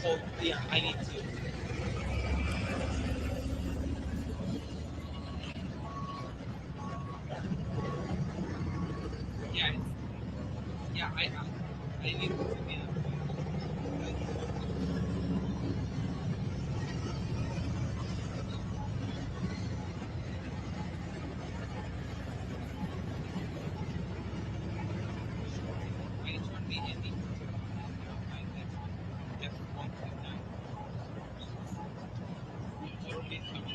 So yeah, I need to. Yeah, yeah, I need to. Yeah. It won't be any. That's 129. Totally coming.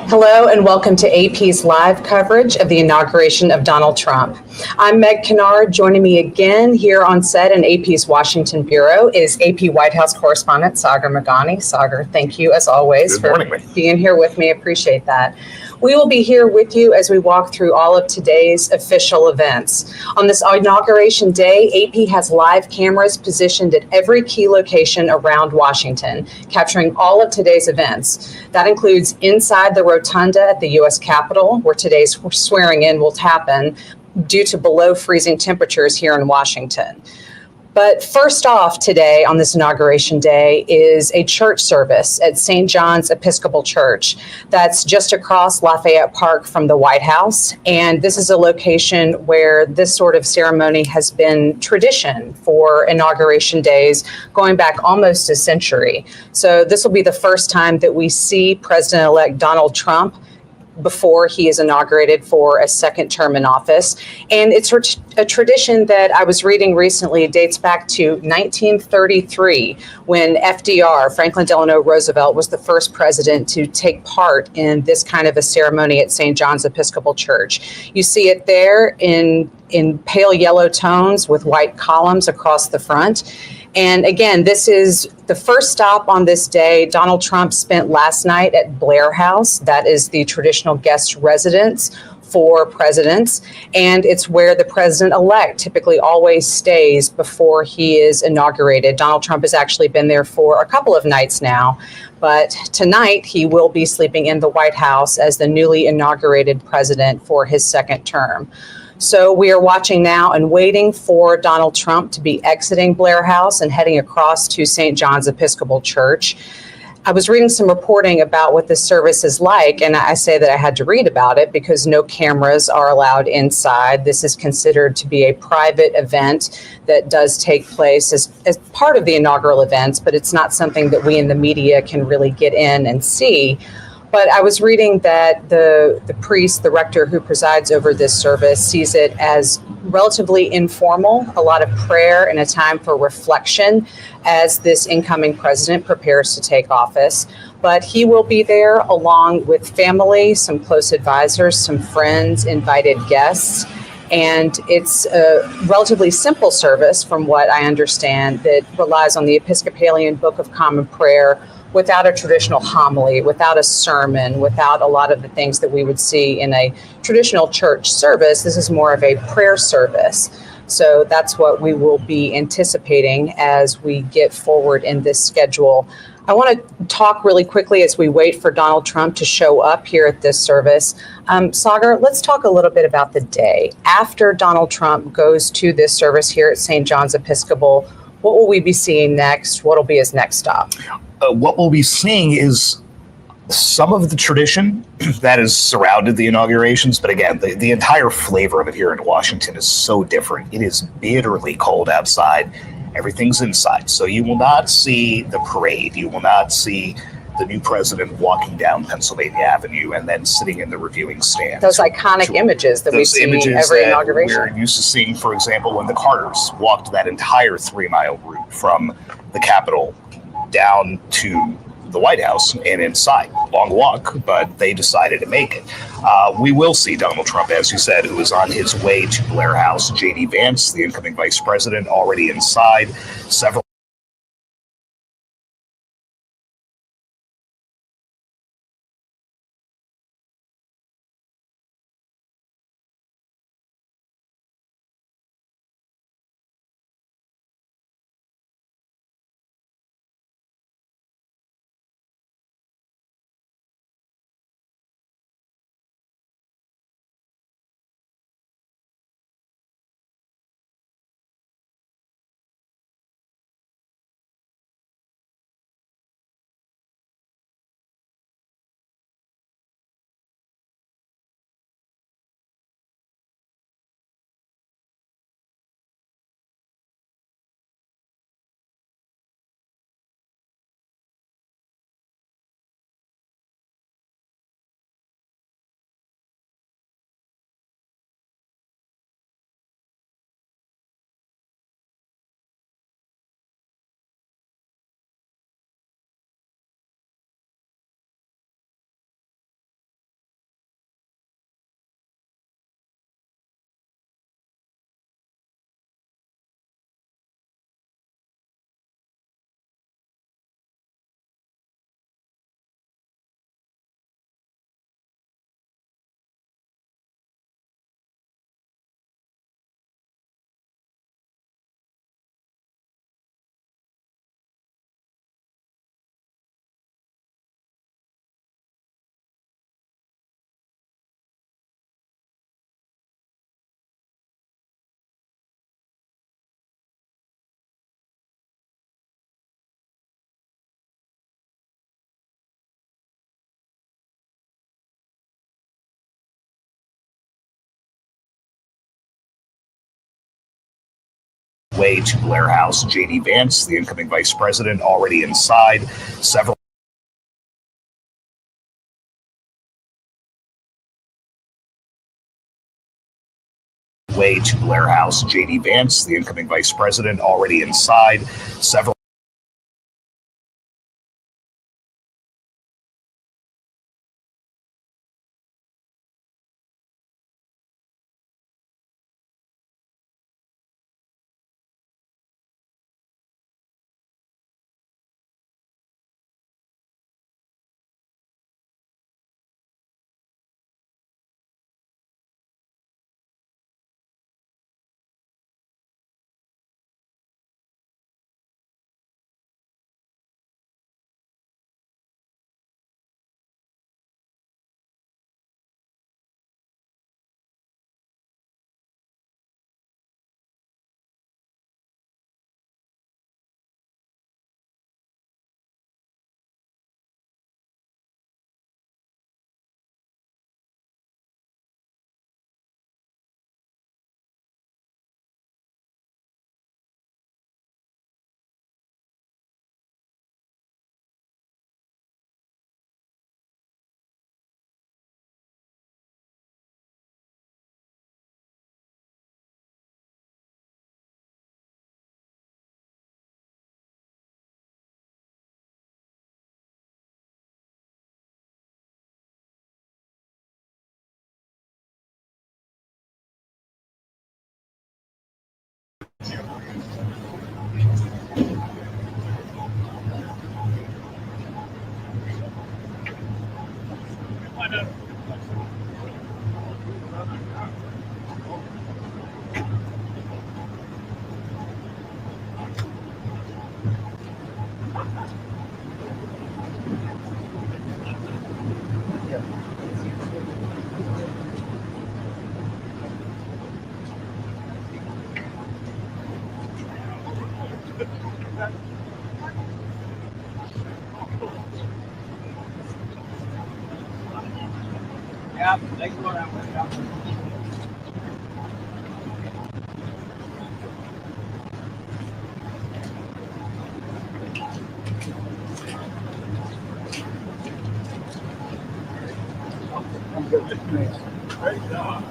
Hello and welcome to AP's live coverage of the inauguration of Donald Trump. I'm Meg Kennard. Joining me again here on set in AP's Washington Bureau is AP White House correspondent Sagar Meghani. Sagar, thank you as always for being here with me. Appreciate that. We will be here with you as we walk through all of today's official events. On this inauguration day, AP has live cameras positioned at every key location around Washington, capturing all of today's events. That includes inside the Rotunda at the U.S. Capitol, where today's swearing in will happen due to below freezing temperatures here in Washington. But first off today on this inauguration day is a church service at St. John's Episcopal Church. That's just across Lafayette Park from the White House. And this is a location where this sort of ceremony has been tradition for inauguration days, going back almost a century. So this will be the first time that we see President-elect Donald Trump before he is inaugurated for a second term in office. And it's a tradition that I was reading recently. It dates back to 1933 when FDR, Franklin Delano Roosevelt, was the first president to take part in this kind of a ceremony at St. John's Episcopal Church. You see it there in pale yellow tones with white columns across the front. And again, this is the first stop on this day. Donald Trump spent last night at Blair House. That is the traditional guest residence for presidents. And it's where the president-elect typically always stays before he is inaugurated. Donald Trump has actually been there for a couple of nights now. But tonight, he will be sleeping in the White House as the newly inaugurated president for his second term. So we are watching now and waiting for Donald Trump to be exiting Blair House and heading across to St. John's Episcopal Church. I was reading some reporting about what this service is like, and I say that I had to read about it because no cameras are allowed inside. This is considered to be a private event that does take place as part of the inaugural events, but it's not something that we in the media can really get in and see. But I was reading that the priest, the rector who presides over this service, sees it as relatively informal, a lot of prayer and a time for reflection as this incoming president prepares to take office. But he will be there along with family, some close advisors, some friends, invited guests. And it's a relatively simple service, from what I understand, that relies on the Episcopalian Book of Common Prayer without a traditional homily, without a sermon, without a lot of the things that we would see in a traditional church service. This is more of a prayer service. So that's what we will be anticipating as we get forward in this schedule. I want to talk really quickly as we wait for Donald Trump to show up here at this service. Sagar, let's talk a little bit about the day. After Donald Trump goes to this service here at St. John's Episcopal, what will we be seeing next? What will be his next stop? What we'll be seeing is some of the tradition that has surrounded the inaugurations. But again, the entire flavor of it here in Washington is so different. It is bitterly cold outside. Everything's inside. So you will not see the parade. You will not see the new president walking down Pennsylvania Avenue and then sitting in the reviewing stand. Those iconic images that we see every inauguration. We're used to seeing, for example, when the Carters walked that entire 3-mile route from the Capitol down to the White House and inside. Long walk, but they decided to make it. We will see Donald Trump, as you said, who is on his way to Blair House. J.D. Vance, the incoming vice president, already inside. Several way to Blair House. J.D. Vance, the incoming vice president, already inside. Several way to Blair House. J.D. Vance, the incoming vice president, already inside. Several Yeah, next one. I'm good. Thanks. Great job.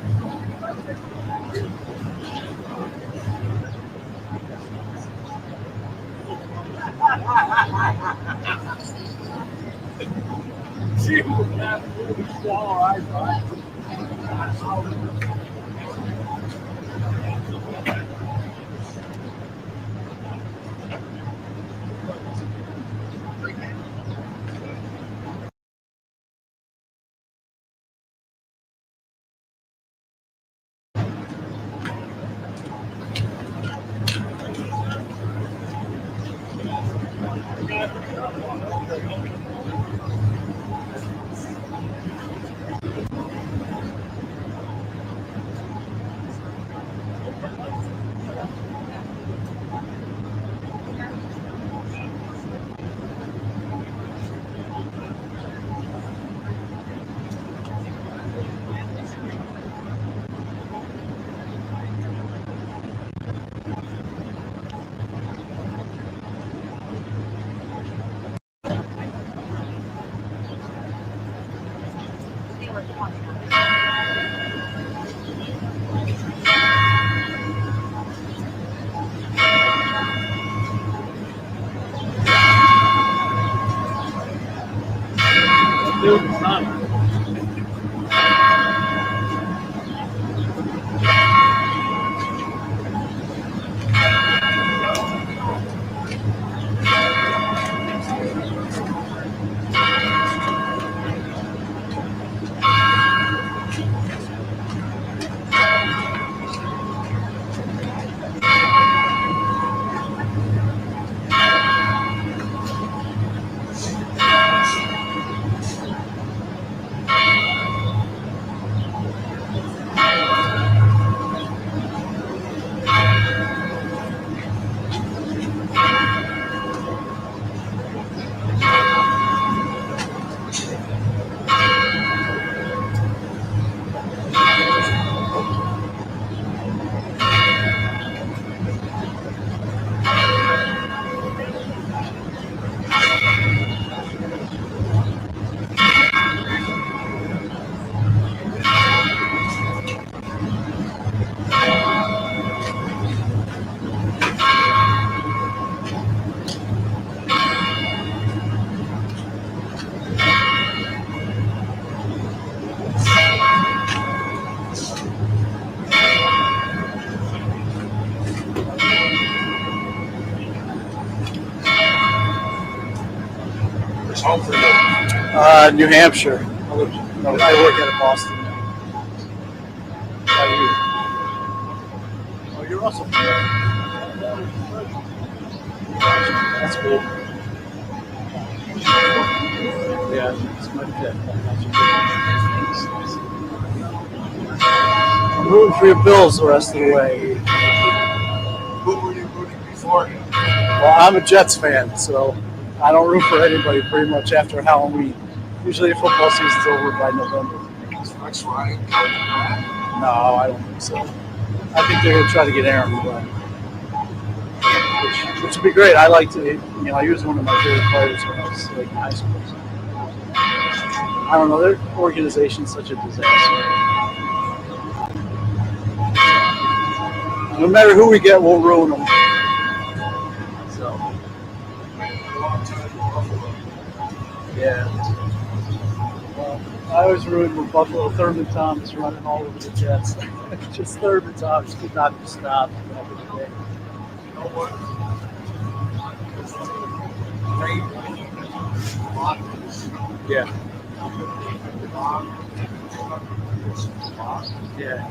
Home for you? New Hampshire. I work out of Boston now. How are you? Oh, you're also from there. That's cool. Yeah, it's my pit. I'm rooting for your Bills the rest of the way. Who were you rooting before? Well, I'm a Jets fan, so I don't root for anybody pretty much after Halloween. Usually the football season's over by November. That's right. No, I don't think so. I think they're going to try to get Aaron Glenn, which would be great. I like to, he was one of my favorite players when I was in high school. So. I don't know, their organization's such a disaster. No matter who we get, we'll ruin them. So, yeah. Well, I always ruined with Buffalo. Thurman Thomas running all over the Jets. Just Thurman Thomas could not be stopped back in the day. Yeah. Yeah.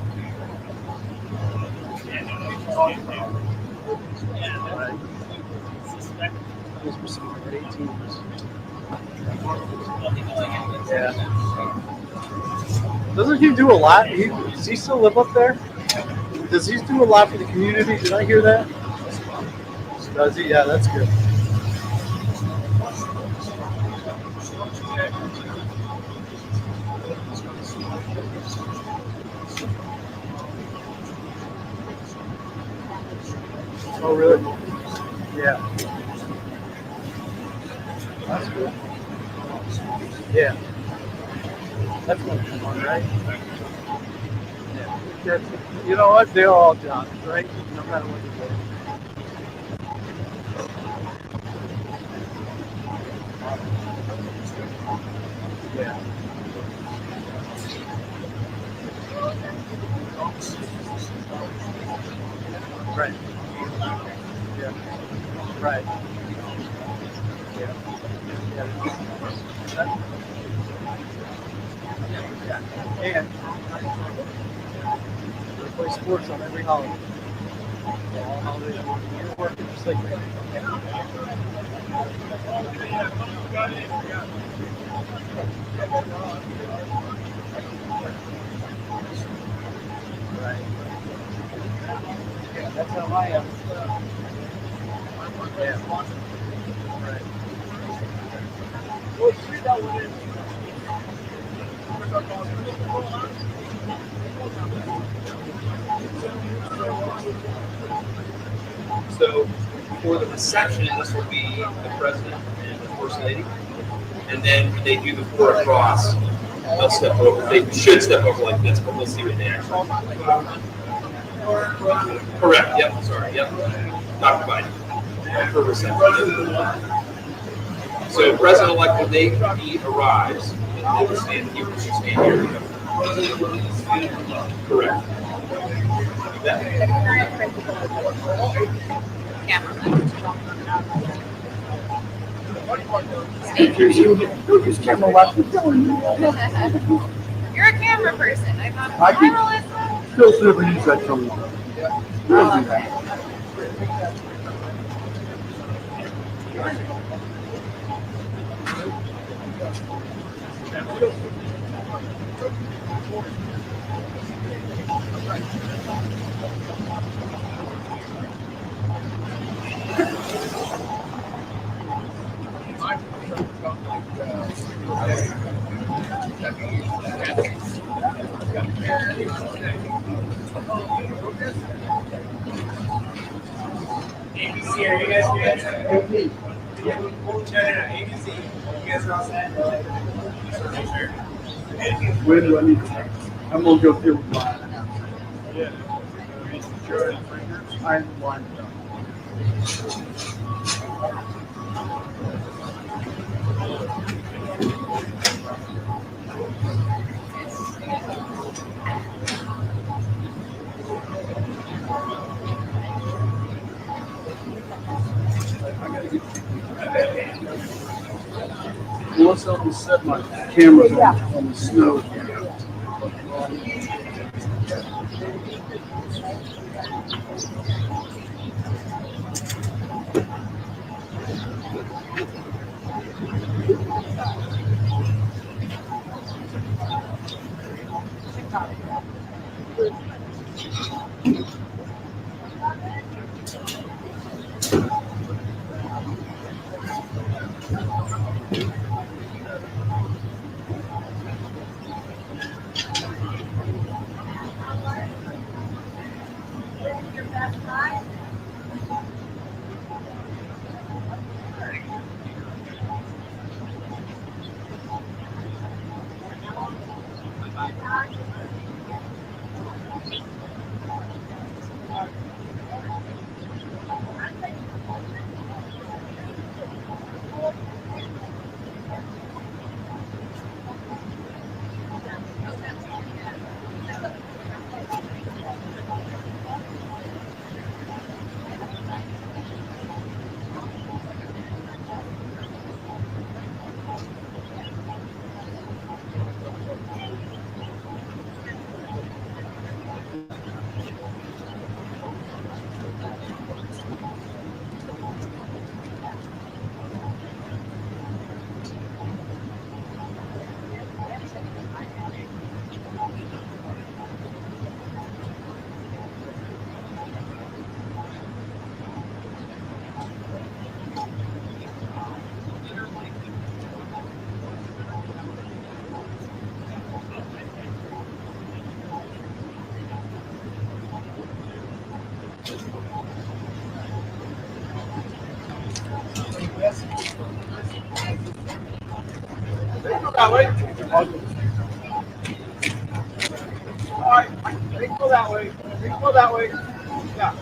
Right. Those were some great teams. Yeah. Doesn't he do a lot? Does he still live up there? Does he do a lot for the community? Did I hear that? Does he? Yeah, that's good. Oh, really? Yeah. That's good. Yeah. That's what you want, right? Yeah. You know what? They're all jobs, right? No matter what you do. Yeah. Right. Yeah. Right. Yeah. Yeah. And they play sports on every holiday. All holidays. You're working just like me. Right. Yeah, that's how I am. Yeah. Right. So for the reception, this will be the president and the first lady. And then when they do the four across, they'll step over. They should step over like this, but we'll see what they actually do. Correct. Yep. Sorry. Yep. Dr. Biden. For reception. So President-elect, when he arrives, they will stand here. We should stand here. Correct. You're a camera person. I thought I can- Melissa. Still never use that term. ABC, are you guys good? No, ABC. You guys are all set? When do I need to? I'm gonna go deal with mine. I'm one. Once I will set my camera on the snow. that way. All right, go that way. Go that way. Yeah.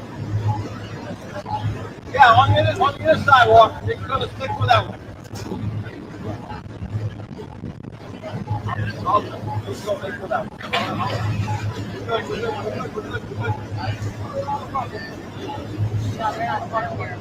Yeah, on the other sidewalk. They can go that way. Let's go that way.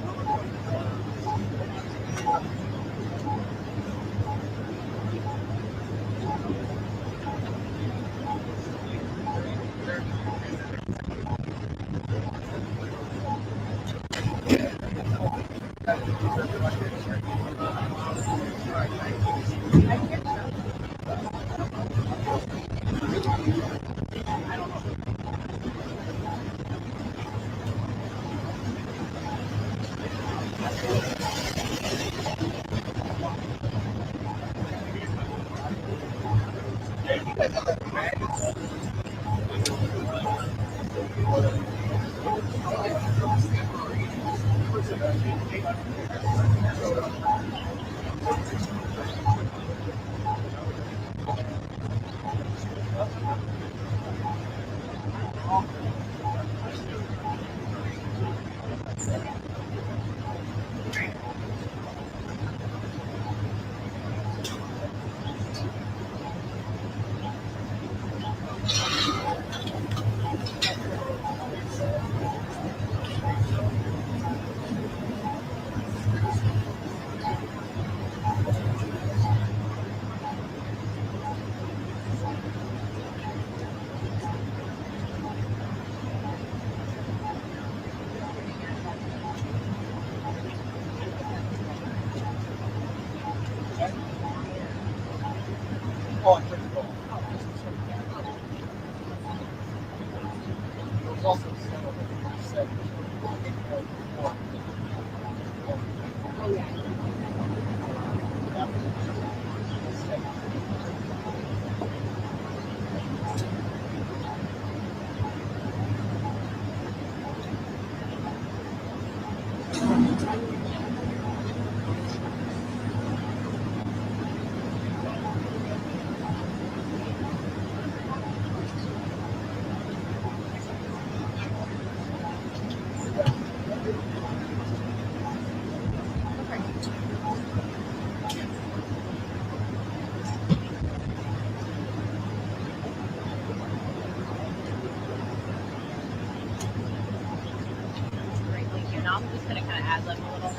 We're good. I'm just gonna kind of add like a little.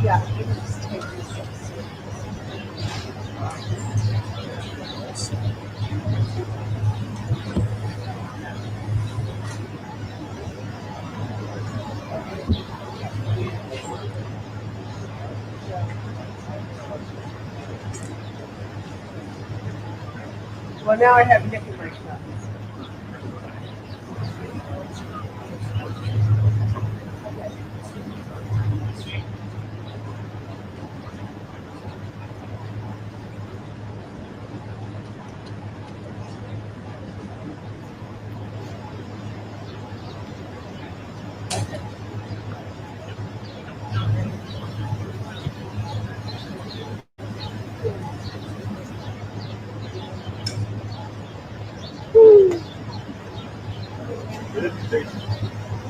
Yeah. Well, now I have hip in my cup.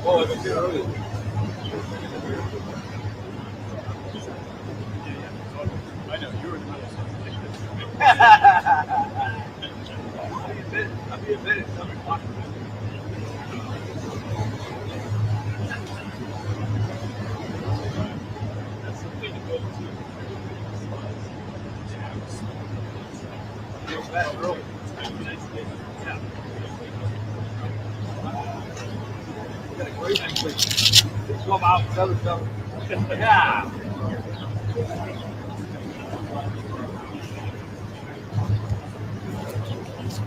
Well, I was here earlier. I know, you were the one I'll be a minute. That's something to go to. Feels bad early. Yeah. Got a great place. 12 hours, 7. Yeah. So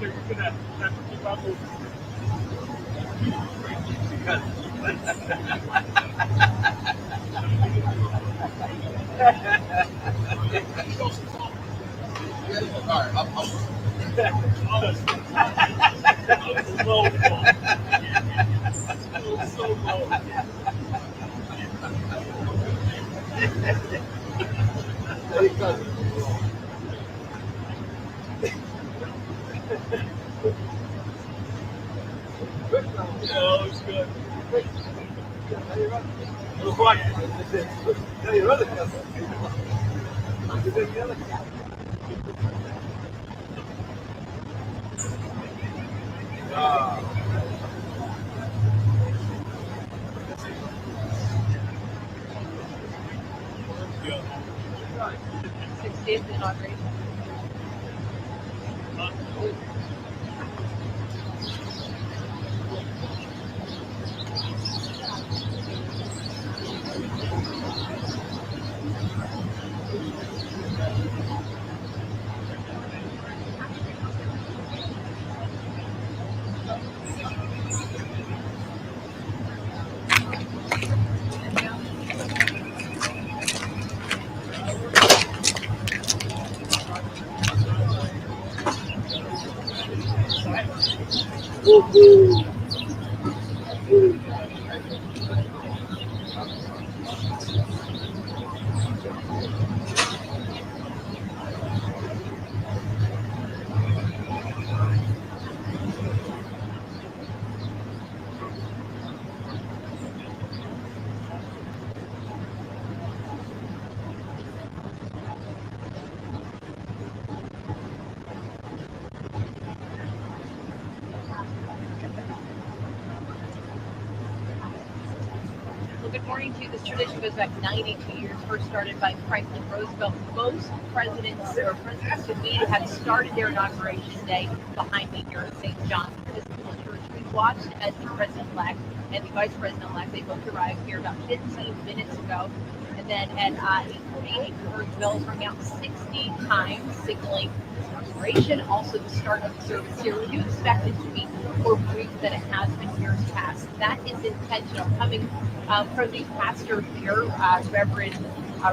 you're gonna have to keep up with Oh, it's good. Look what? Six days of inauguration. Well, good morning to you. This tradition goes back 92 years, first started by Franklin Roosevelt. Most presidents or presidents-to-be have started their inauguration day behind me here at St. John's Episcopal Church. We watched as the president-elect and the vice president-elect, they both arrived here about 15 minutes ago. And then at 8:48, we heard the bells ring out 60 times, signaling inauguration, also the start of the service here. We do expect it to be more brief than it has been years past. That is intentional, coming from the pastor here, Reverend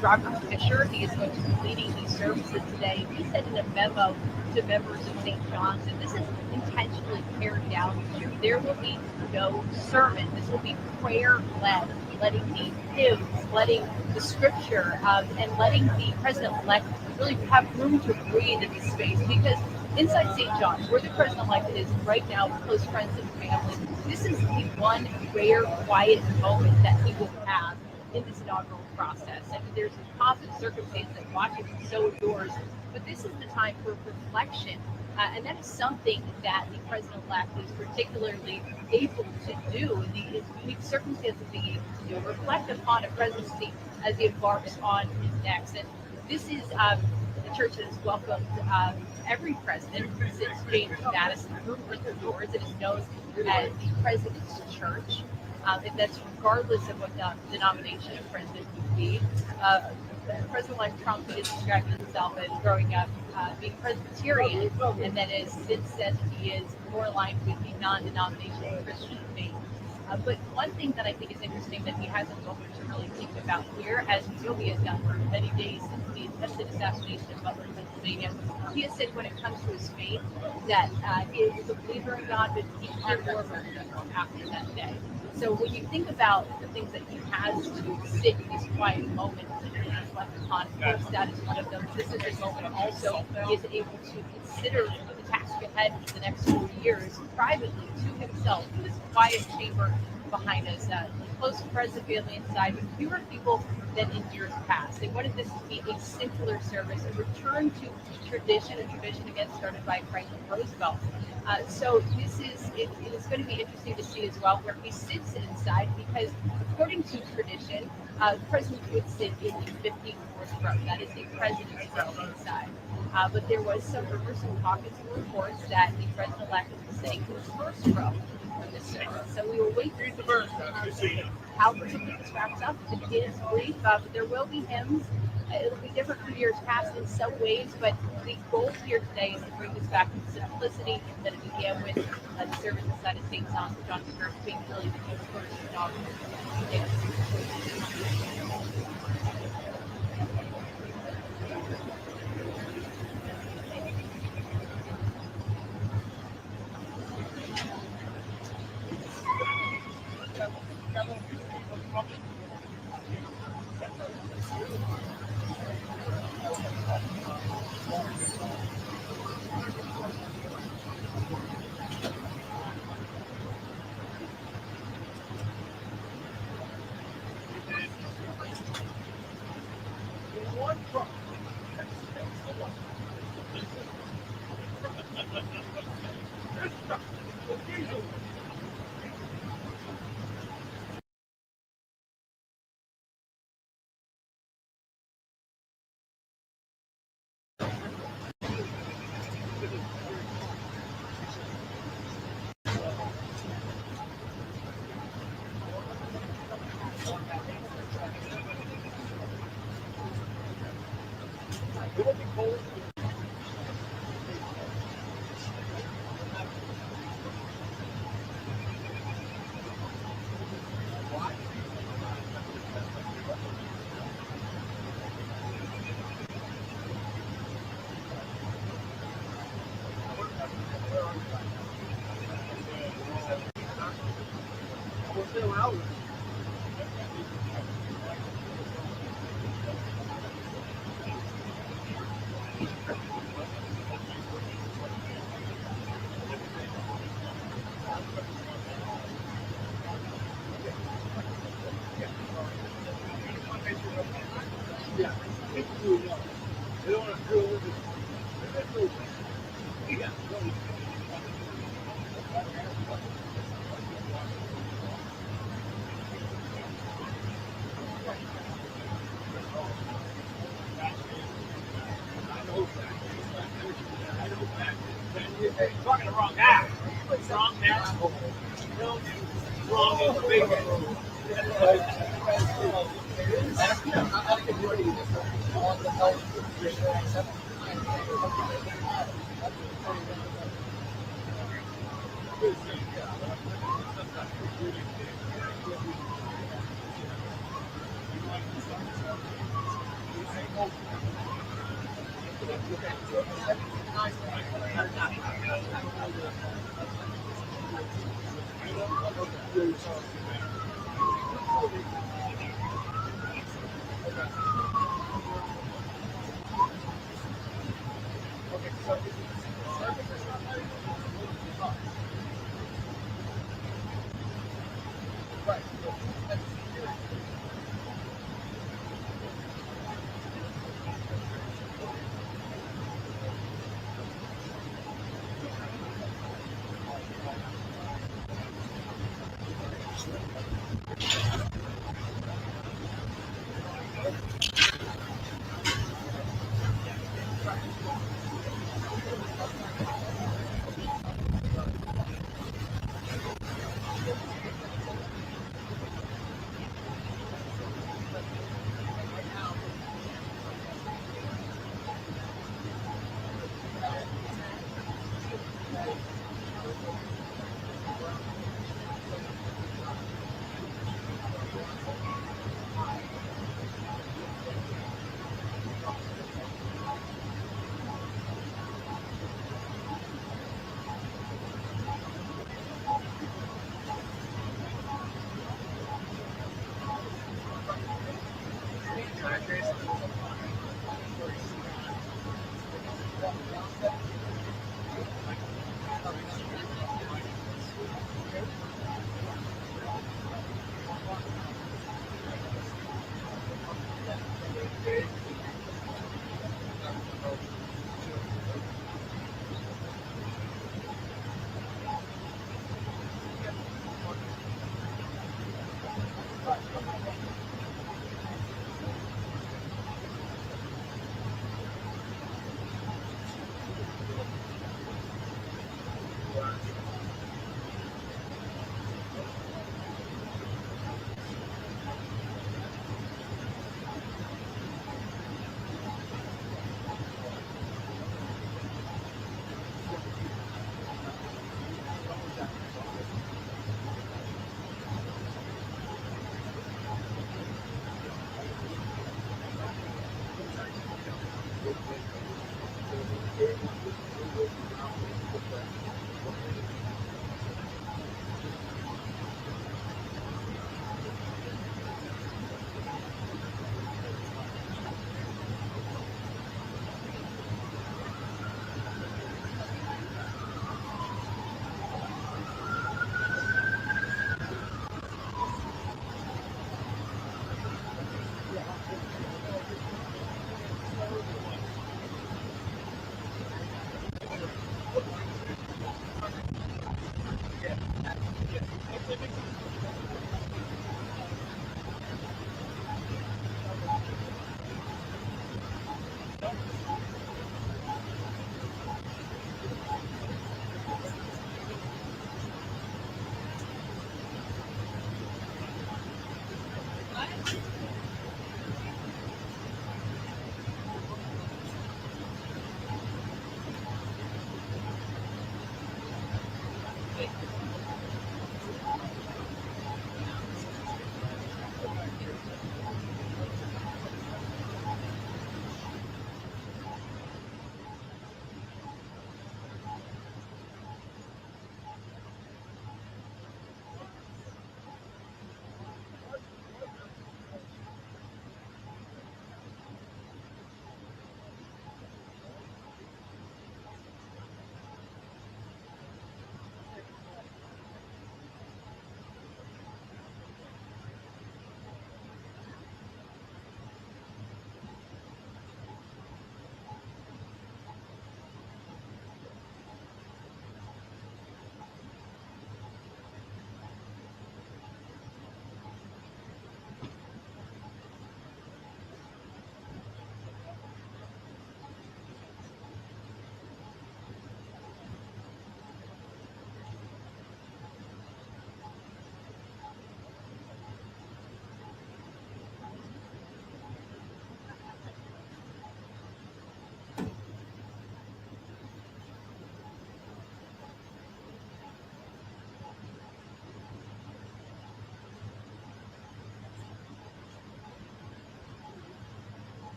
Robert Fisher. He is going to be leading these services today. He said in a memo to members of St. John's, and this is intentionally pared down here. There will be no sermon. This will be prayer-led, letting the hymns, letting the scripture, and letting the president-elect really have room to breathe in this space, because inside St. John's, where the president-elect is right now, with close friends and family, this is the one rare, quiet moment that he will have in this inaugural process. I mean, there's a positive circumstance that Washington so adores, but this is the time for reflection, and that is something that the president-elect is particularly able to do in the unique circumstances of being able to do, reflect upon a presidency as he embarks on his next. And this is the church that has welcomed every president since James Madison opened the doors. It is known as the President's Church, and that's regardless of what the denomination of president would be. President-elect Trump has described himself as growing up being Presbyterian, and that has since said that he is more aligned with the non-denominational Christian faith. But one thing that I think is interesting that he hasn't bothered to really think about here, as he has done for many days since the attempted assassination of Butler, Pennsylvania, he has said when it comes to his faith that he is a believer in God, but he can't more after that day. So when you think about the things that he has to sit in these quiet moments and reflect upon, of course, that is one of them. This is a moment also he is able to consider the task ahead for the next 4 years privately to himself in this quiet chamber behind us. Close friends and family inside, but fewer people than in years past. They wanted this to be a simpler service, a return to tradition, a tradition again started by Franklin Roosevelt. So it is going to be interesting to see as well where he sits inside because according to tradition, the president would sit in the 54th row. That is the president's row inside. But there was some rumors, some pockets and reports that the president-elect was sitting in the first row of this service. So we will wait to see how quickly this wraps up. It is brief, but there will be hymns. It'll be different from years past in some ways, but the goal here today is to bring this back to simplicity that it began with the service inside of St. John's Church being really the first inaugural. Talking the wrong guy. Wrong man. Wrong information.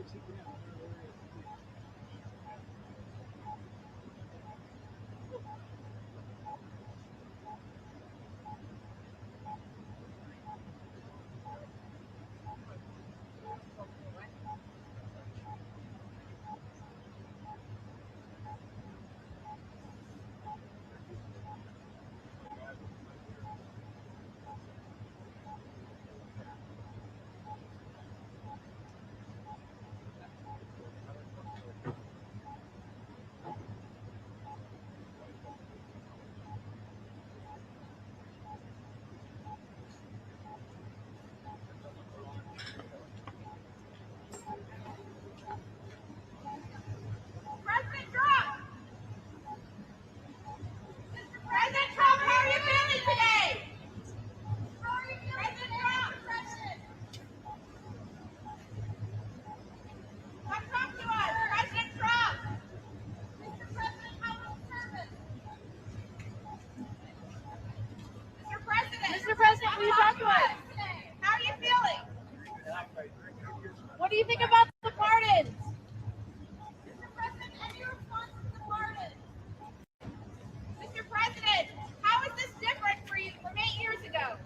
President Trump! President Trump, how are you feeling today? How are you feeling, President Trump? Come talk to us, President Trump. Mr. President, how was service? Mr. President, will you talk to us? How are you feeling? What do you think about the pardons? Mr. President, any response to the pardons? Mr. President, how is this different for you from 8 years ago?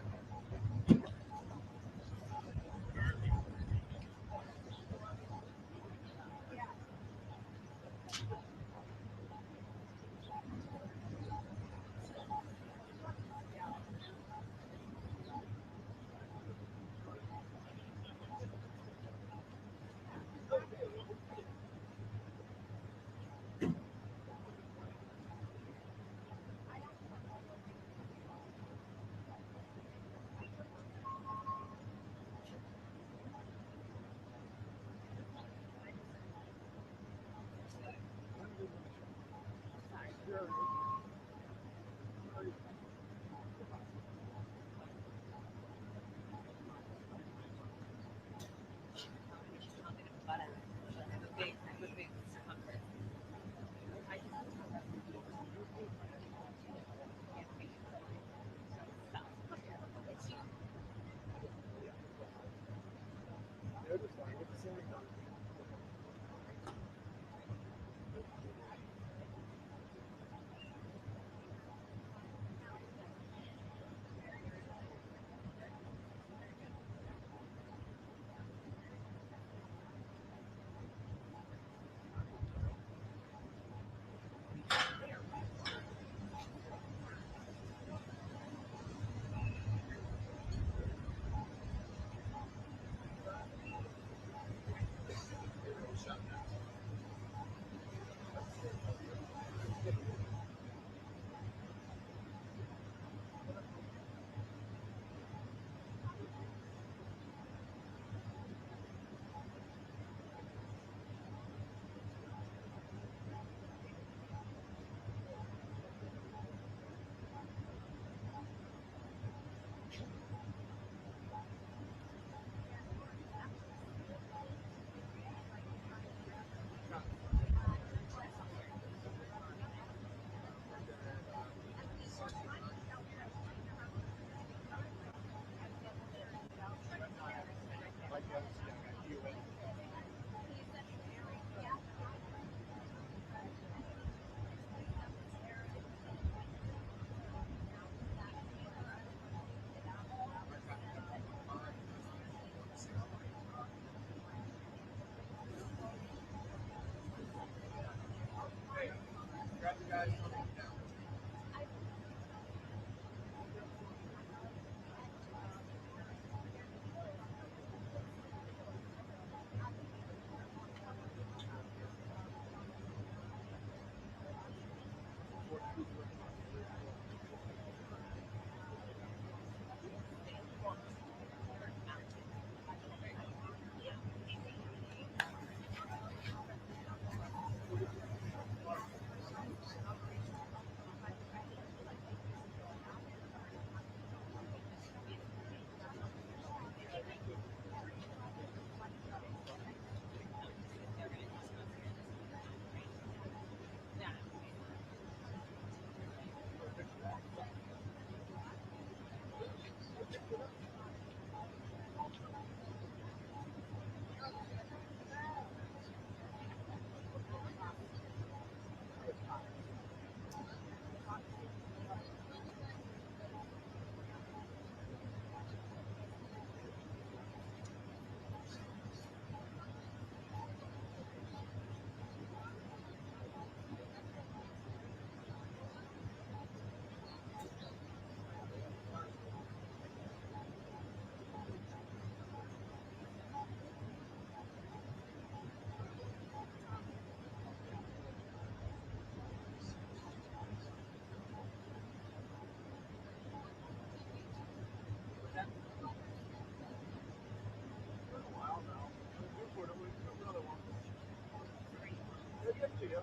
See ya.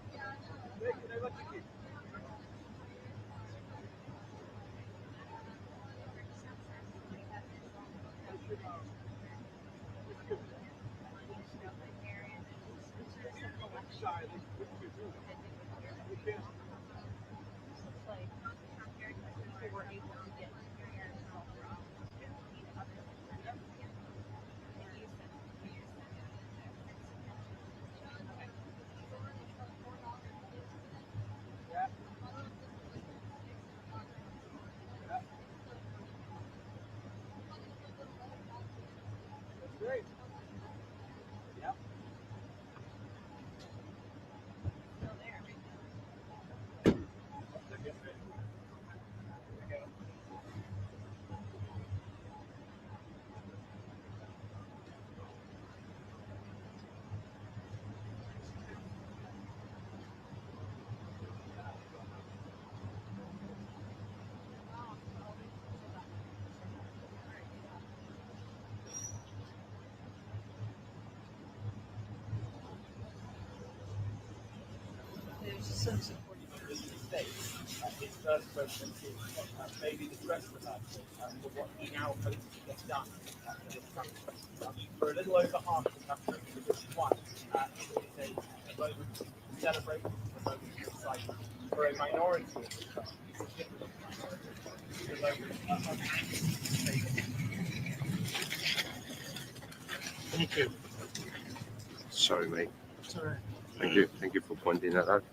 They let you keep. Shy, they can't. It's like people were able to get Yeah. Yeah. That's great. Yeah. still there. There's a sense of what you do in the States. His first presidency, maybe the rest of the country, for what he now hopes to get done for this country. For a little over half the country, which is one, it is a moment to celebrate, a moment to excite. For a minority of the country, it's a different minority. It's a moment of Thank you. Sorry, mate. It's all right. Thank you. Thank you for pointing that out.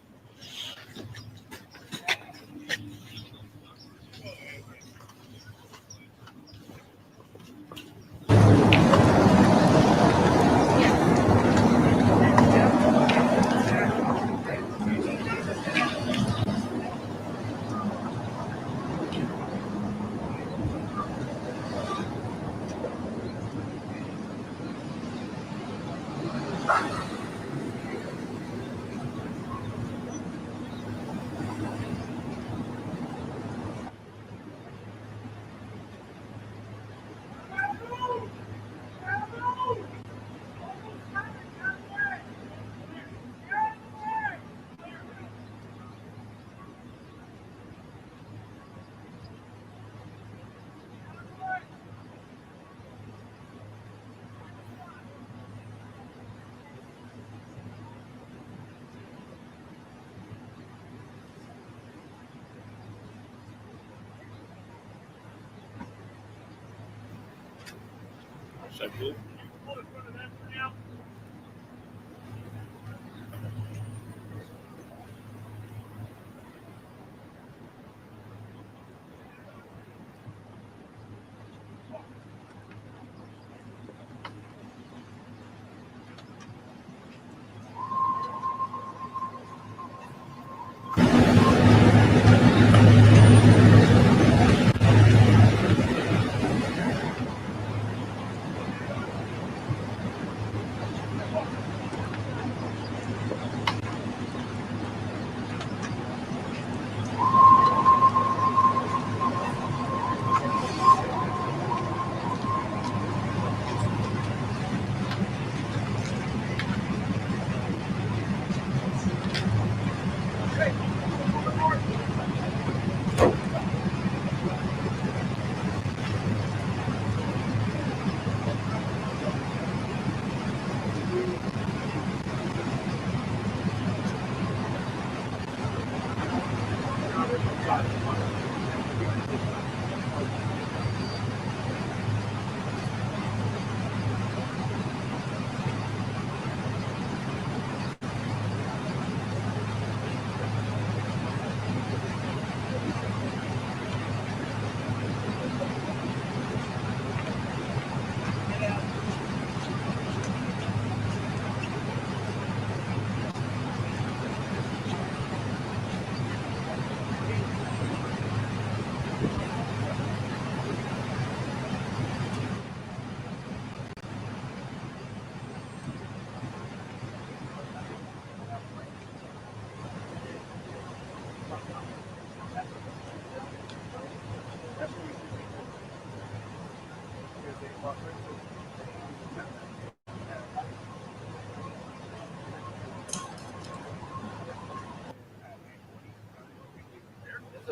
So cool.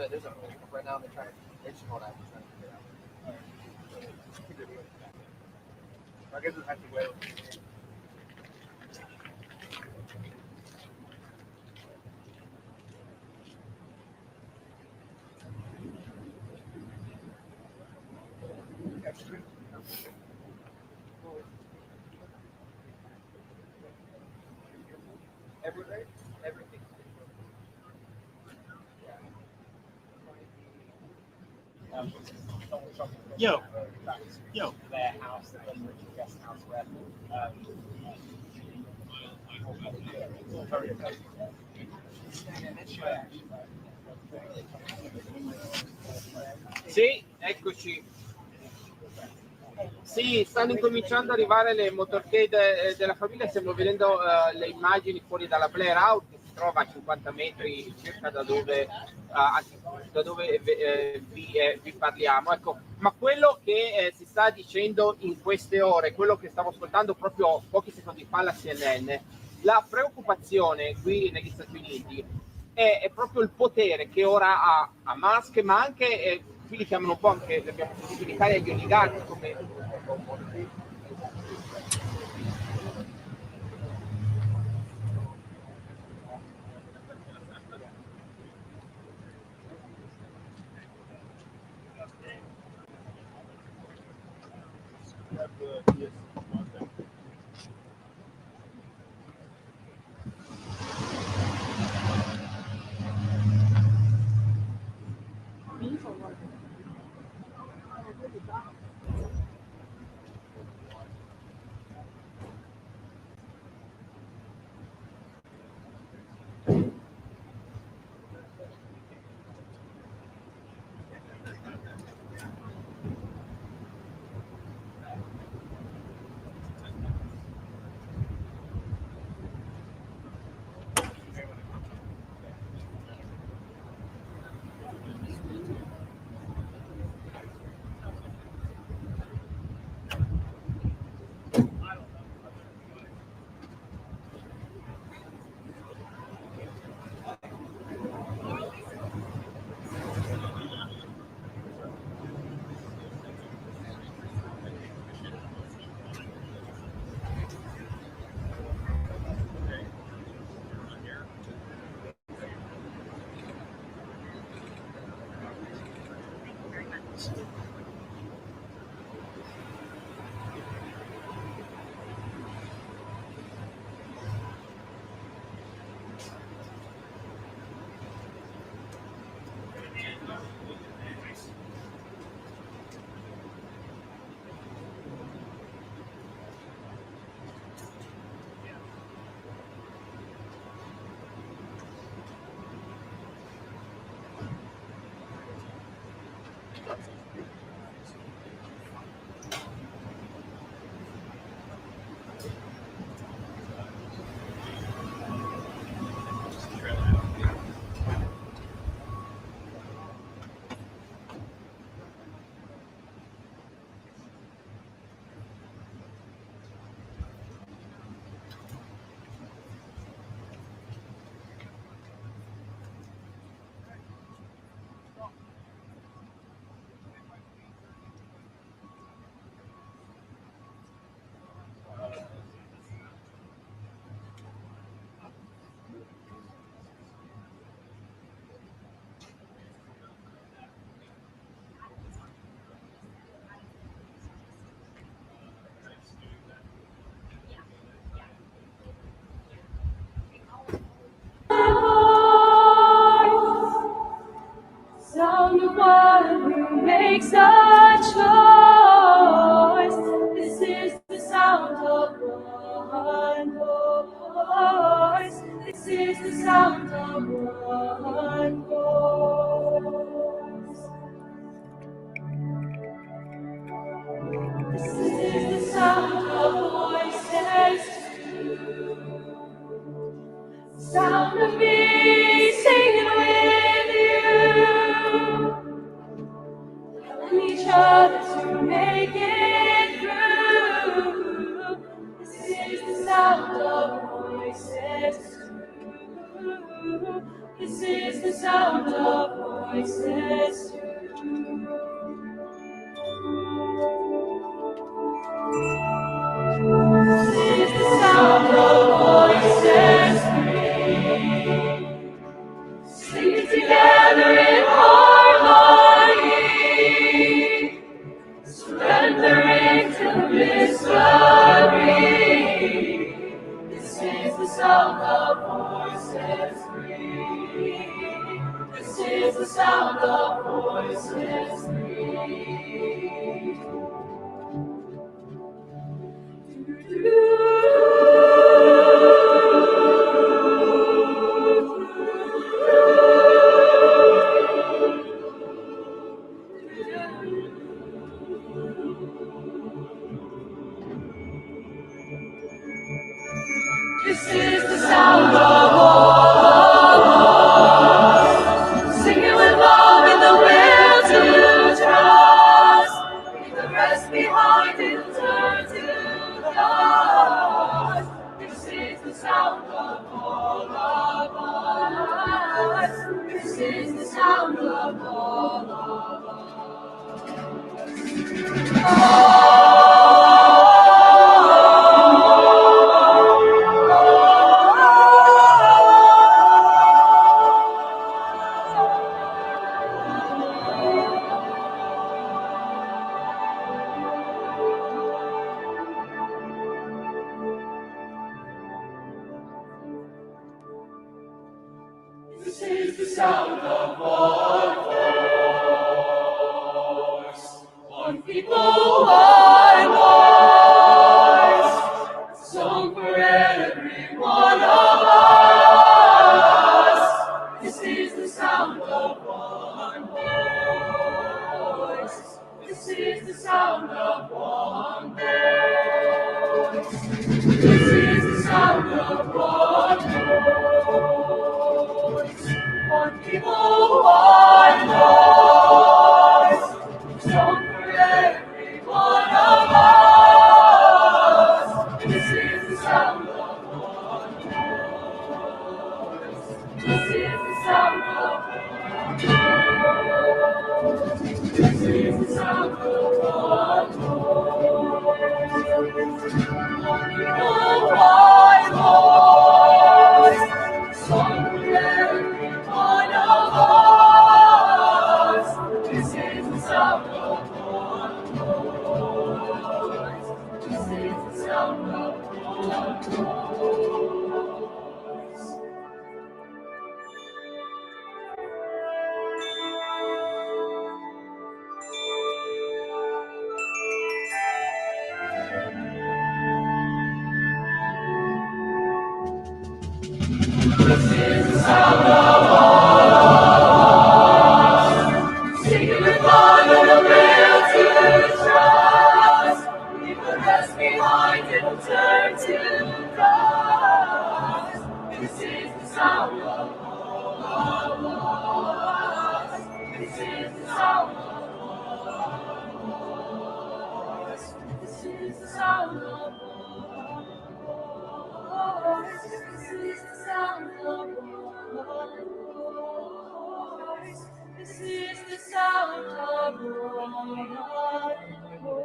there's a right now they're just going out and trying to figure it out. I guess we'll have to wait. Everything. Yo, their house, the guest house, where Sì, eccoci. Sì, stanno incominciando ad arrivare le motorcade della famiglia, stiamo vedendo le immagini fuori dalla Blair House che si trova a 50 metri circa da dove vi parliamo. Ecco, ma quello che si sta dicendo in queste ore, quello che stavo ascoltando proprio pochi secondi fa alla CNN, la preoccupazione qui negli Stati Uniti è proprio il potere che ora ha Musk, ma anche qui li chiamano un po' anche, l'abbiamo sentito in Italia, gli oligarchi come Sound of one who makes a choice. This is the sound of one voice. This is the sound of one voice. This is the sound of voices. Sound of me singing with you. Helping each other to make it through. This is the sound of voices. This is the sound of voices. voices too. This is the sound of voices free, singing together in harmony, surrendering to mystery. This is the sound of voices free. This is the sound of voices free. This is the sound of all of us, singing with love in the will to trust. Leave the rest behind and turn to God. This is the sound of all of us. This is the sound of all of This is the sound of one voice, one people, one voice, song for every one of us. This is the sound of one voice. This is the sound of one voice. This is the sound of one voice. One people, one voice, song for every one of us. This is the sound of one voice. This is the sound of one voice. This is the sound of one voice. One people, one voice, song for every one of us. This is the sound of one voice. This is the sound of one voice. This is the sound of singing with love and a will to trust. Leave the rest behind and turn to God. This is the sound of all of us. This is the sound of all of us. This is the sound of all of us. This is the sound of all of us. This is the sound of voice.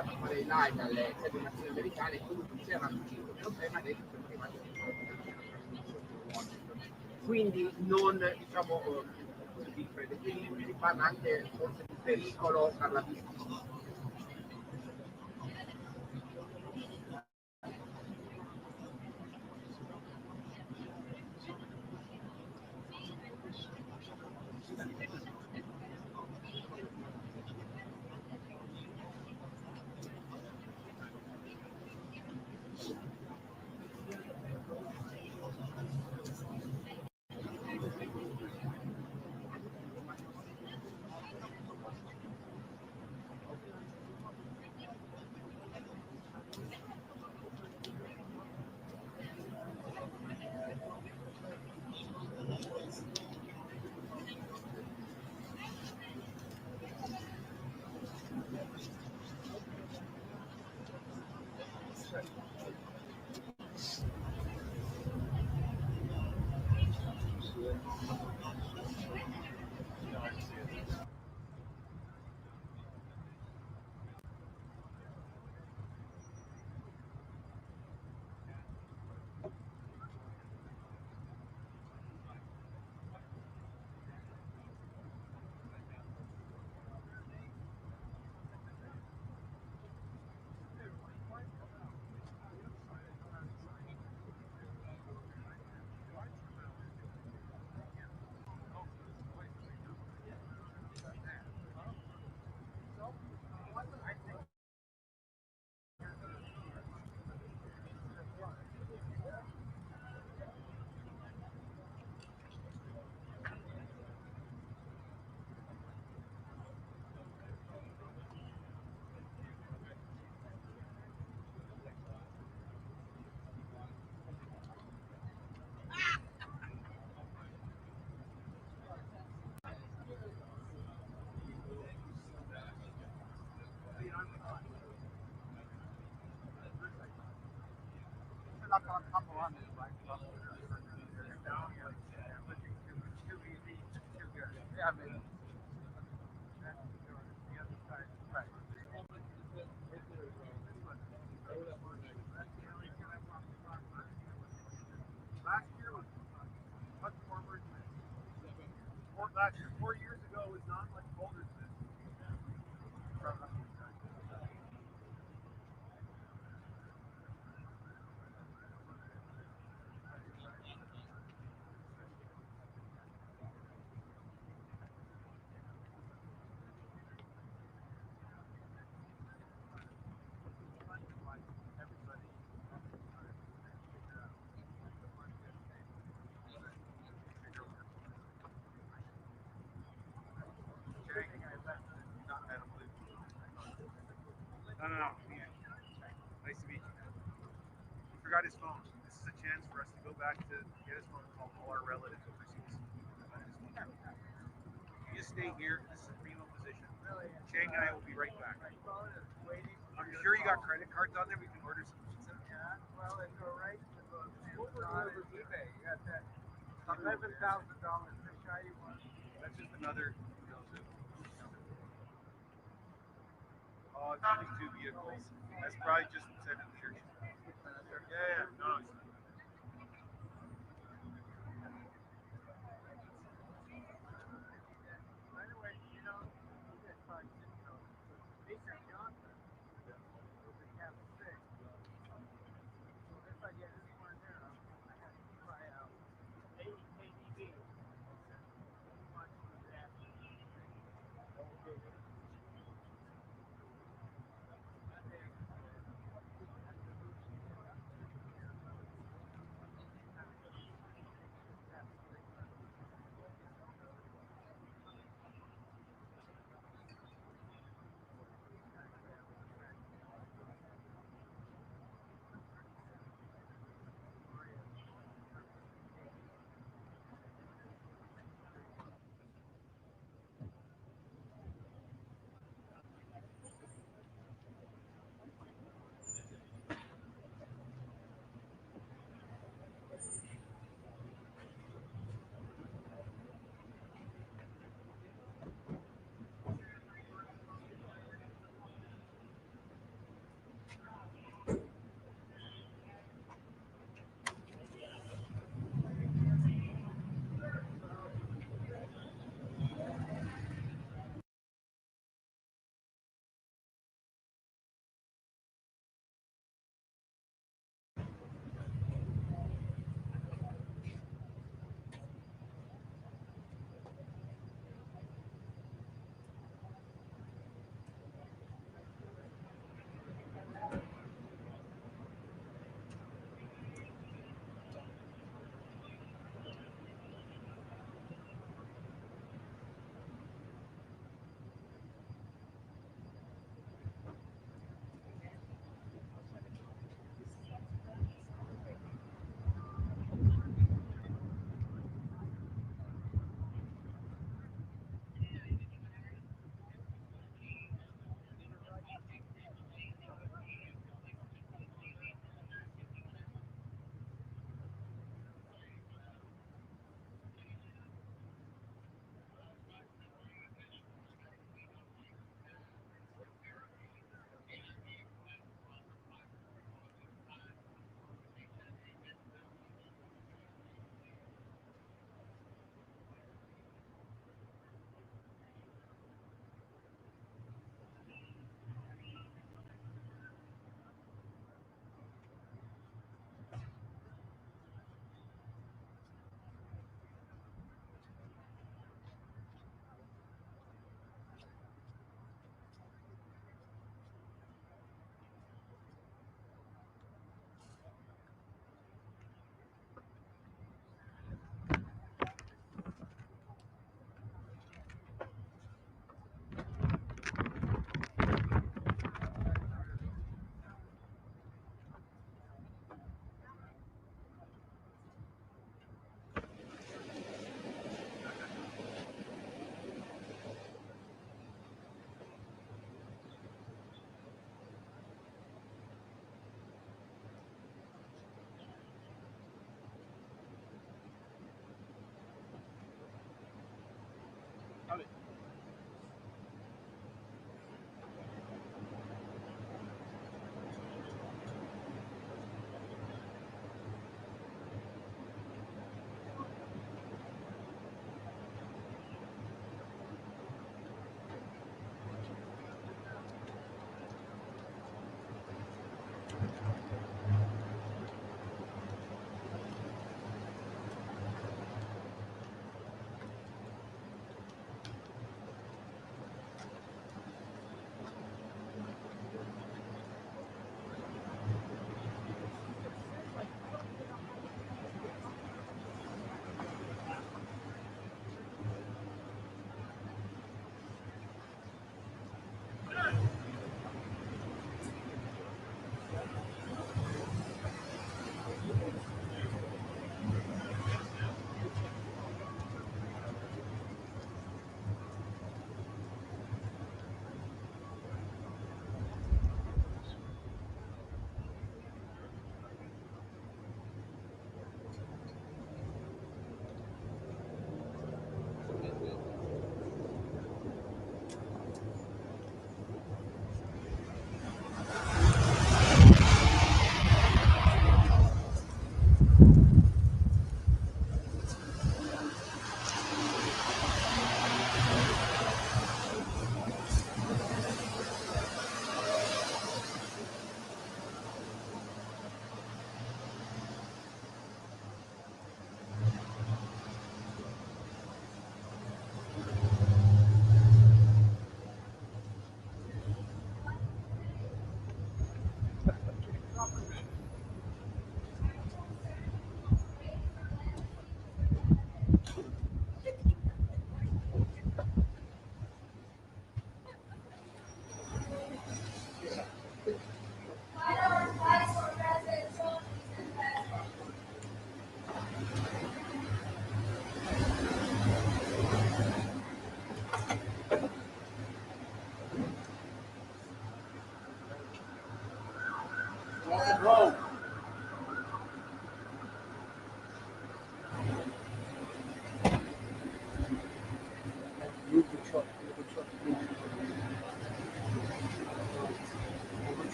portato a fare live alle sedi nazioni americane e comunque c'era il problema del problema quindi non diciamo così credo, quindi si parla anche forse di pericolo per la vita. Last year was much warmer than this. Last year, 4 years ago, was not much colder than this. No. Nice to meet you. He forgot his phone. This is a chance for us to go back to get his phone and call all our relatives overseas. You just stay here. This is a primo position. Chang and I will be right back. I'm sure you got credit cards on there. We can order some pizza. Yeah, well, it's all right. On eBay, you got that $11,000 fisheye one. That's just another. Oh, it's only 2 vehicles. That's probably just said in church. Yeah, no. Anyway, you know, you guys probably didn't know. Baker Johnson was a Catholic sick. So if I get this one here, I have to try out AKDB. Much for that.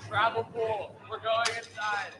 Travel pool. We're going inside.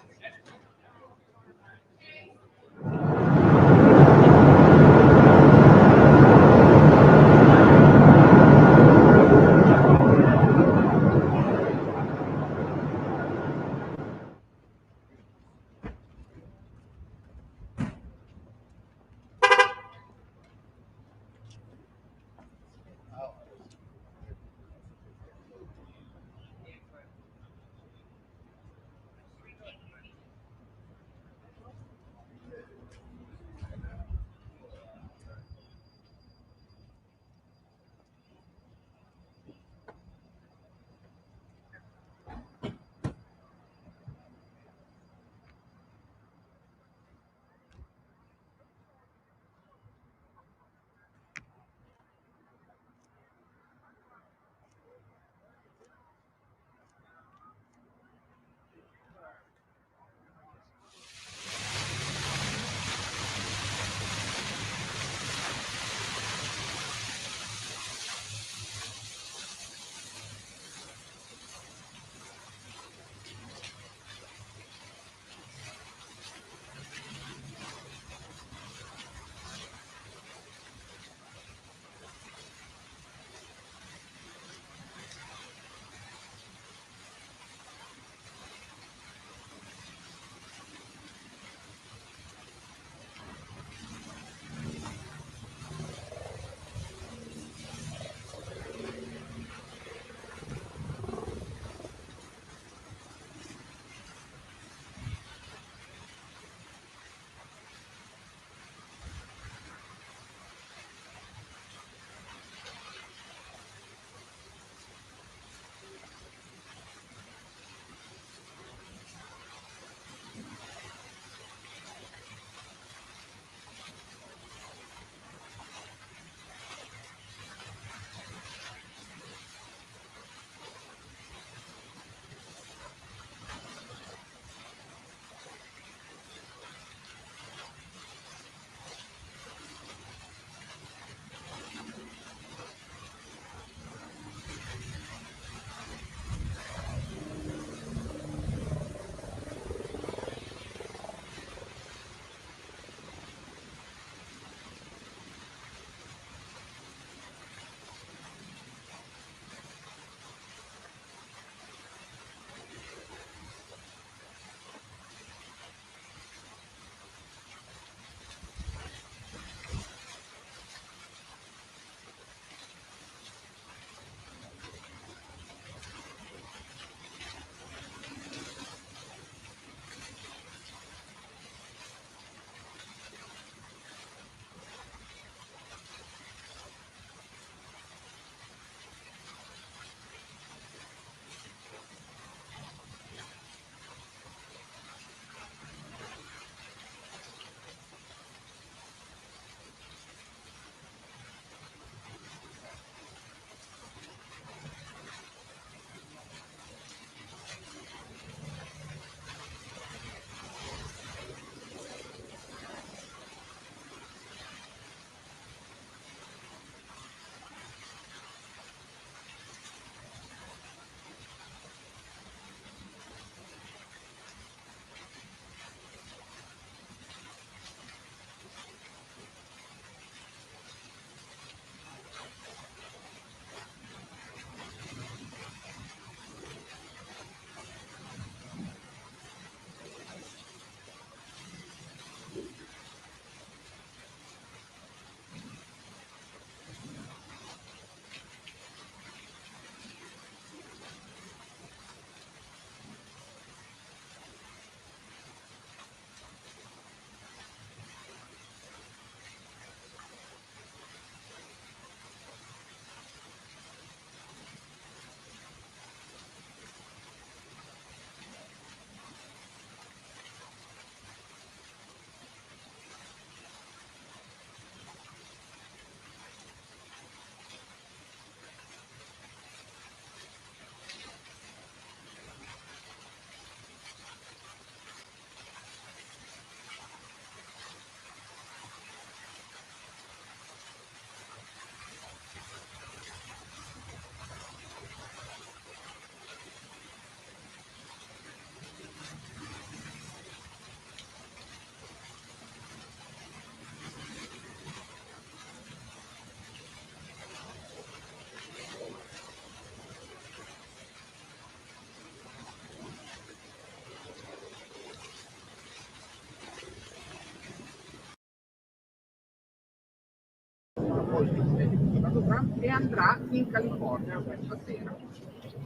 stato Trump, e andrà in California questa sera.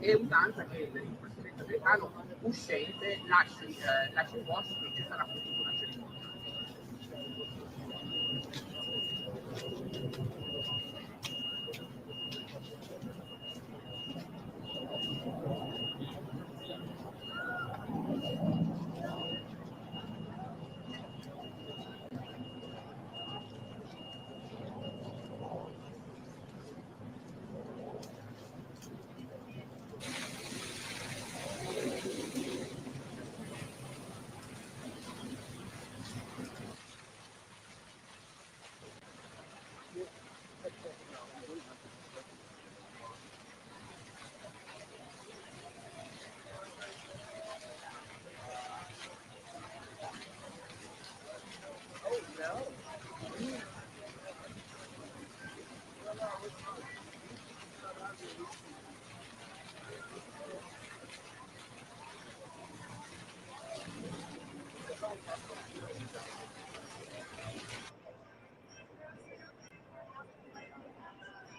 È usanza che il presidente americano uscente lasci il posto, perché sarà appunto una cerimonia.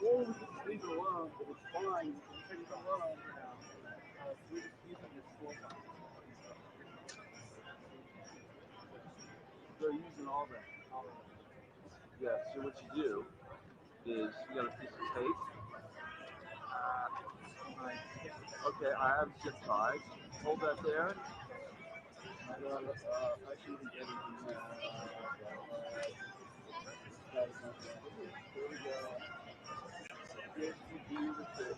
Or we could just leave it alone, but it's fine. You can leave it alone for now. We're just using this floor plan. They're using all that. Yeah, so what you do is you got a piece of tape. Okay, I have zip ties. Hold that there. I should be getting Here we go. Yes, you do the trick.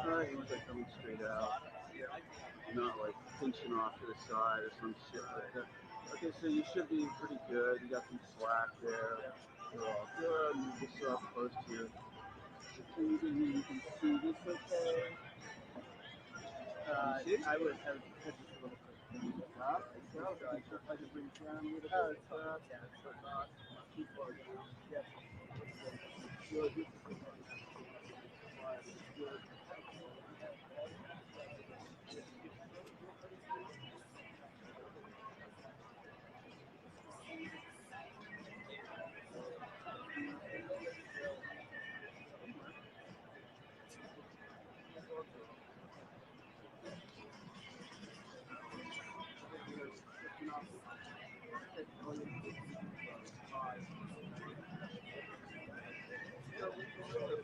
Alright, ones are coming straight out. Not like pinching off to the side or some shit like that. Okay, so you should be pretty good. You got some slack there. You're all good. Move this up close to you. You can see this okay. I would have just a little bit. I could bring it down a little bit. Oh, it's fine. Yeah, but not too far down. Yes. Good. Good.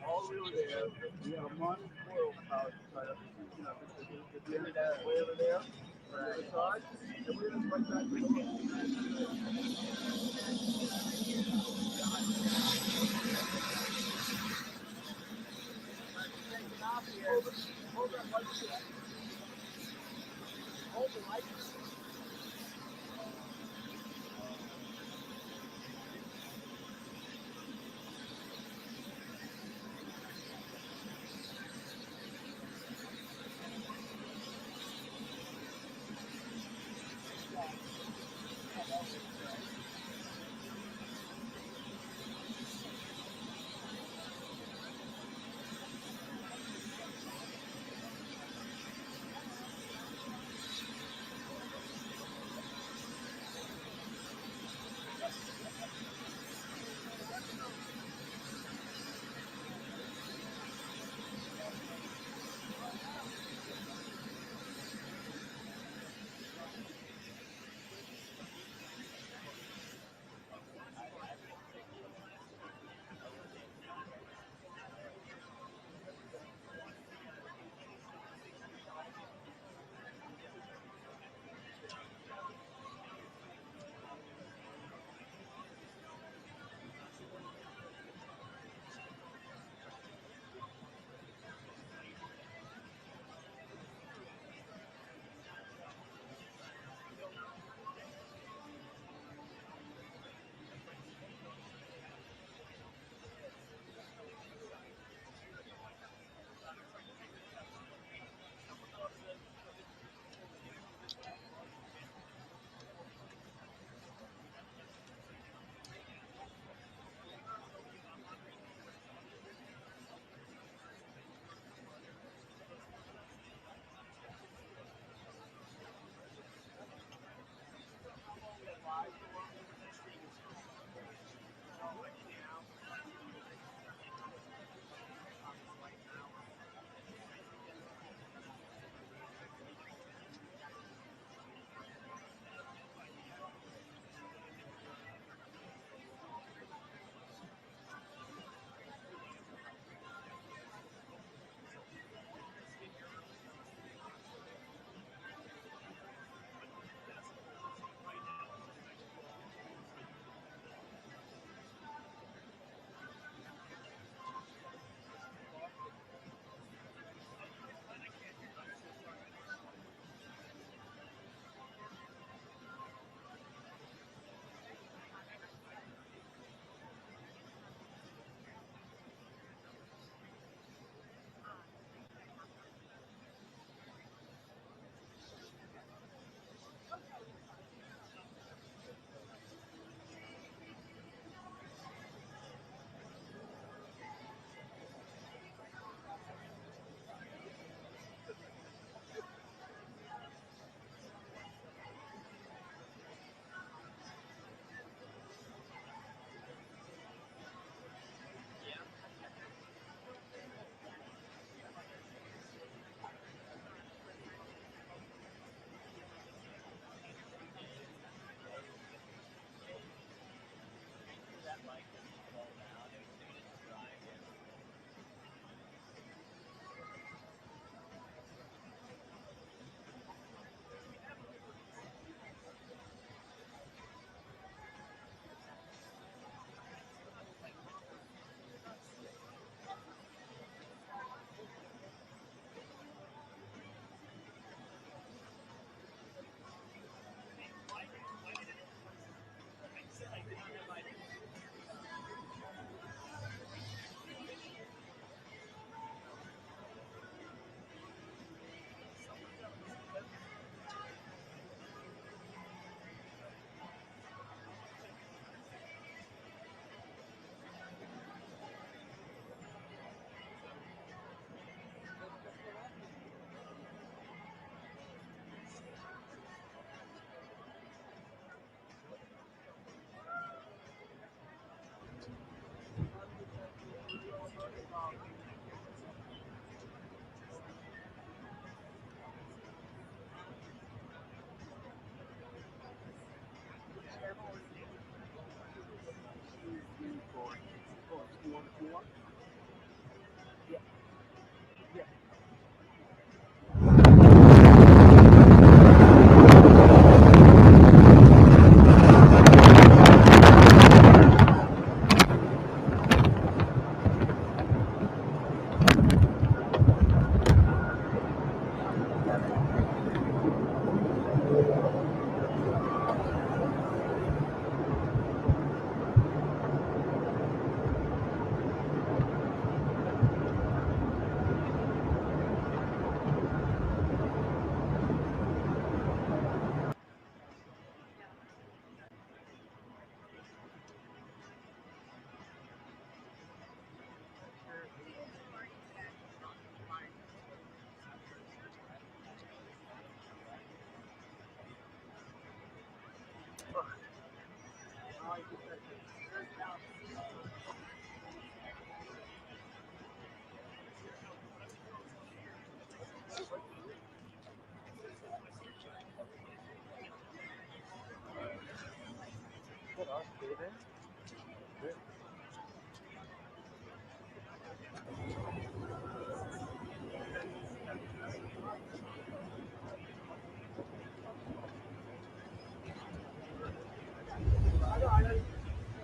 All the way over there, we have a modern coil pouch tied up at the end of that way over there, on the other side, and we're going to put that to hold that light there. Hold the light there.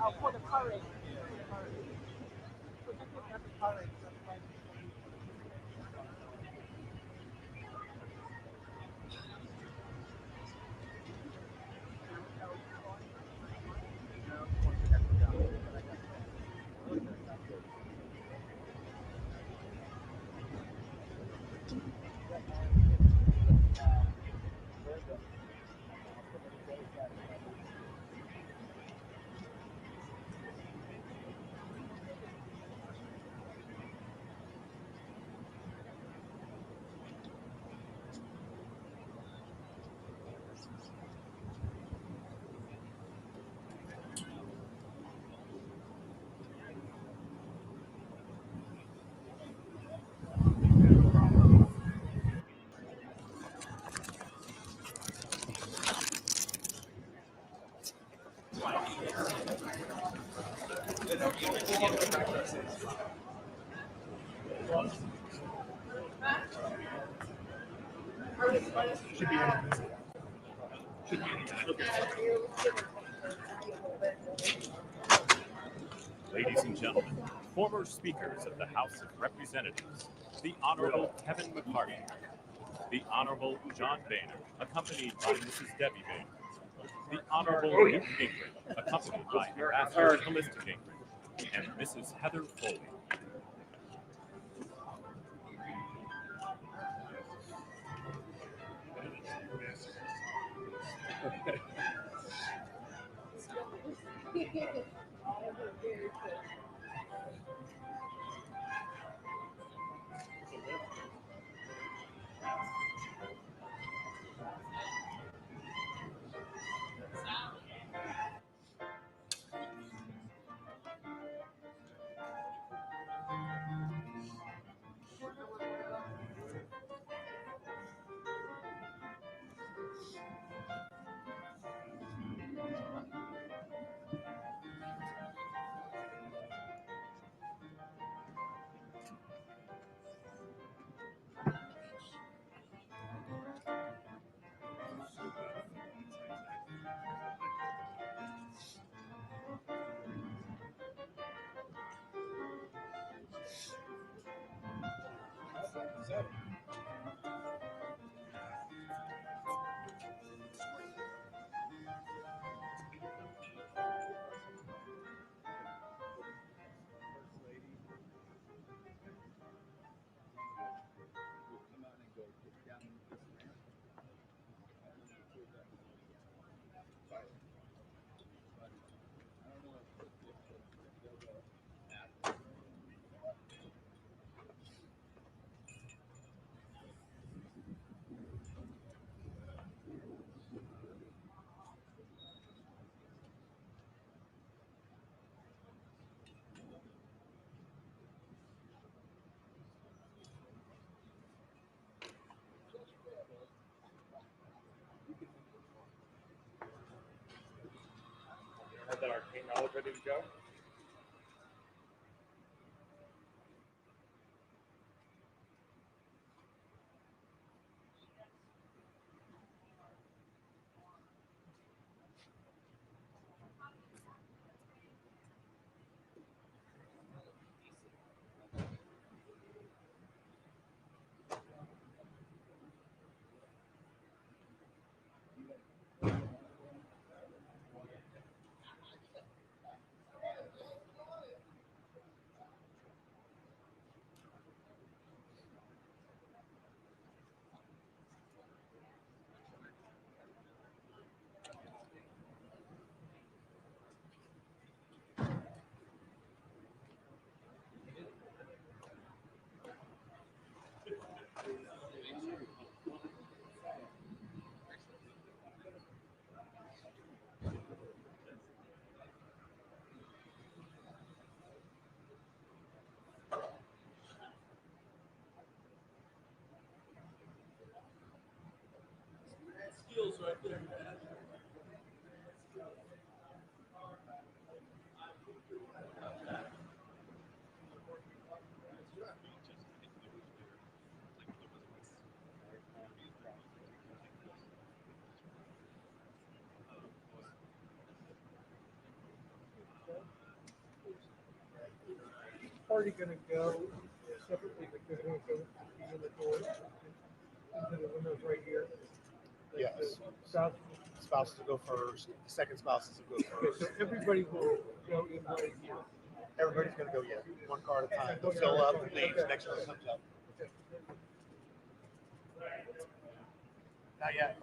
Oh, for the courage. Ladies and gentlemen, former speakers of the House of Representatives, the Honorable Kevin McCarthy, the Honorable John Boehner, accompanied by Mrs. Debbie Boehner, the Honorable Newton Gingrich, accompanied by Ambassador Callista Gingrich, and Mrs. Heather Foley. Have that arcane knowledge ready to go? Party gonna go separately, but they're gonna go in the door into the windows right here. Yes. South. Spouses will go first. The second spouses will go Okay, so first. everybody will go in right here. Everybody's going to go, one car at a time. They'll fill up and leave. Next one comes up. Not yet.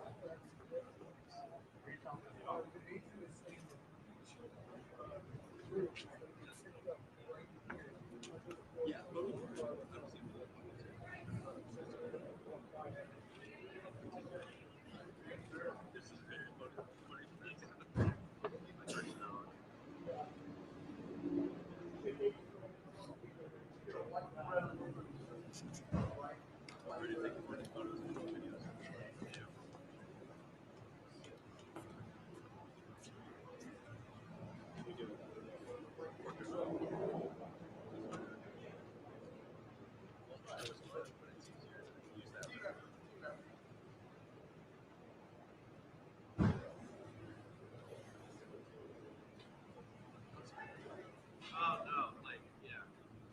Oh no, like yeah.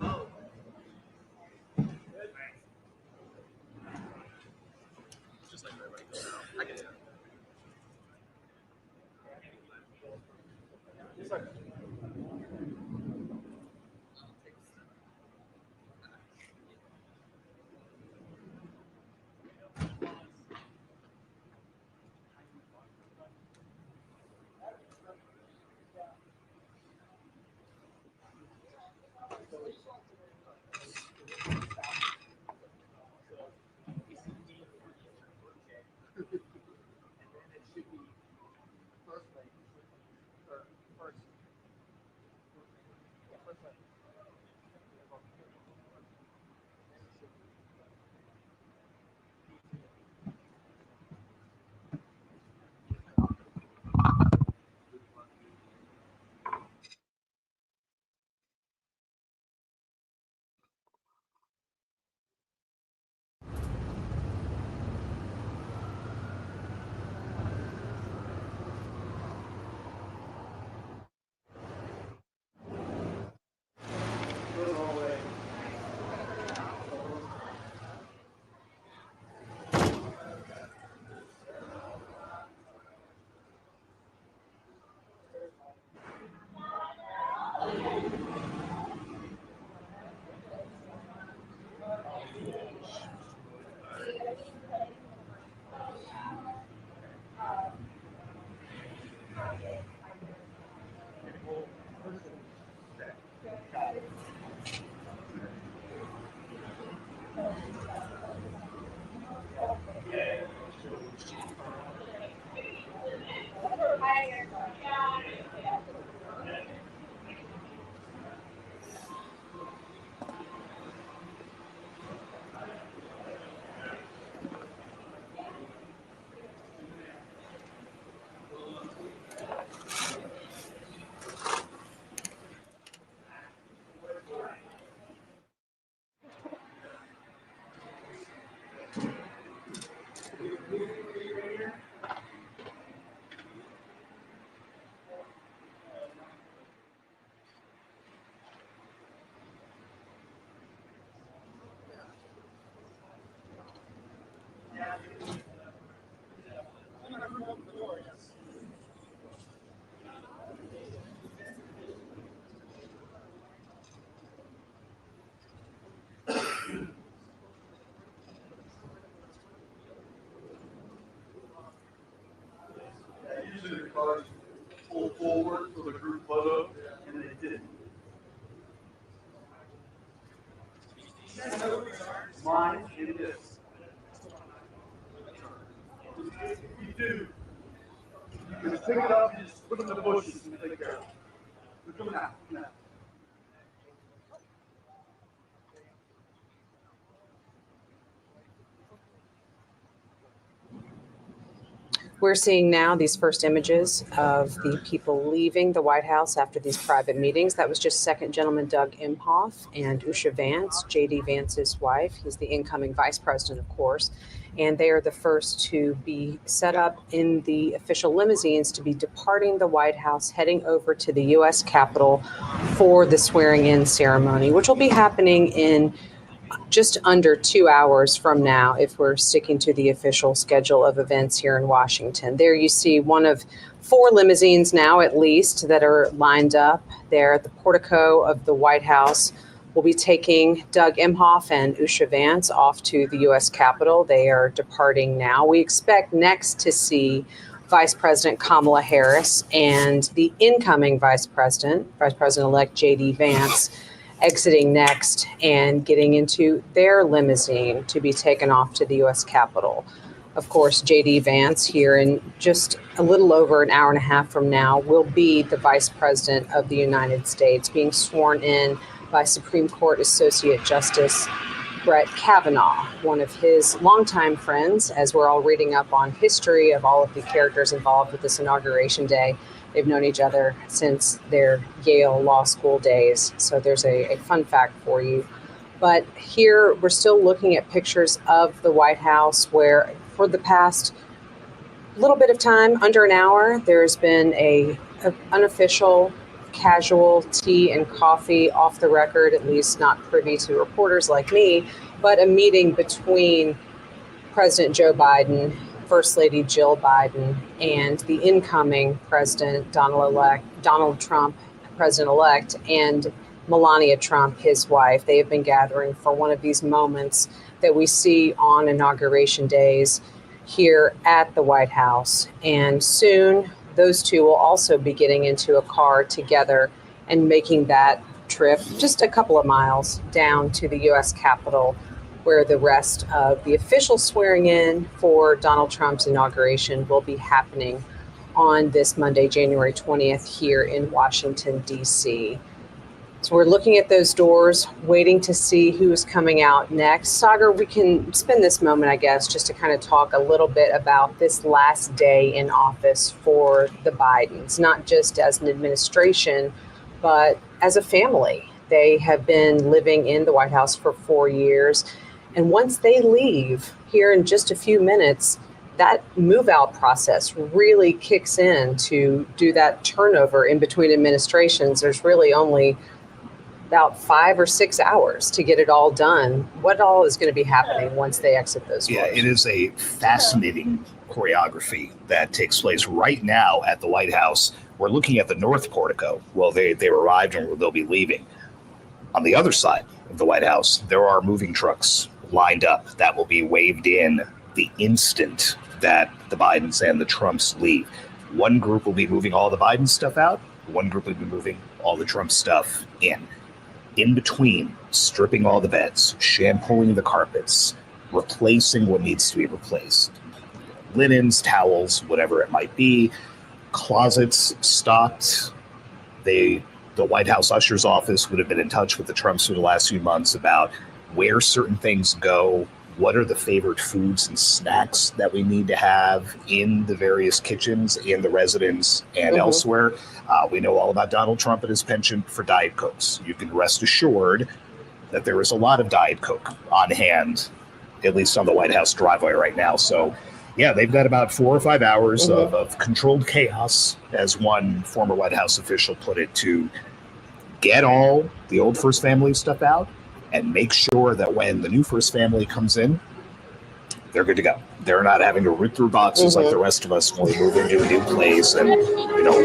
Oh. It's just like everybody goes out. I get it. It's like, Usually the cars pull forward so the group put up, and they didn't. Mine and this. If you do, you just pick it up and just put it in the bushes and take care of it. They're coming out. We're seeing now these first images of the people leaving the White House after these private meetings. That was just Second Gentleman Doug Imhoff and Usha Vance, J.D. Vance's wife. He's the incoming vice president, of course. And they are the first to be set up in the official limousines to be departing the White House, heading over to the U.S. Capitol for the swearing-in ceremony, which will be happening in just under 2 hours from now, if we're sticking to the official schedule of events here in Washington. There you see one of 4 limousines now, at least, that are lined up there at the portico of the White House. We'll be taking Doug Imhoff and Usha Vance off to the U.S. Capitol. They are departing now. We expect next to see Vice President Kamala Harris and the incoming Vice President-elect J.D. Vance, exiting next and getting into their limousine to be taken off to the U.S. Capitol. Of course, J.D. Vance, here in just a little over an hour and a half from now, will be the Vice President of the United States, being sworn in by Supreme Court Associate Justice Brett Kavanaugh, one of his longtime friends, as we're all reading up on history of all of the characters involved with this Inauguration Day. They've known each other since their Yale Law School days. So there's a fun fact for you. But here we're still looking at pictures of the White House where for the past little bit of time, under an hour, there's been a unofficial casual tea and coffee, off the record, at least not privy to reporters like me, but a meeting between President Joe Biden, First Lady Jill Biden, and the incoming President Donald Trump, President-elect, and Melania Trump, his wife. They have been gathering for one of these moments that we see on Inauguration days here at the White House. And soon, those two will also be getting into a car together and making that trip just a couple of miles down to the U.S. Capitol, where the rest of the official swearing in for Donald Trump's inauguration will be happening on this Monday, January 20th, here in Washington, D.C. So we're looking at those doors, waiting to see who's coming out next. Sagar, we can spend this moment, I guess, just to kind of talk a little bit about this last day in office for the Bidens, not just as an administration, but as a family. They have been living in the White House for 4 years. And once they leave here in just a few minutes, that move out process really kicks in to do that turnover in between administrations. There's really only about 5 or 6 hours to get it all done. What all is going to be happening once they exit those doors? Yeah, it is a fascinating choreography that takes place right now at the White House. We're looking at the North Portico. Well, they arrived and they'll be leaving. On the other side of the White House, there are moving trucks lined up that will be waved in the instant that the Bidens and the Trumps leave. One group will be moving all the Biden stuff out. One group will be moving all the Trump stuff in. In between, stripping all the beds, shampooing the carpets, replacing what needs to be replaced. Linens, towels, whatever it might be. Closets stocked. The White House usher's office would have been in touch with the Trumps for the last few months about where certain things go, what are the favorite foods and snacks that we need to have in the various kitchens, in the residence, and elsewhere. We know all about Donald Trump and his penchant for Diet Cokes. You can rest assured that there is a lot of Diet Coke on hand, at least on the White House driveway right now. So, yeah, they've got about 4 or 5 hours of controlled chaos, as one former White House official put it, to get all the old First Family stuff out and make sure that when the new First Family comes in, they're good to go. They're not having to root through boxes like the rest of us when we move into a new place and,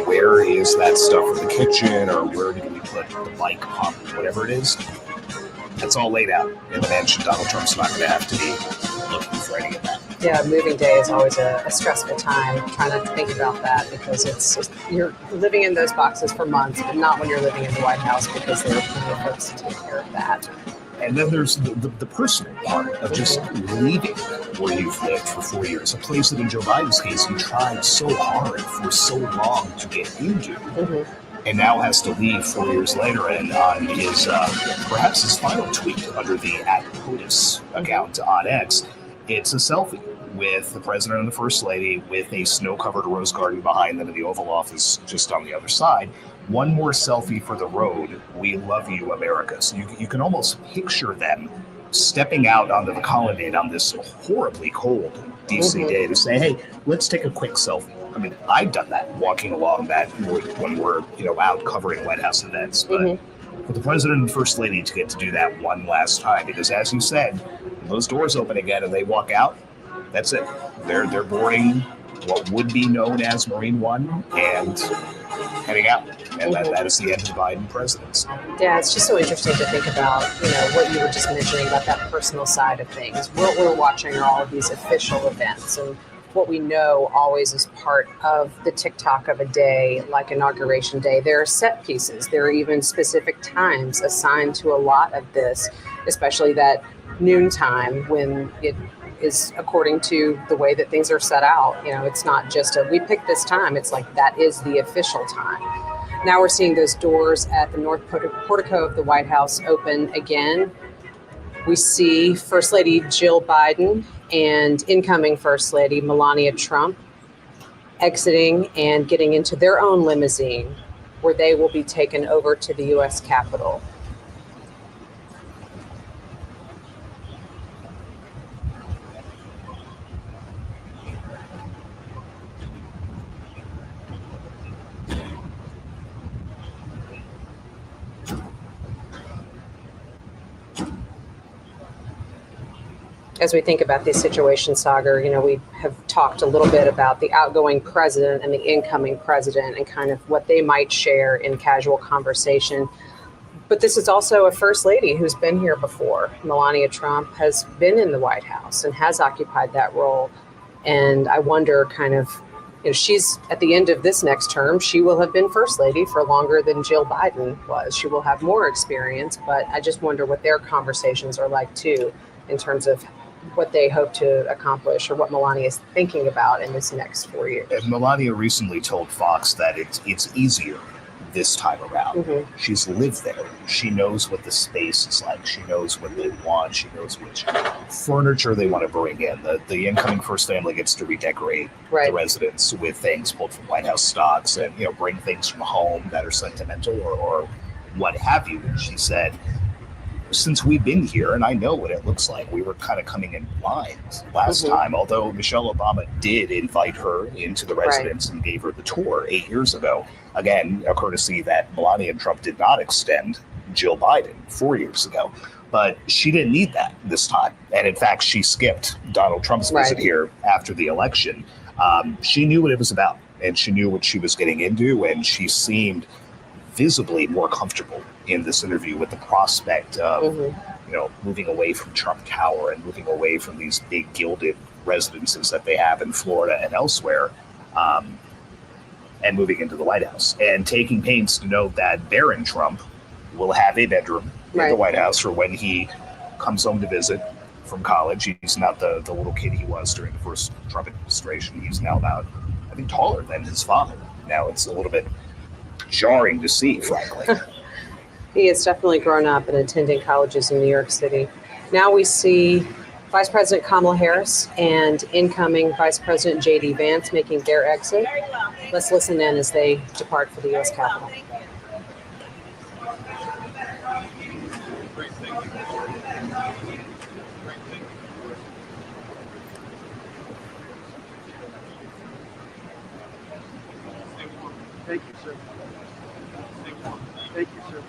where is that stuff in the kitchen, or where did we put the bike pump, whatever it is. That's all laid out in the mansion. Donald Trump's not going to have to be looking for any of that. Yeah, moving day is always a stressful time, trying not to think about that, because it's just, you're living in those boxes for months, but not when you're living in the White House, because there are plenty of folks to take care of that. And then there's the personal part of just leaving where you've lived for 4 years, a place that in Joe Biden's case, he tried so hard for so long to get into, and now has to leave 4 years later. And on his, perhaps his final tweet under the @POTUS account on X, it's a selfie with the president and the first lady, with a snow-covered rose garden behind them in the Oval Office just on the other side. One more selfie for the road. We love you, America. So you can almost picture them stepping out onto the colonnade on this horribly cold DC day to say, hey, let's take a quick selfie. I mean, I've done that, walking along that when we're out covering White House events. But for the president and first lady to get to do that one last time, because as you said, when those doors open again and they walk out, that's it. They're boarding what would be known as Marine One and heading out. And that is the end of the Biden presidency. Yeah, it's just so interesting to think about, what you were just mentioning about that personal side of things. What we're watching are all of these official events, and what we know always is part of the TikTok of a day, like Inauguration Day. There are set pieces. There are even specific times assigned to a lot of this, especially that noontime when it is according to the way that things are set out. It's not just we picked this time. It's like that is the official time. Now we're seeing those doors at the north portico of the White House open again. We see First Lady Jill Biden and incoming First Lady Melania Trump exiting and getting into their own limousine, where they will be taken over to the U.S. Capitol. As we think about these situations, Sagar, we have talked a little bit about the outgoing president and the incoming president and kind of what they might share in casual conversation. But this is also a first lady who's been here before. Melania Trump has been in the White House and has occupied that role. And I wonder she's at the end of this next term, she will have been first lady for longer than Jill Biden was. She will have more experience, but I just wonder what their conversations are like too, in terms of what they hope to accomplish or what Melania is thinking about in this next 4 years. And Melania recently told Fox that it's easier this time around. She's lived there. She knows what the space is like. She knows what they want. She knows which furniture they want to bring in. The incoming first family gets to redecorate the residence with things pulled from White House stocks and bring things from home that are sentimental or what have you. And she said, since we've been here, and I know what it looks like, we were kind of coming in blind last time, although Michelle Obama did invite her into the residence and gave her the tour 8 years ago. Again, a courtesy that Melania and Trump did not extend Jill Biden 4 years ago. But she didn't need that this time. And in fact, she skipped Donald Trump's visit here after the election. She knew what it was about, and she knew what she was getting into, and she seemed visibly more comfortable in this interview with the prospect of, moving away from Trump Tower and moving away from these big gilded residences that they have in Florida and elsewhere, and moving into the White House and taking pains to note that Barron Trump will have a bedroom in the White House for when he comes home to visit from college. He's not the little kid he was during the first Trump administration. He's now about, I think, taller than his father. Now it's a little bit jarring to see, frankly. He has definitely grown up and attending colleges in New York City. Now we see Vice President Kamala Harris and incoming Vice President J.D. Vance making their exit. Let's listen in as they depart for the U.S. Capitol. Thank you, sir. Thank you, sir.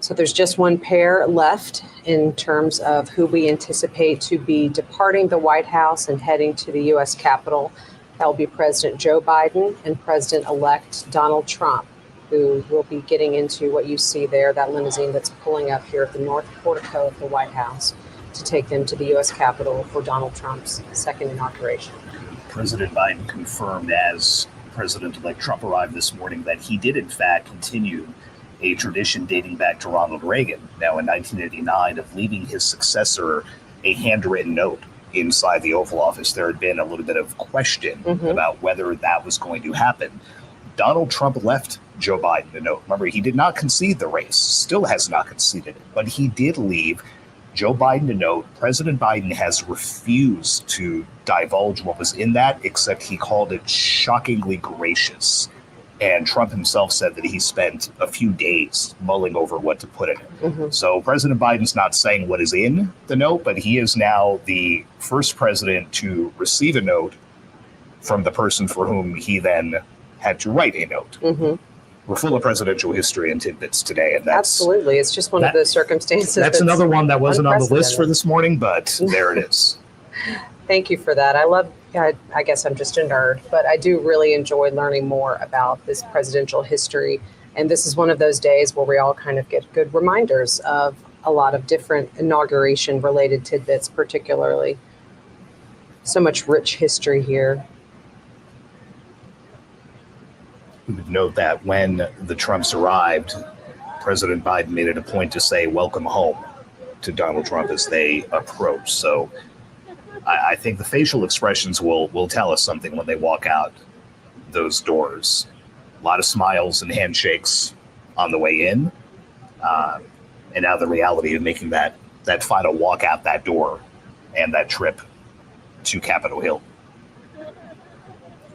So there's just one pair left in terms of who we anticipate to be departing the White House and heading to the U.S. Capitol. That will be President Joe Biden and President-elect Donald Trump, who will be getting into what you see there, that limousine that's pulling up here at the north portico of the White House. to take them to the U.S. Capitol for Donald Trump's second inauguration. President Biden confirmed as President-elect Trump arrived this morning that he did, in fact, continue a tradition dating back to Ronald Reagan, now in 1989, of leaving his successor a handwritten note inside the Oval Office. There had been a little bit of question about whether that was going to happen. Donald Trump left Joe Biden a note. Remember, he did not concede the race, still has not conceded it, but he did leave Joe Biden a note. President Biden has refused to divulge what was in that, except he called it shockingly gracious. And Trump himself said that he spent a few days mulling over what to put in it. So President Biden's not saying what is in the note, but he is now the first president to receive a note from the person for whom he then had to write a note. We're full of presidential history and tidbits today, and that's absolutely. It's just one of those circumstances. That's another one that wasn't on the list for this morning, but there it is. Thank you for that. I guess I'm just a nerd, but I do really enjoy learning more about this presidential history. And this is one of those days where we all kind of get good reminders of a lot of different inauguration related tidbits, particularly. So much rich history here. We would note that when the Trumps arrived, President Biden made it a point to say welcome home to Donald Trump as they approach. So I think the facial expressions will tell us something when they walk out those doors. A lot of smiles and handshakes on the way in. And now the reality of making that final walk out that door and that trip to Capitol Hill.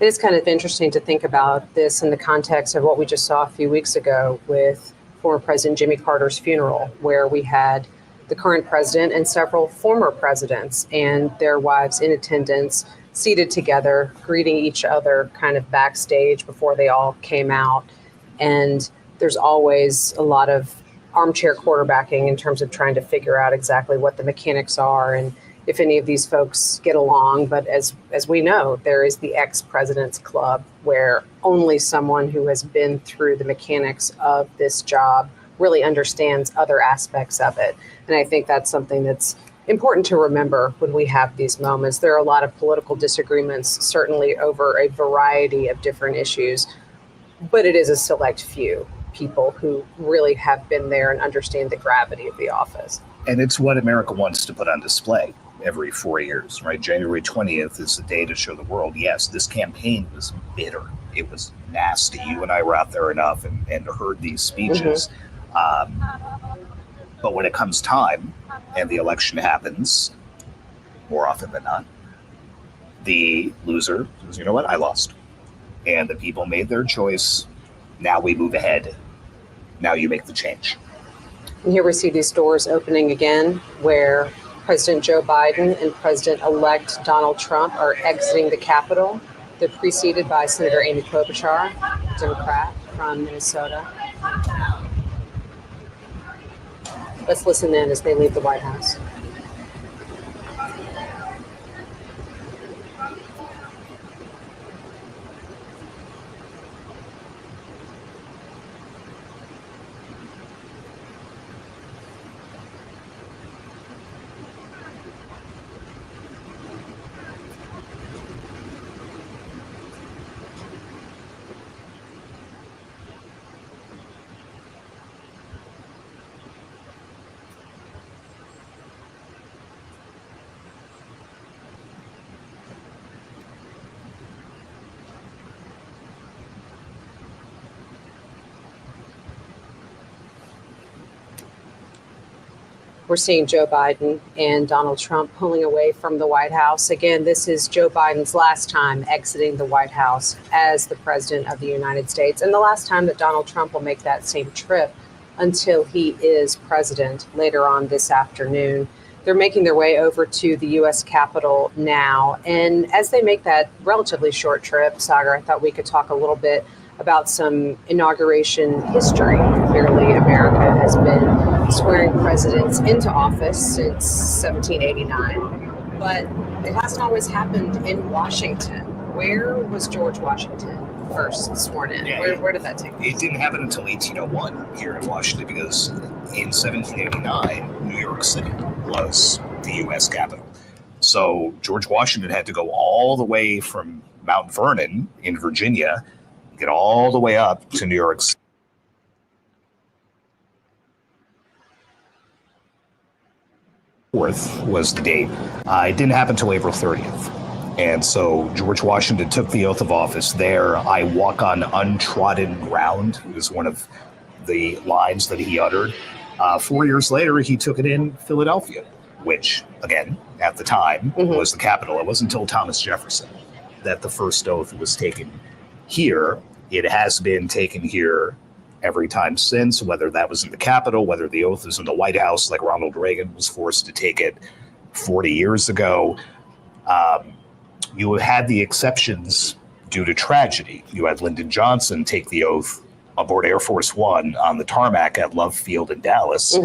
It is kind of interesting to think about this in the context of what we just saw a few weeks ago with former President Jimmy Carter's funeral, where we had the current president and several former presidents and their wives in attendance, seated together, greeting each other kind of backstage before they all came out. And there's always a lot of armchair quarterbacking in terms of trying to figure out exactly what the mechanics are and if any of these folks get along. But as we know, there is the ex-president's club, where only someone who has been through the mechanics of this job really understands other aspects of it. And I think that's something that's important to remember when we have these moments. There are a lot of political disagreements, certainly over a variety of different issues, but it is a select few people who really have been there and understand the gravity of the office. And it's what America wants to put on display every 4 years, right? January 20th is the day to show the world, yes, this campaign was bitter. It was nasty. You and I were out there enough and heard these speeches. But when it comes time and the election happens, more often than not, the loser says, you know what, I lost. And the people made their choice. Now we move ahead. Now you make the change. And here we see these doors opening again, where President Joe Biden and President-elect Donald Trump are exiting the Capitol. They're preceded by Senator Amy Klobuchar, Democrat from Minnesota. Let's listen in as they leave the White House. We're seeing Joe Biden and Donald Trump pulling away from the White House. Again, this is Joe Biden's last time exiting the White House as the president of the United States, and the last time that Donald Trump will make that same trip until he is president later on this afternoon. They're making their way over to the U.S. Capitol now. And as they make that relatively short trip, Sagar, I thought we could talk a little bit about some inauguration history. Clearly, America has been swearing presidents into office since 1789, but it hasn't always happened in Washington. Where was George Washington first sworn in? Yeah, where did that take place? It didn't happen until 1801 here in Washington, because in 1789, New York City was the U.S. Capitol. So George Washington had to go all the way from Mount Vernon in Virginia, get all the way up to New York City. 4th was the date. It didn't happen until April 30th. And so George Washington took the oath of office there. I walk on untrodden ground was one of the lines that he uttered. 4 years later, he took it in Philadelphia, which, again, at the time was the capital. It wasn't until Thomas Jefferson that the first oath was taken here. It has been taken here every time since, whether that was in the Capitol, whether the oath is in the White House, like Ronald Reagan was forced to take it 40 years ago. You had the exceptions due to tragedy. You had Lyndon Johnson take the oath aboard Air Force One on the tarmac at Love Field in Dallas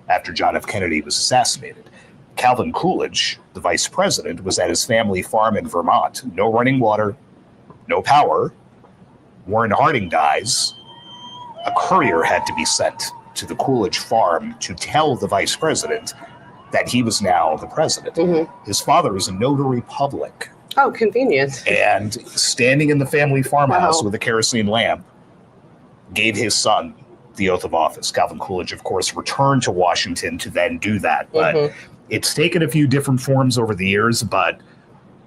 after John F. Kennedy was assassinated. Calvin Coolidge, the vice president, was at his family farm in Vermont. No running water, no power. Warren Harding dies. A courier had to be sent to the Coolidge farm to tell the vice president that he was now the president. His father is a notary public. Oh, convenient. And standing in the family farmhouse with a kerosene lamp, gave his son the oath of office. Calvin Coolidge, of course, returned to Washington to then do that. But it's taken a few different forms over the years, but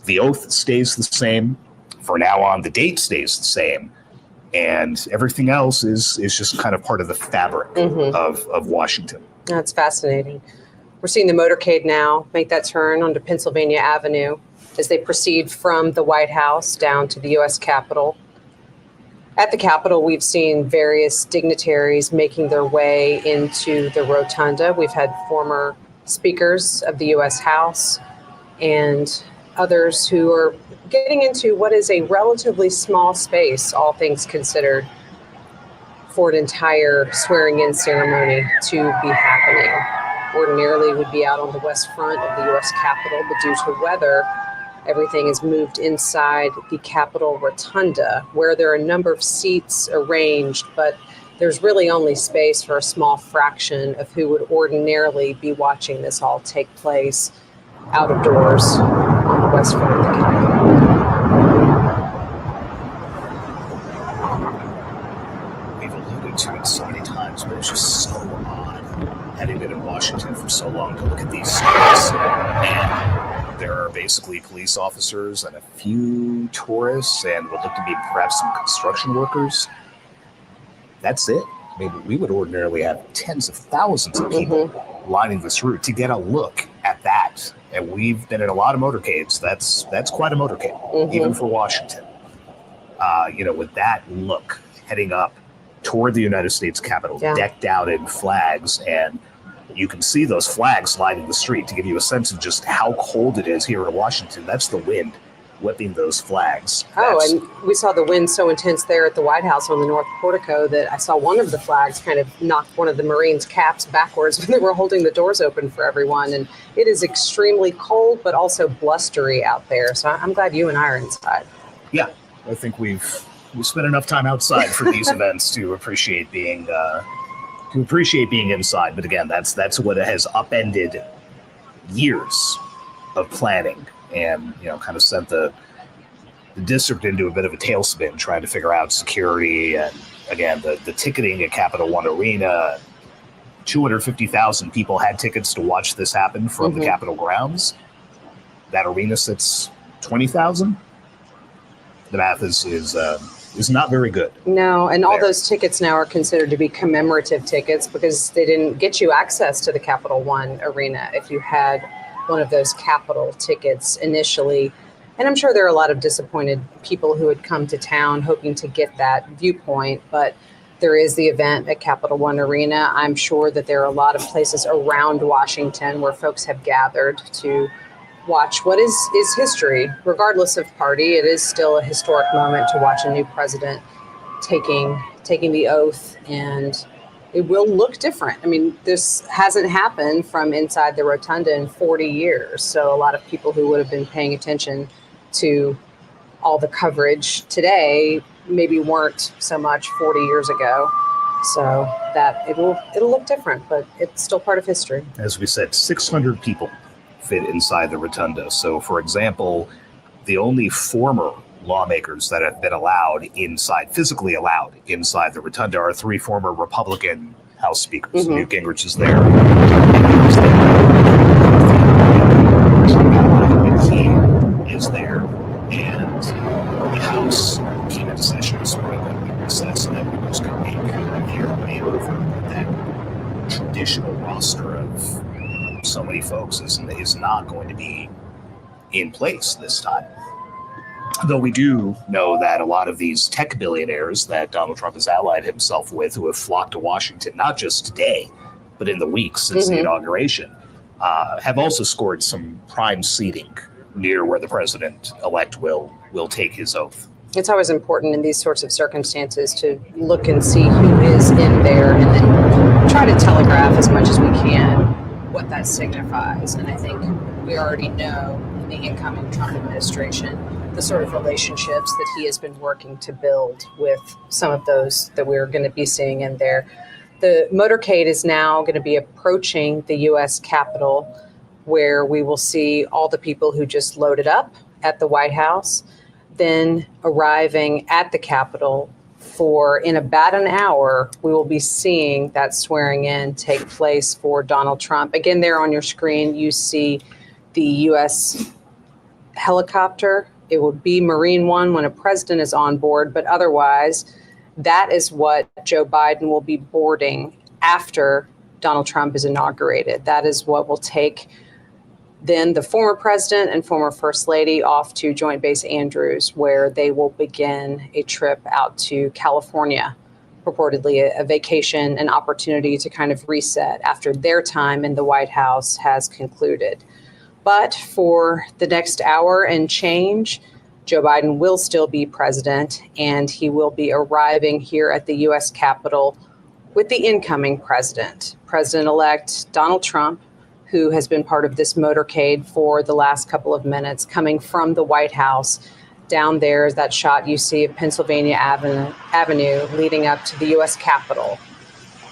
the oath stays the same. For now on, the date stays the same. And everything else is just kind of part of the fabric of Washington. That's fascinating. We're seeing the motorcade now make that turn onto Pennsylvania Avenue as they proceed from the White House down to the U.S. Capitol. At the Capitol, we've seen various dignitaries making their way into the Rotunda. We've had former speakers of the U.S. House and others who are getting into what is a relatively small space, all things considered, for an entire swearing-in ceremony to be happening. Ordinarily would be out on the west front of the U.S. Capitol, but due to weather, everything is moved inside the Capitol Rotunda, where there are a number of seats arranged, but there's really only space for a small fraction of who would ordinarily be watching this all take place out of doors on the west front of the Capitol. We've alluded to it so many times, but it's just so odd, having been in Washington for so long, to look at these streets, and there are basically police officers and a few tourists and what look to be perhaps some construction workers. That's it. I mean, we would ordinarily have tens of thousands of people lining this route to get a look at that. And we've been in a lot of motorcades. That's quite a motorcade, even for Washington. With that look, heading up toward the United States Capitol, decked out in flags, and you can see those flags lining the street to give you a sense of just how cold it is here in Washington. That's the wind whipping those flags. And we saw the wind so intense there at the White House on the North Portico that I saw one of the flags kind of knock one of the Marines' caps backwards when they were holding the doors open for everyone. And it is extremely cold, but also blustery out there. So I'm glad you and I are inside. Yeah, I think we've spent enough time outside for these events to appreciate being inside. But again, that's what has upended years of planning. And, kind of sent the district into a bit of a tailspin, trying to figure out security. And again, the ticketing at Capital One Arena, 250,000 people had tickets to watch this happen from the Capitol grounds. That arena sits 20,000. The math is not very good. No, and all those tickets now are considered to be commemorative tickets because they didn't get you access to the Capital One Arena if you had one of those Capitol tickets initially. And I'm sure there are a lot of disappointed people who had come to town hoping to get that viewpoint, but there is the event at Capital One Arena. I'm sure that there are a lot of places around Washington where folks have gathered to watch what is history. Regardless of party, it is still a historic moment to watch a new president taking the oath, and it will look different. I mean, this hasn't happened from inside the Rotunda in 40 years. So a lot of people who would have been paying attention to all the coverage today maybe weren't so much 40 years ago. So that it'll look different, but it's still part of history. As we said, 600 people fit inside the rotunda. So, for example, the only former lawmakers that have been physically allowed inside the rotunda are 3 former Republican House speakers. Newt Gingrich is there. He is there. And the House came into session this morning when we recessed, and then we just could make their way over. That traditional roster of so many folks is not going to be in place this time. Though we do know that a lot of these tech billionaires that Donald Trump has allied himself with, who have flocked to Washington, not just today, but in the weeks since the inauguration, have also scored some prime seating near where the president-elect will take his oath. It's always important in these sorts of circumstances to look and see who is in there and then try to telegraph as much as we can what that signifies. And I think we already know in the incoming Trump administration the sort of relationships that he has been working to build with some of those that we're going to be seeing in there. The motorcade is now going to be approaching the U.S. Capitol, where we will see all the people who just loaded up at the White House, then arriving at the Capitol for, in about an hour, we will be seeing that swearing in take place for Donald Trump. Again, there on your screen, you see the U.S. helicopter. It will be Marine One when a president is on board, but otherwise, that is what Joe Biden will be boarding after Donald Trump is inaugurated. That is what will take then the former president and former first lady off to Joint Base Andrews, where they will begin a trip out to California, purportedly a vacation, an opportunity to kind of reset after their time in the White House has concluded. But for the next hour and change, Joe Biden will still be president, and he will be arriving here at the U.S. Capitol with the incoming president, President-elect Donald Trump, who has been part of this motorcade for the last couple of minutes, coming from the White House. Down there is that shot you see of Pennsylvania Avenue leading up to the U.S. Capitol.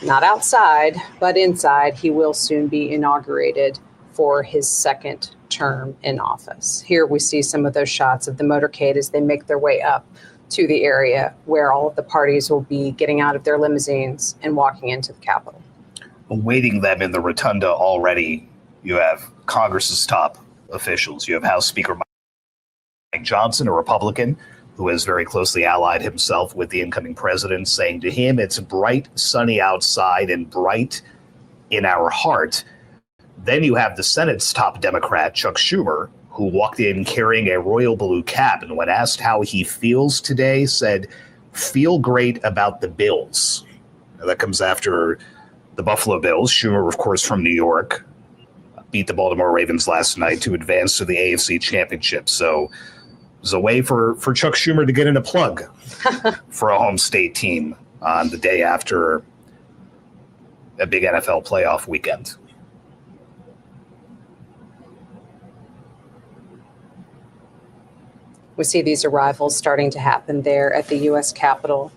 Not outside, but inside. He will soon be inaugurated for his second term in office. Here we see some of those shots of the motorcade as they make their way up to the area where all of the parties will be getting out of their limousines and walking into the Capitol. Awaiting them in the rotunda already, you have Congress's top officials. You have House Speaker Mike Johnson, a Republican, who has very closely allied himself with the incoming president, saying to him, it's bright, sunny outside and bright in our heart. Then you have the Senate's top Democrat, Chuck Schumer, who walked in carrying a royal blue cap, and when asked how he feels today, said, feel great about the Bills. Now, that comes after the Buffalo Bills. Schumer, of course, from New York, beat the Baltimore Ravens last night to advance to the AFC Championship. So it was a way for Chuck Schumer to get in a plug for a home state team on the day after a big NFL playoff weekend. We see these arrivals starting to happen there at the U.S. Capitol.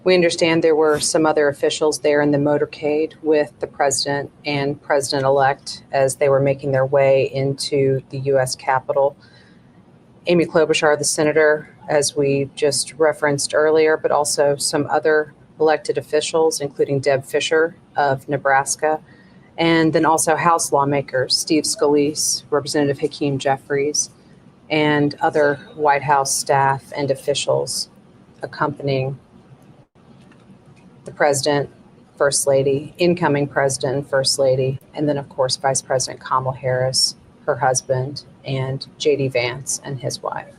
We understand there were some other officials there in the motorcade with the president and president-elect as they were making their way into the U.S. Capitol. Amy Klobuchar, the senator, as we just referenced earlier, but also some other elected officials, including Deb Fischer of Nebraska, and then also House lawmakers, Steve Scalise, Representative Hakeem Jeffries, and other White House staff and officials accompanying the president, first lady, incoming president and first lady, and then, of course, Vice President Kamala Harris, her husband, and J.D. Vance and his wife.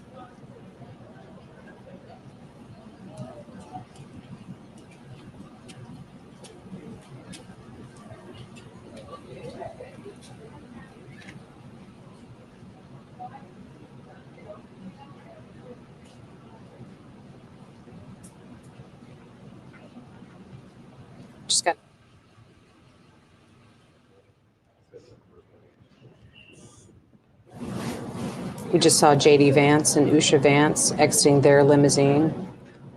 Just got. We just saw J.D. Vance and Usha Vance exiting their limousine,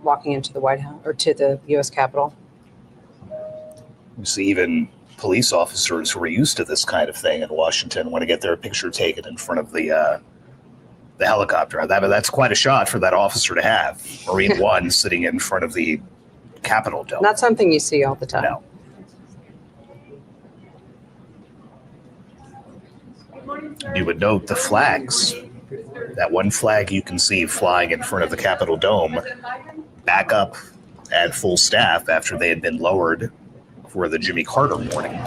walking into the White House or to the U.S. Capitol. You see even police officers who are used to this kind of thing in Washington want to get their picture taken in front of the helicopter. That's quite a shot for that officer to have. Marine One sitting in front of the Capitol dome. Not something you see all the time. No. You would note the flags. That one flag you can see flying in front of the Capitol dome back up at full staff after they had been lowered for the Jimmy Carter warning.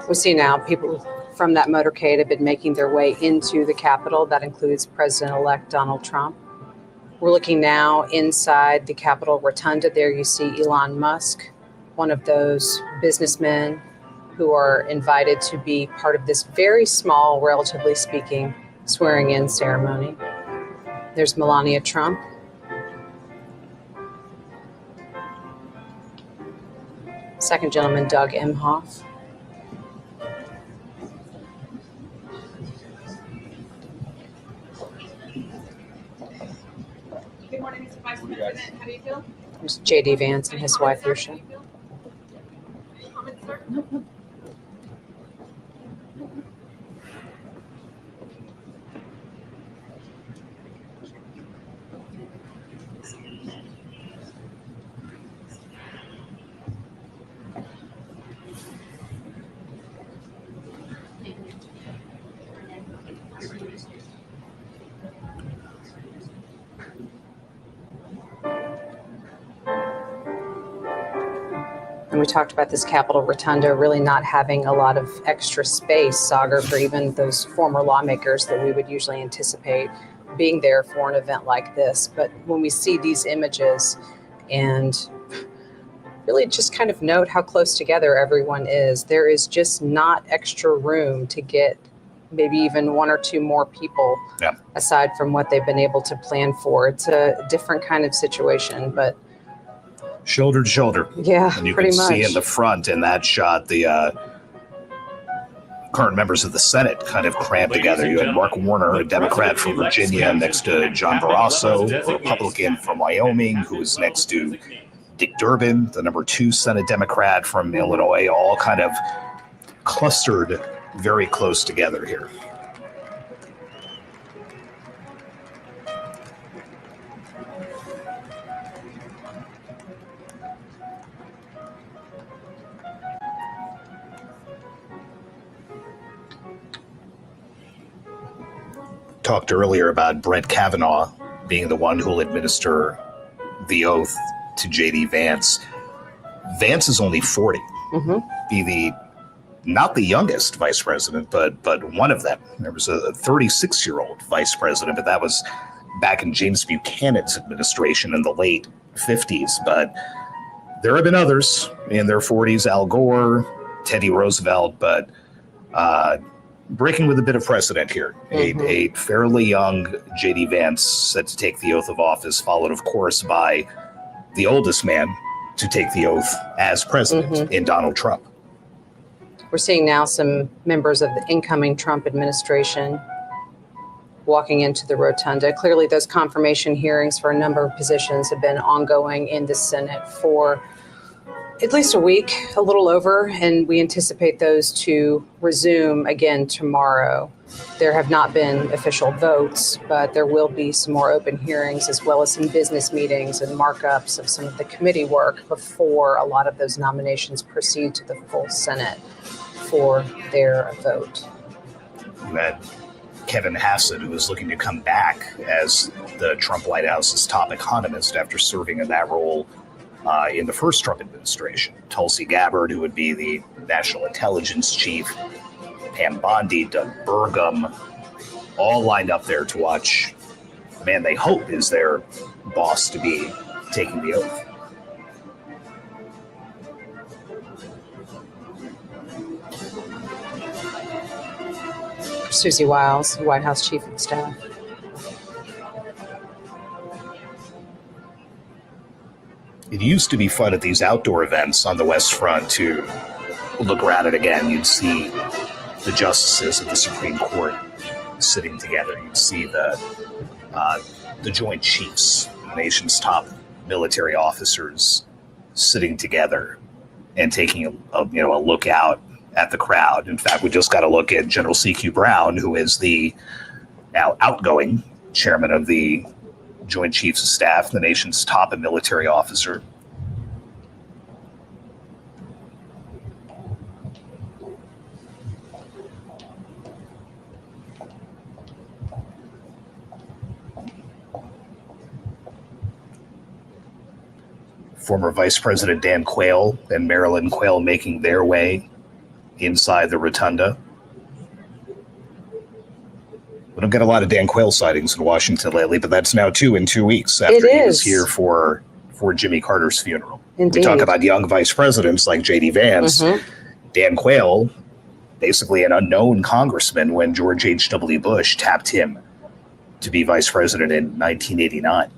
We see now people from that motorcade have been making their way into the Capitol. That includes President-elect Donald Trump. We're looking now inside the Capitol Rotunda. There you see Elon Musk, one of those businessmen who are invited to be part of this very small, relatively speaking, swearing-in ceremony. There's Melania Trump. Second gentleman, Doug Emhoff. Good morning, Mr. Vice President. How do you feel? There's J.D. Vance and his wife, Usha. Comments, sir? And we talked about this Capitol Rotunda really not having a lot of extra space, Sagar, for even those former lawmakers that we would usually anticipate being there for an event like this. But when we see these images and really just kind of note how close together everyone is, there is just not extra room to get maybe even one or two more people aside from what they've been able to plan for. It's a different kind of situation, but shoulder to shoulder. Yeah, and you pretty can much. see in the front in that shot the current members of the Senate kind of cramped together. You had Mark Warner, a Democrat from Virginia, next to John Barrasso, a Republican from Wyoming, who is next to Dick Durbin, the number 2 Senate Democrat from Illinois, all kind of clustered very close together here. Talked earlier about Brett Kavanaugh being the one who will administer the oath to J.D. Vance. Vance is only 40. Be not the youngest vice president, but one of them. There was a 36-year-old vice president, but that was back in James Buchanan's administration in the late 50s. But there have been others in their 40s, Al Gore, Teddy Roosevelt, but breaking with a bit of precedent here. A fairly young J.D. Vance set to take the oath of office, followed, of course, by the oldest man to take the oath as president in Donald Trump. We're seeing now some members of the incoming Trump administration walking into the rotunda. Clearly, those confirmation hearings for a number of positions have been ongoing in the Senate for at least a week, a little over, and we anticipate those to resume again tomorrow. There have not been official votes, but there will be some more open hearings as well as some business meetings and markups of some of the committee work before a lot of those nominations proceed to the full Senate for their vote. You had Kevin Hassett, who was looking to come back as the Trump White House's top economist after serving in that role in the first Trump administration. Tulsi Gabbard, who would be the national intelligence chief. Pam Bondi, Doug Burgum, all lined up there to watch the man they hope is their boss to be taking the oath. Susie Wiles, White House Chief of Staff. It used to be fun at these outdoor events on the West Front to look around it again. You'd see the justices of the Supreme Court sitting together. You'd see the Joint Chiefs, the nation's top military officers, sitting together and taking a look out at the crowd. In fact, we just got a look at General C.Q. Brown, who is the now outgoing chairman of the Joint Chiefs of Staff, the nation's top military officer. Former Vice President Dan Quayle and Marilyn Quayle making their way inside the Rotunda. We don't get a lot of Dan Quayle sightings in Washington lately, but that's now 2 in 2 weeks after he was here for Jimmy Carter's funeral. Indeed. We talk about young vice presidents like J.D. Vance. Dan Quayle, basically an unknown congressman when George H.W. Bush tapped him to be vice president in 1989.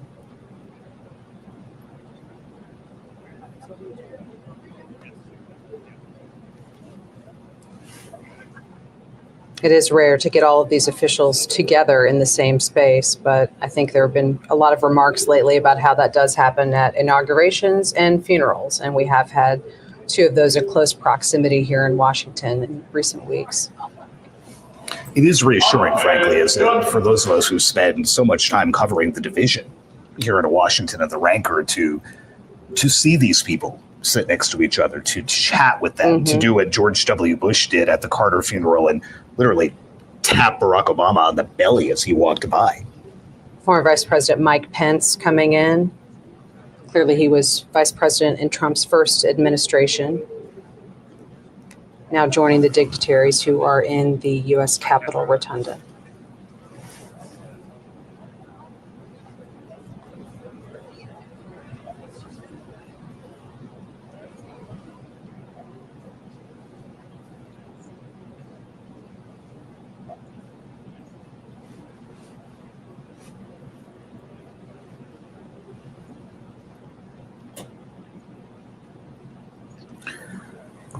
It is rare to get all of these officials together in the same space, but I think there have been a lot of remarks lately about how that does happen at inaugurations and funerals, and we have had 2 of those in close proximity here in Washington in recent weeks. It is reassuring, frankly, is it, for those of us who spend so much time covering the division here in Washington and the rancor, to see these people sit next to each other, to chat with them, to do what George W. Bush did at the Carter funeral and literally tap Barack Obama on the belly as he walked by. Former Vice President Mike Pence coming in. Clearly he was vice president in Trump's first administration. Now joining the dignitaries who are in the U.S. Capitol Rotunda.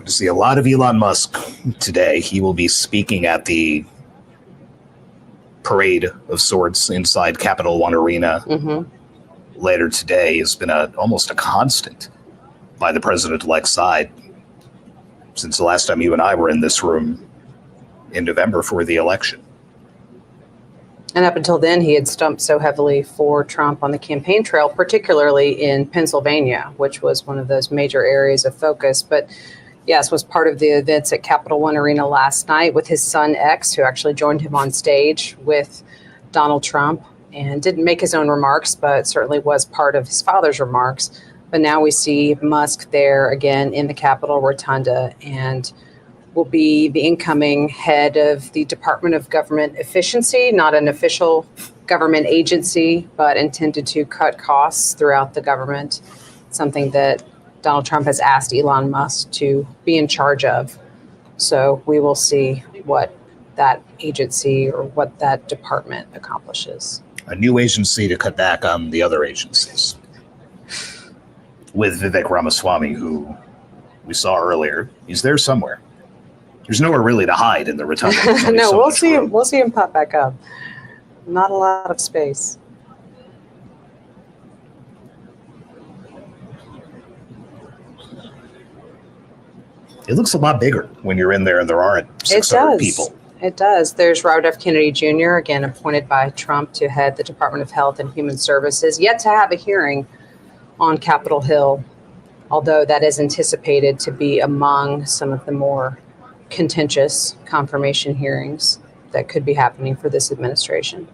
To see a lot of Elon Musk today. He will be speaking at the parade of sorts inside Capital One Arena later today. Has been almost a constant by the president-elect's side since the last time you and I were in this room in November for the election. And up until then, he had stumped so heavily for Trump on the campaign trail, particularly in Pennsylvania, which was one of those major areas of focus. But yes, was part of the events at Capital One Arena last night with his son X, who actually joined him on stage with Donald Trump and didn't make his own remarks, but certainly was part of his father's remarks. But now we see Musk there again in the Capitol Rotunda and will be the incoming head of the Department of Government Efficiency, not an official government agency, but intended to cut costs throughout the government, something that Donald Trump has asked Elon Musk to be in charge of. So we will see what that agency or what that department accomplishes. A new agency to cut back on the other agencies. With Vivek Ramaswamy, who we saw earlier, he's there somewhere. There's nowhere really to hide in the Rotunda. No, we'll see him. We'll see him pop back up. Not a lot of space. It looks a lot bigger when you're in there and there aren't 600 people. It does. There's Robert F. Kennedy Jr., again appointed by Trump to head the Department of Health and Human Services, yet to have a hearing on Capitol Hill, although that is anticipated to be among some of the more contentious confirmation hearings that could be happening for this administration.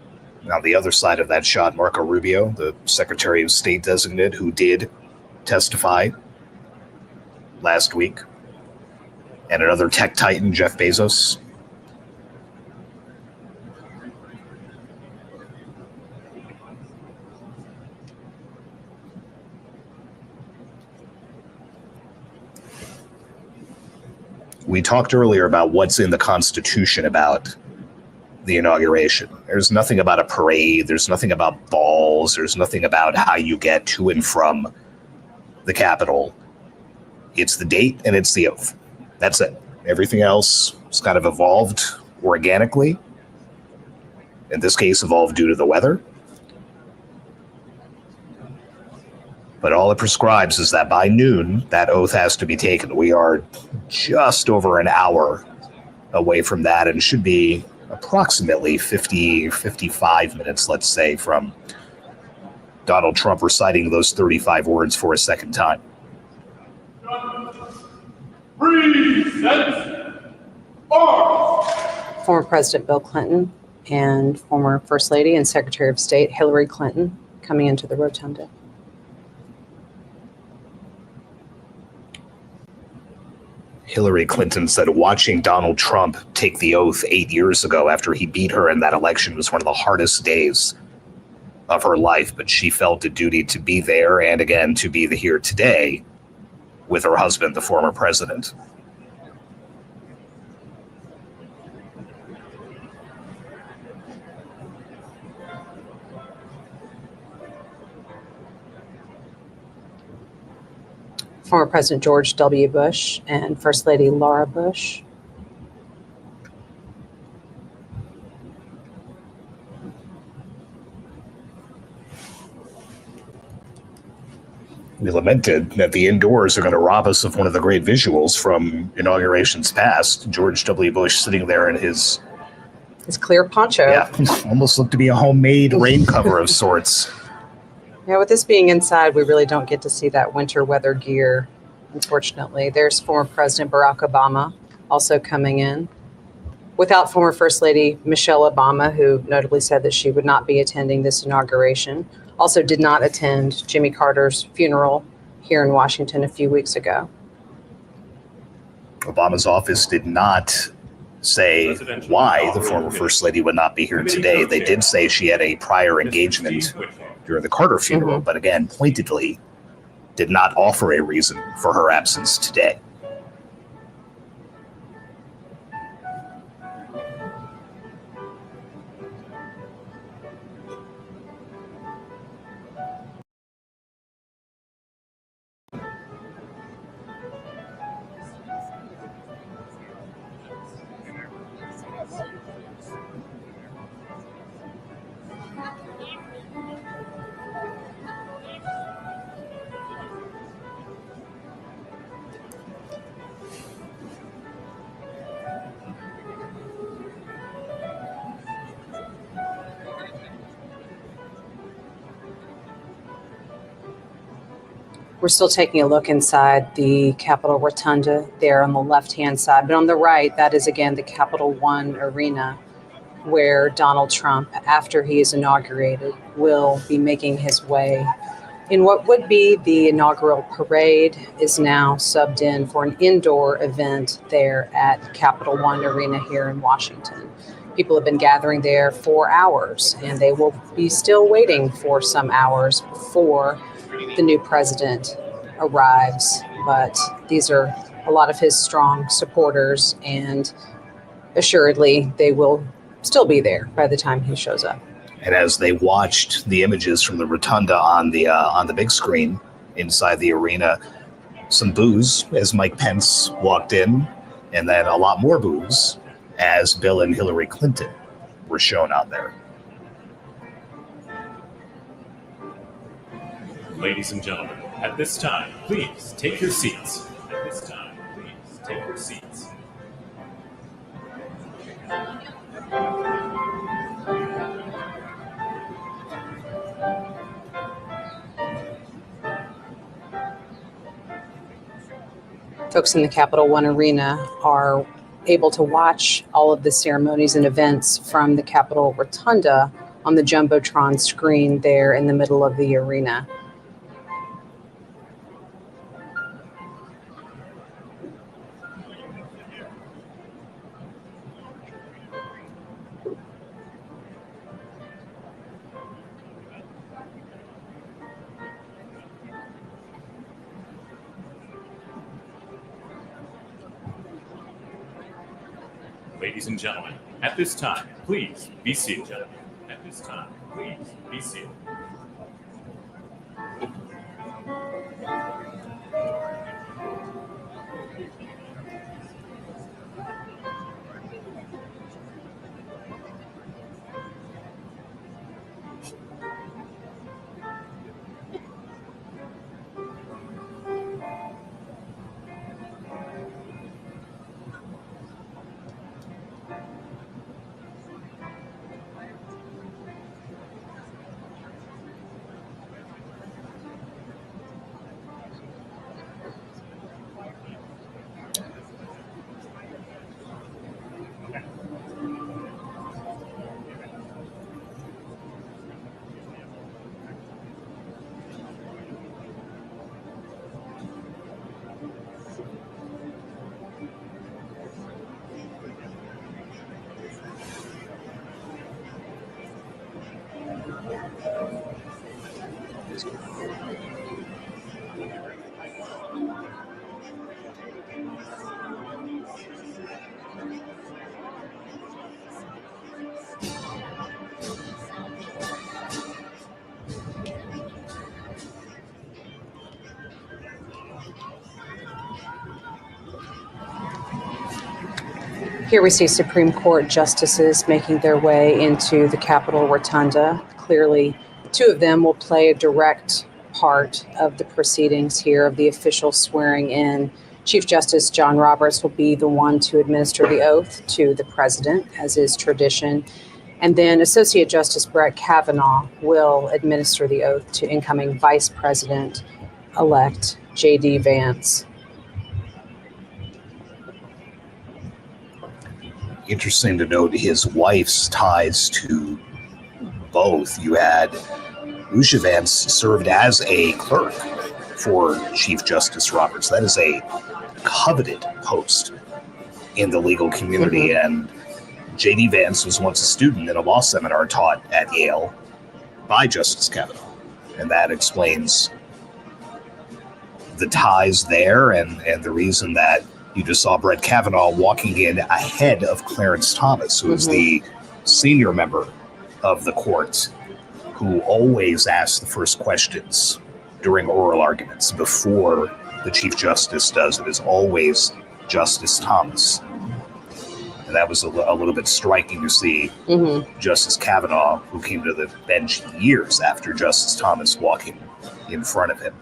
Now, the other side of that shot, Marco Rubio, the Secretary of State designate, who did testify last week, and another tech titan, Jeff Bezos, we talked earlier about what's in the Constitution about the inauguration. There's nothing about a parade. There's nothing about balls. There's nothing about how you get to and from the Capitol. It's the date and it's the oath. That's it. Everything else has kind of evolved organically. In this case, evolved due to the weather. But all it prescribes is that by noon, that oath has to be taken. We are just over an hour away from that and should be approximately 55 minutes, let's say, from Donald Trump reciting those 35 words for a second time. Former President Bill Clinton and former First Lady and Secretary of State Hillary Clinton coming into the Rotunda. Hillary Clinton said watching Donald Trump take the oath 8 years ago after he beat her in that election was one of the hardest days of her life, but she felt a duty to be there and again to be here today with her husband, the former president. Former President George W. Bush and First Lady Laura Bush. We lamented that the indoors are going to rob us of one of the great visuals from inaugurations past. George W. Bush sitting there in his clear poncho. Yeah, almost looked to be a homemade rain cover of sorts. Yeah, with this being inside, we really don't get to see that winter weather gear, unfortunately. There's former President Barack Obama also coming in. Without former First Lady Michelle Obama, who notably said that she would not be attending this inauguration. Also did not attend Jimmy Carter's funeral here in Washington a few weeks ago. Obama's office did not say why the former First Lady would not be here today. They did say she had a prior engagement during the Carter funeral, but again, pointedly did not offer a reason for her absence today. We're still taking a look inside the Capitol Rotunda there on the left-hand side. But on the right, that is, again, the Capital One Arena where Donald Trump, after he is inaugurated, will be making his way in what would be the inaugural parade is now subbed in for an indoor event there at Capital One Arena here in Washington. People have been gathering there for hours, and they will be still waiting for some hours before the new president arrives. But these are a lot of his strong supporters, and assuredly they will still be there by the time he shows up. And as they watched the images from the rotunda on the big screen inside the arena, some boos as Mike Pence walked in, and then a lot more boos as Bill and Hillary Clinton were shown out there. Ladies and gentlemen, at this time, please take your seats. At this time, please take your seats. Folks in the Capital One Arena are able to watch all of the ceremonies and events from the Capitol Rotunda on the Jumbotron screen there in the middle of the arena. Ladies and gentlemen, at this time, please be seated. At this time, please be seated. Here we see Supreme Court justices making their way into the Capitol Rotunda. Clearly, two of them will play a direct part of the proceedings here of the official swearing in. Chief Justice John Roberts will be the one to administer the oath to the president, as is tradition. And then Associate Justice Brett Kavanaugh will administer the oath to incoming Vice President-elect J.D. Vance. Interesting to note his wife's ties to both. You had Lucia Vance served as a clerk for Chief Justice Roberts. That is a coveted post in the legal community. And J.D. Vance was once a student in a law seminar taught at Yale by Justice Kavanaugh. And that explains the ties there and the reason that you just saw Brett Kavanaugh walking in ahead of Clarence Thomas, who is the senior member of the court, who always asks the first questions during oral arguments before the Chief Justice does. It is always Justice Thomas. And that was a little bit striking to see Justice Kavanaugh, who came to the bench years after Justice Thomas, walking in front of him.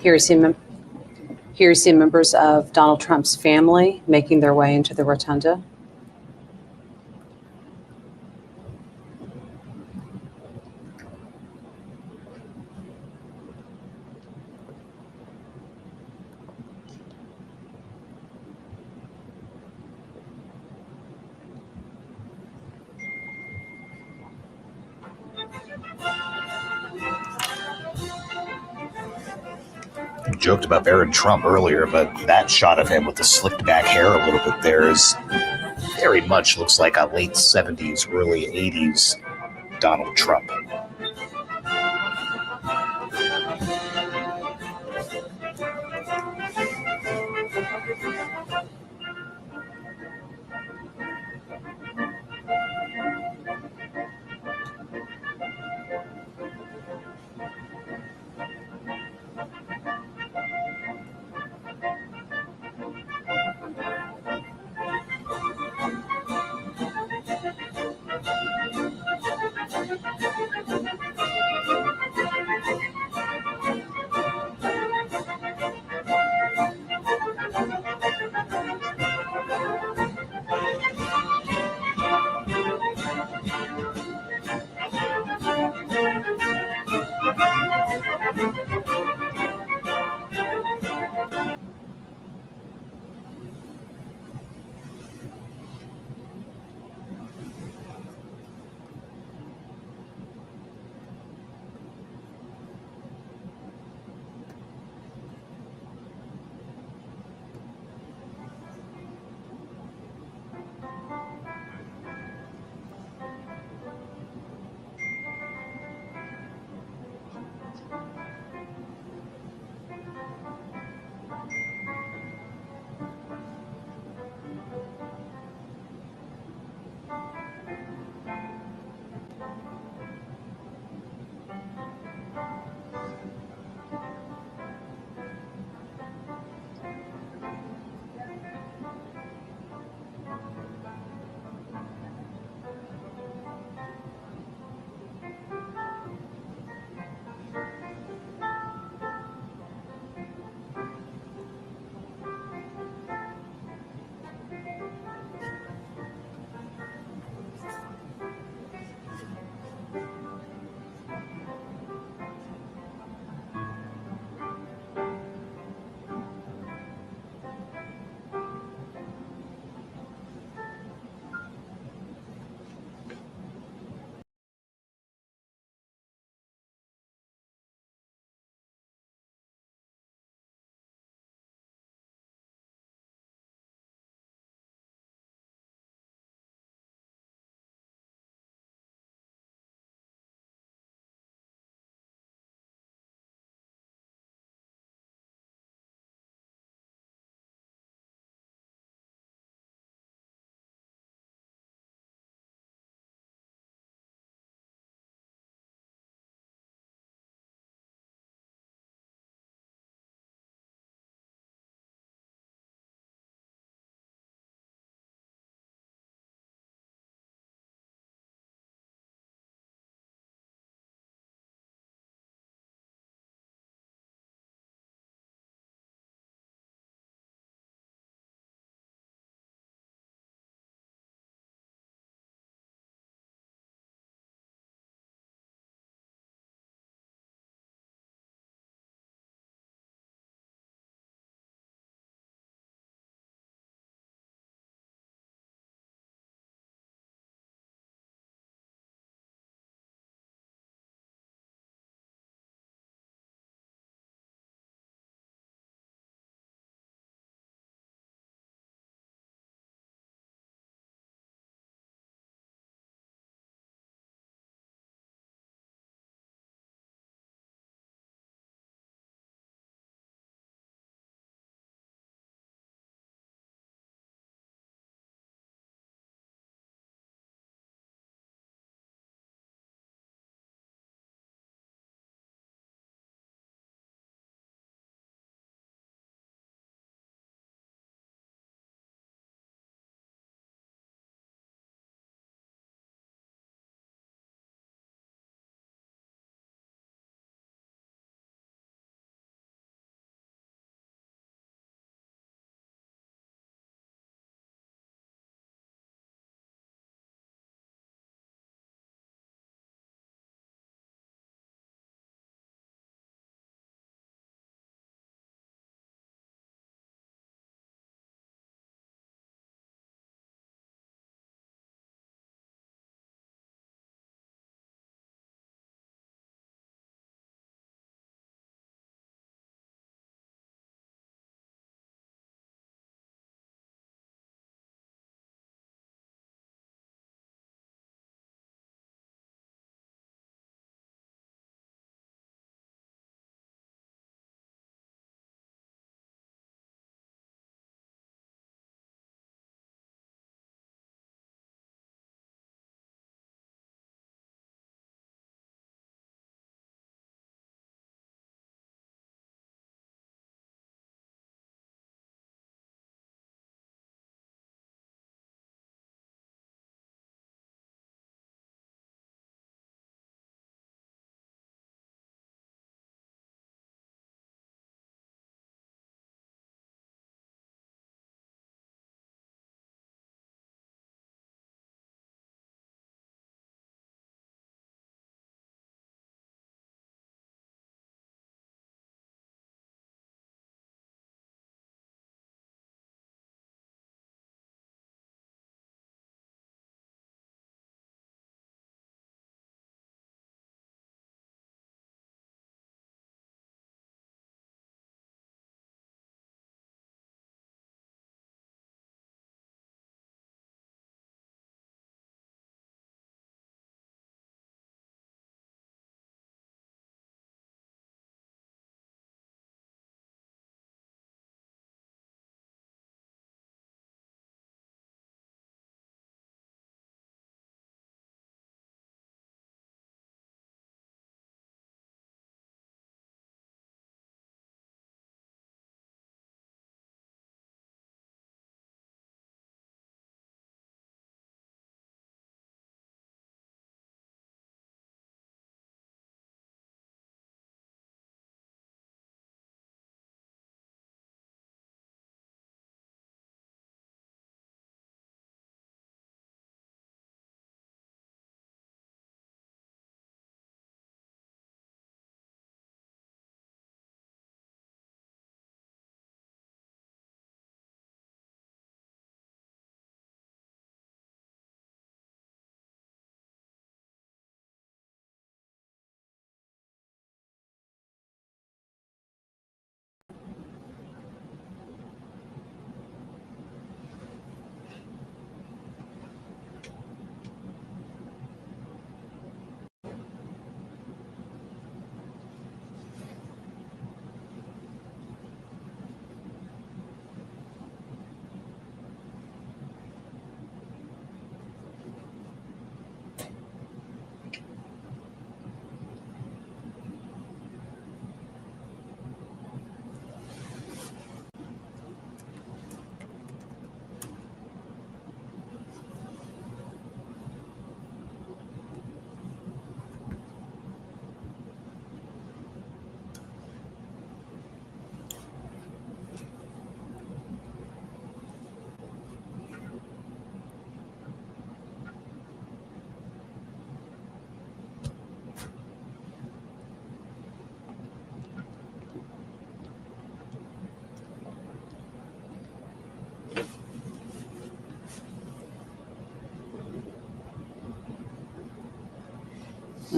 Here you see members of Donald Trump's family making their way into the rotunda. Joked about Barron Trump earlier, but that shot of him with the slicked back hair a little bit there is very much looks like a late 70s, early 80s Donald Trump.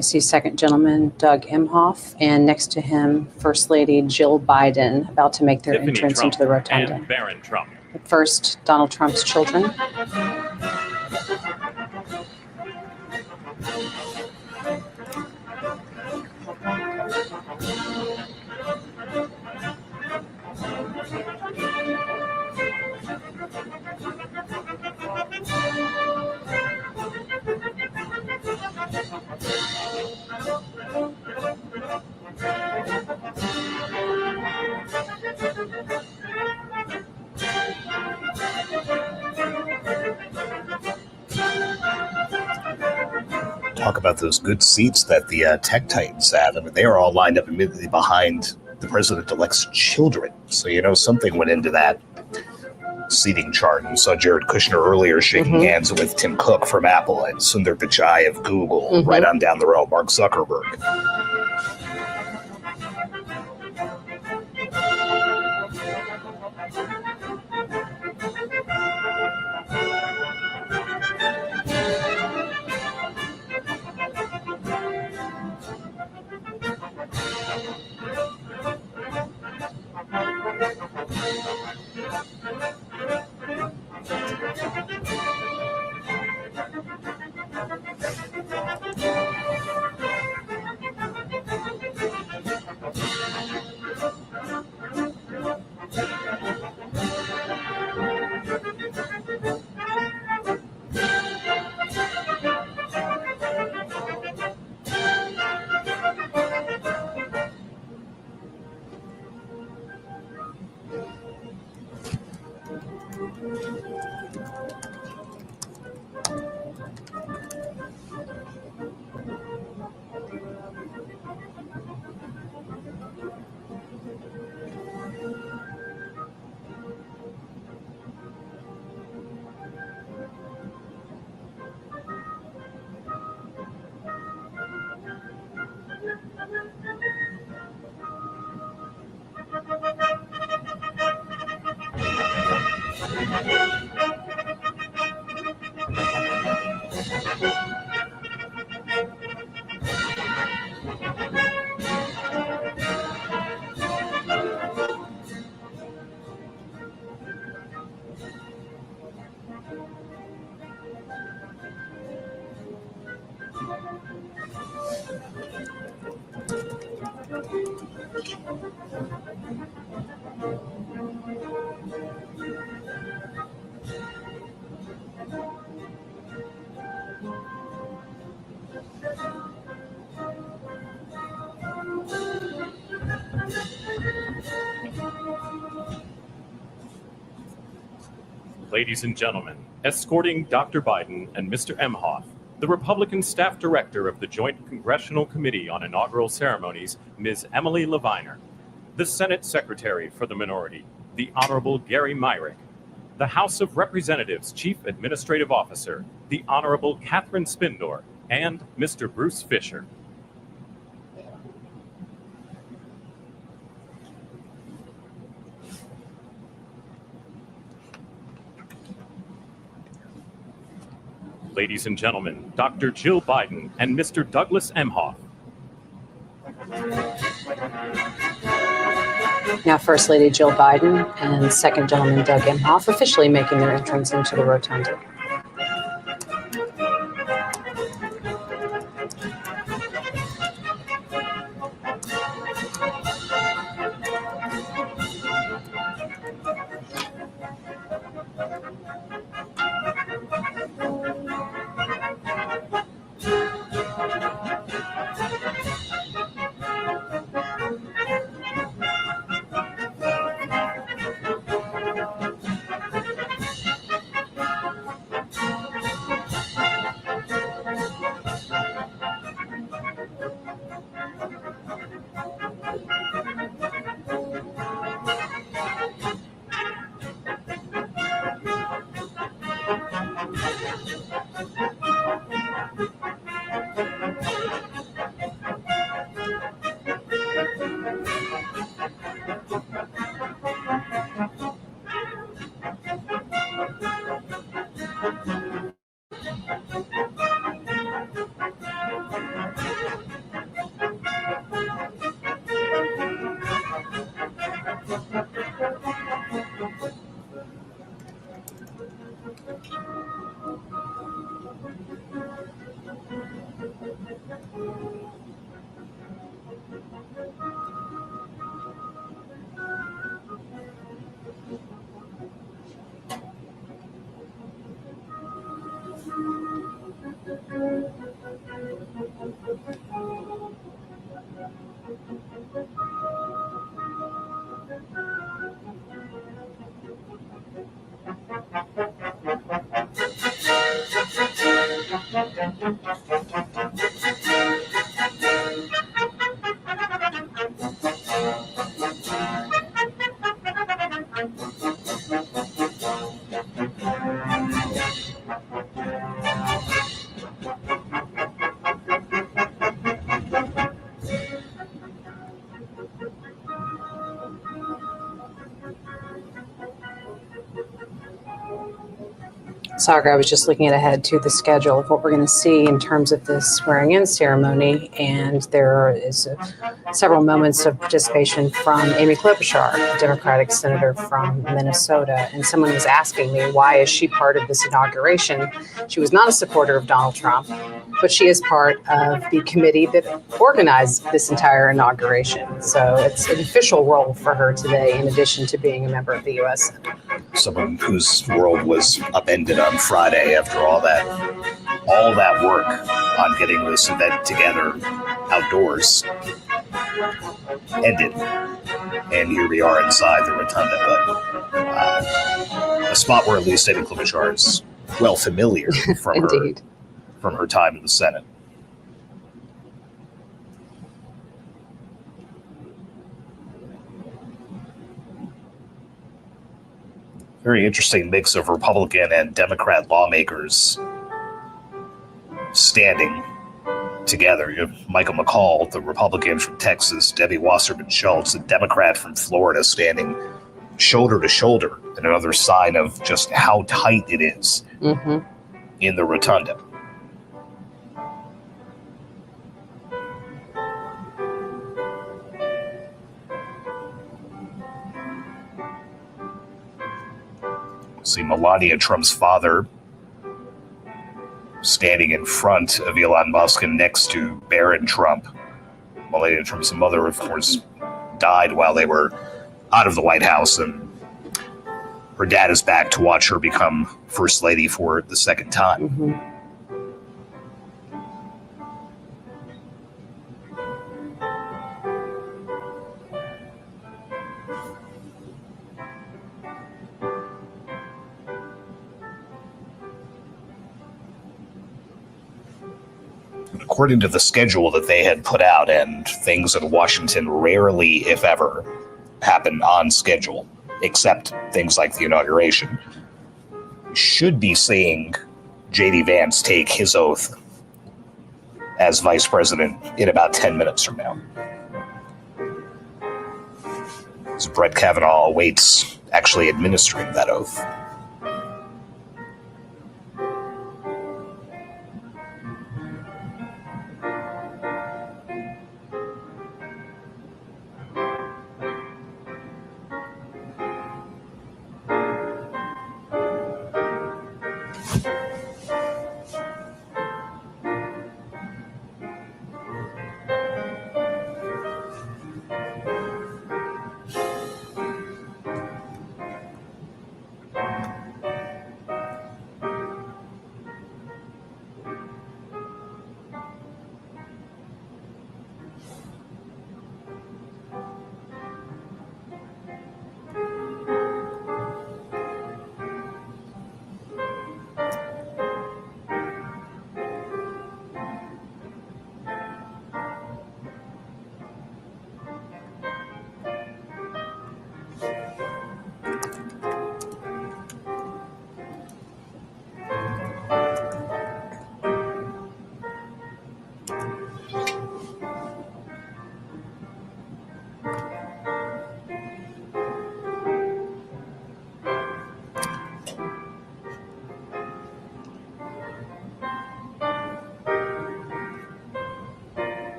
we see Second Gentleman Doug Emhoff, and next to him, First Lady Jill Biden, about to make their Tiffany entrance Trump into the rotunda. and Barron Trump. But first, Donald Trump's children. Talk about those good seats that the tech titans have. I mean, they are all lined up immediately behind the president-elect's children. So, you know, something went into that seating chart. And saw Jared Kushner earlier shaking hands with Tim Cook from Apple and Sundar Pichai of Google, right on down the road, Mark Zuckerberg. Ladies and gentlemen, escorting Dr. Biden and Mr. Emhoff, the Republican staff director of the Joint Congressional Committee on Inaugural Ceremonies, Ms. Emily Leviner, the Senate Secretary for the Minority, the Honorable Gary Myrick, the House of Representatives Chief Administrative Officer, the Honorable Catherine Spindor, and Mr. Bruce Fisher. Ladies and gentlemen, Dr. Jill Biden and Mr. Douglas Emhoff. Now, First Lady Jill Biden and Second Gentleman Doug Emhoff officially making their entrance into the rotunda. Sagar, I was just looking ahead to the schedule of what we're going to see in terms of this swearing-in ceremony, and there is several moments of participation from Amy Klobuchar, a Democratic senator from Minnesota, and someone was asking me, why is she part of this inauguration? She was not a supporter of Donald Trump, but she is part of the committee that organized this entire inauguration. So it's an official role for her today, in addition to being a member of the U.S. Senate. Someone whose world was upended on Friday after all that work on getting this event together outdoors ended. And here we are inside the Rotunda, but a spot where at least Amy Klobuchar is well familiar from her time in the Senate. Very interesting mix of Republican and Democrat lawmakers standing together. You have Michael McCall, the Republican from Texas, Debbie Wasserman Schultz, the Democrat from Florida, standing shoulder to shoulder, and another sign of just how tight it is in the Rotunda. See Melania Trump's father standing in front of Elon Musk and next to Barron Trump. Melania Trump's mother, of course, died while they were out of the White House, and her dad is back to watch her become First Lady for the second time. According to the schedule that they had put out, and things in Washington rarely, if ever, happen on schedule, except things like the inauguration, should be seeing J.D. Vance take his oath as vice president in about 10 minutes from now. As Brett Kavanaugh awaits actually administering that oath.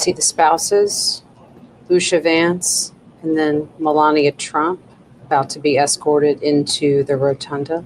see the spouses, Lucia Vance, and then Melania Trump about to be escorted into the Rotunda.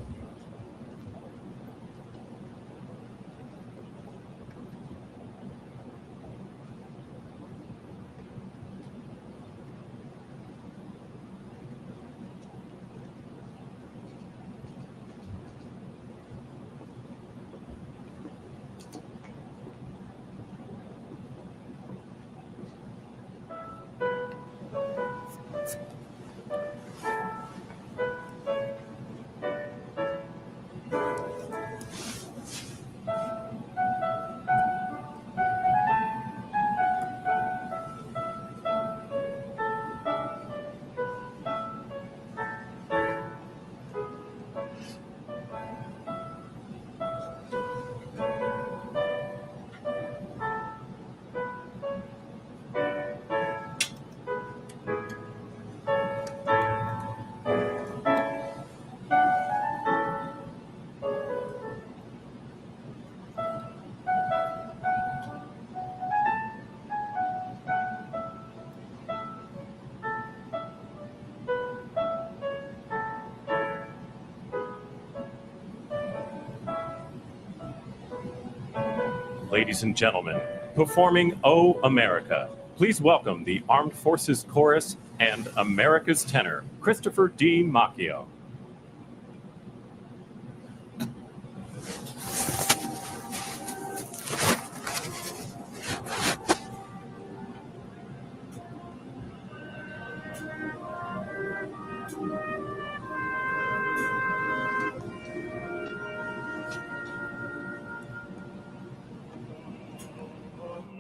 Ladies and gentlemen, performing "Oh America," please welcome the Armed Forces Chorus and America's tenor, Christopher D. Macchio.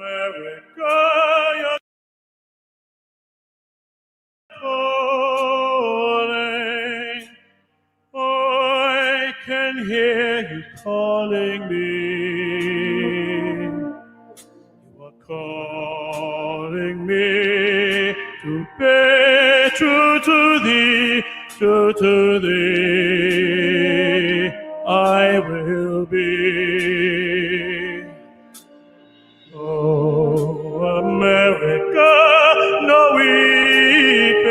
America, calling. I can hear you calling me. You are calling me to be true to thee, true to thee. I will be. Oh, America, no weeping,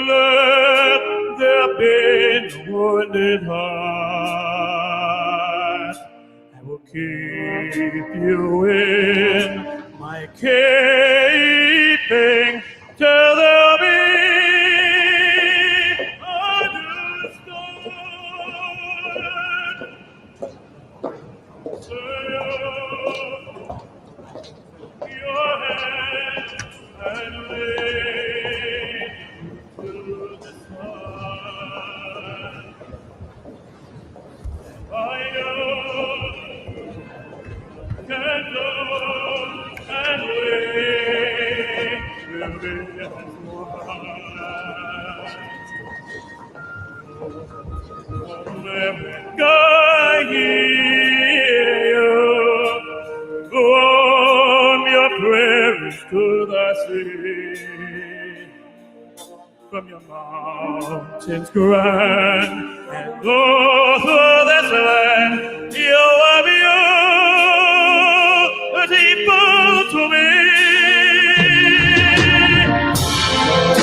let there be no wounded heart. I will keep you in my keeping till there be your hand and lead to the sun. I know can go and wait will be as one. America, hear you. From your prairies to the sea, from your mountains grand, and go through this land, you are beautiful to me.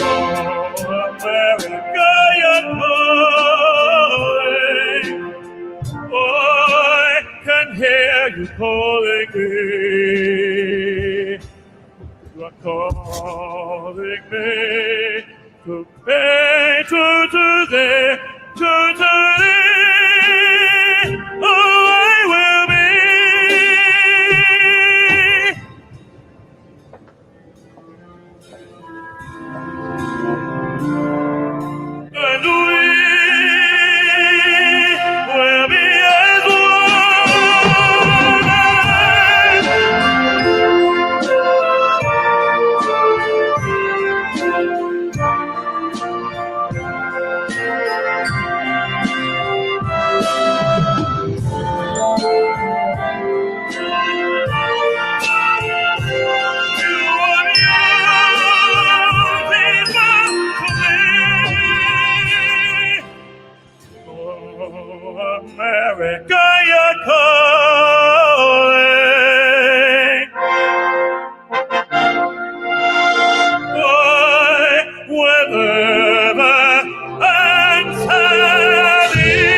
Oh, America, you're calling. I can hear you calling me. You are calling me to pay to thee, to thee. Oh, I will be. And we will be as one. wherever and steady.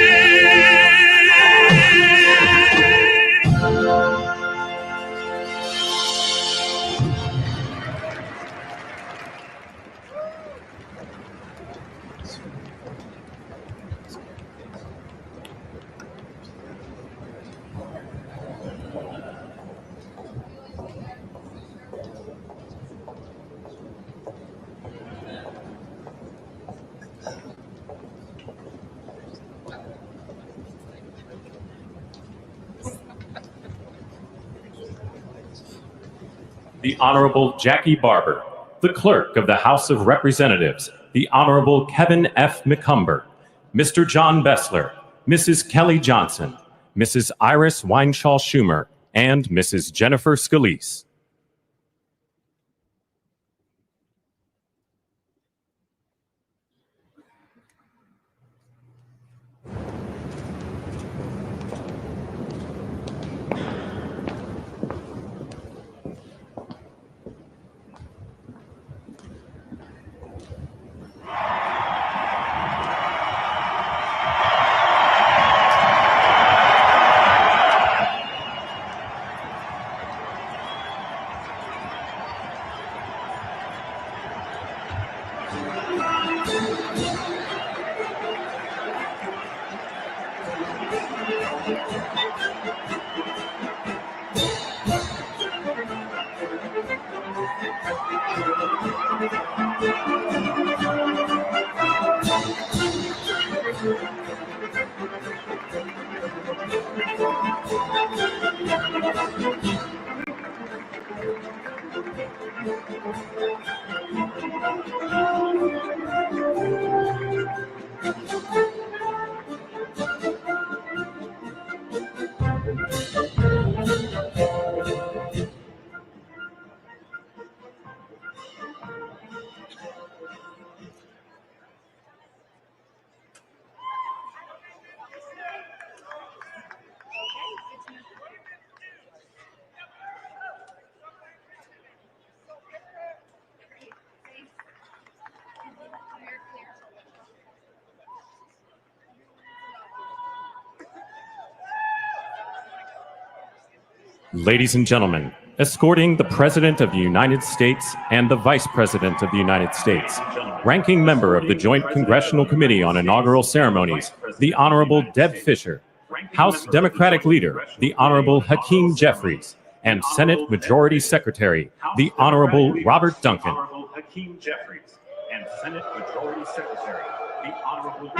The Honorable Jackie Barber, the Clerk of the House of Representatives, the Honorable Kevin F. McCumber, Mr. John Bessler, Mrs. Kelly Johnson, Mrs. Iris Weinschall Schumer, and Mrs. Jennifer Scalise. Ladies and gentlemen, escorting the President of the United States and the Vice President of the United States, ranking member of the Joint Congressional Committee on Inaugural Ceremonies, the Honorable Deb Fischer, House Democratic Leader, the Honorable Hakeem Jeffries, and Senate Majority Secretary, the Honorable Robert Duncan. Hakeem Jeffries and Senate Majority Secretary, the Honorable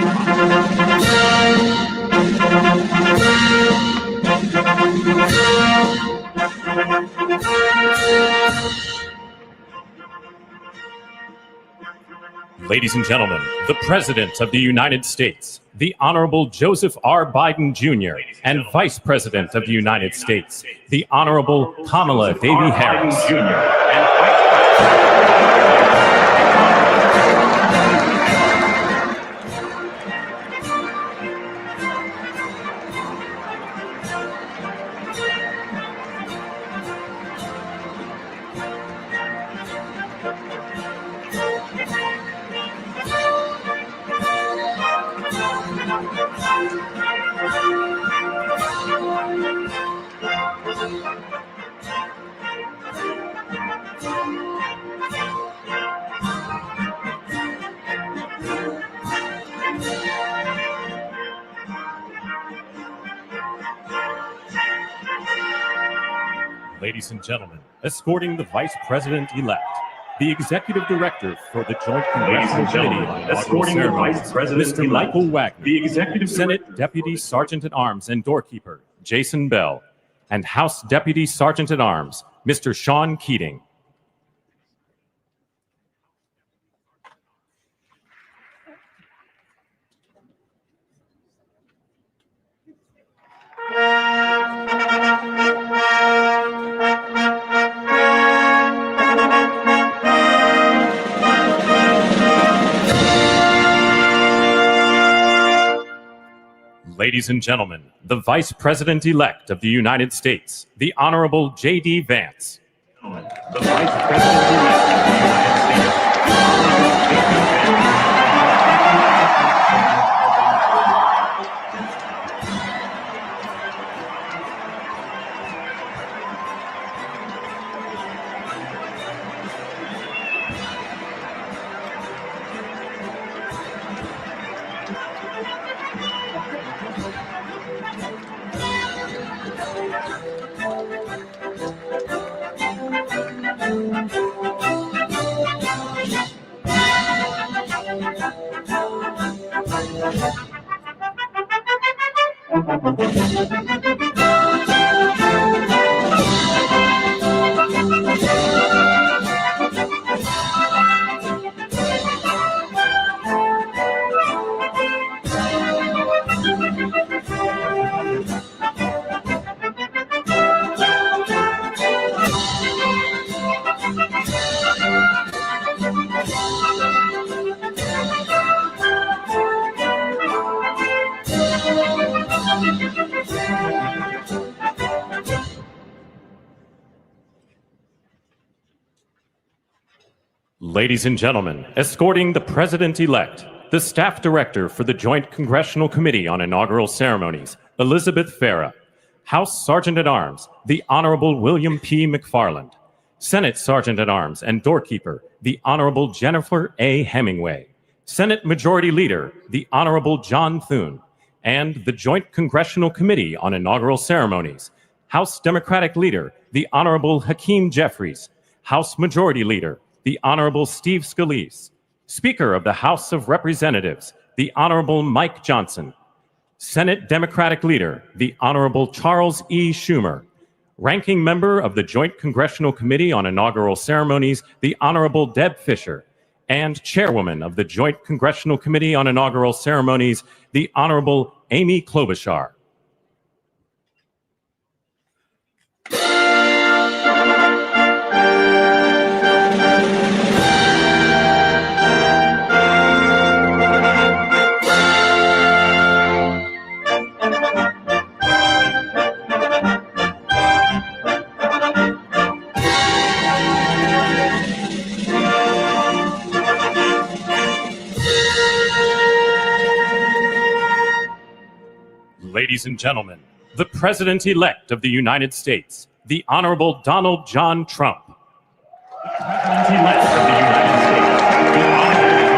Ladies and gentlemen, the President of the United States, the Honorable Joseph R. Biden Jr., and Vice President of the United States, the Honorable Kamala Devi Harris. Ladies and gentlemen, escorting the Vice President-elect, the Executive Director for the Joint Congressional Committee on Inaugural Ceremonies, Mr. Michael Wagner, the Executive Senate Deputy Sergeant-at-Arms and Doorkeeper, Jason Bell, and House Deputy Sergeant-at-Arms, Mr. Sean Keating. Ladies and gentlemen, the Vice President-elect of the United States, the Honorable J.D. Vance. The Vice President-elect of the United States, Ladies and gentlemen, escorting the President-elect, the Staff Director for the Joint Congressional Committee on Inaugural Ceremonies, Elizabeth Farah, House Sergeant-at-Arms, the Honorable William P. McFarland, Senate Sergeant-at-Arms and Doorkeeper, the Honorable Jennifer A. Hemingway, Senate Majority Leader, the Honorable John Thune, and the Joint Congressional Committee on Inaugural Ceremonies, House Democratic Leader, the Honorable Hakeem Jeffries, House Majority Leader, the Honorable Steve Scalise, Speaker of the House of Representatives, the Honorable Mike Johnson, Senate Democratic Leader, the Honorable Charles E. Schumer, Ranking Member of the Joint Congressional Committee on Inaugural Ceremonies, the Honorable Deb Fischer, and Chairwoman of the Joint Congressional Committee on Inaugural Ceremonies, the Honorable Amy Klobuchar. Ladies and gentlemen, the President-elect of the United States, the Honorable Donald John Trump. The President-elect of the United States, the Honorable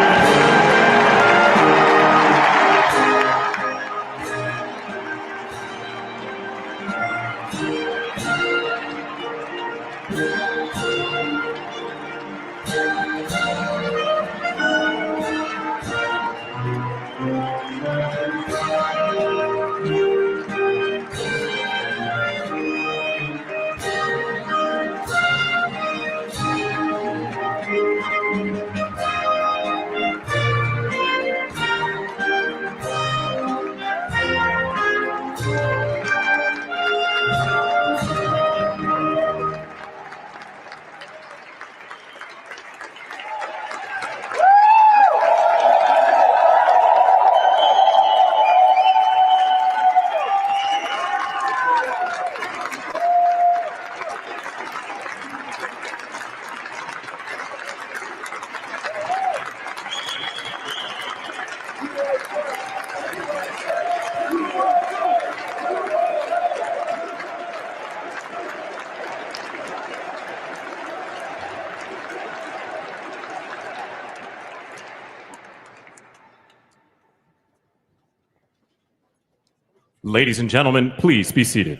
Ladies and gentlemen, please be seated.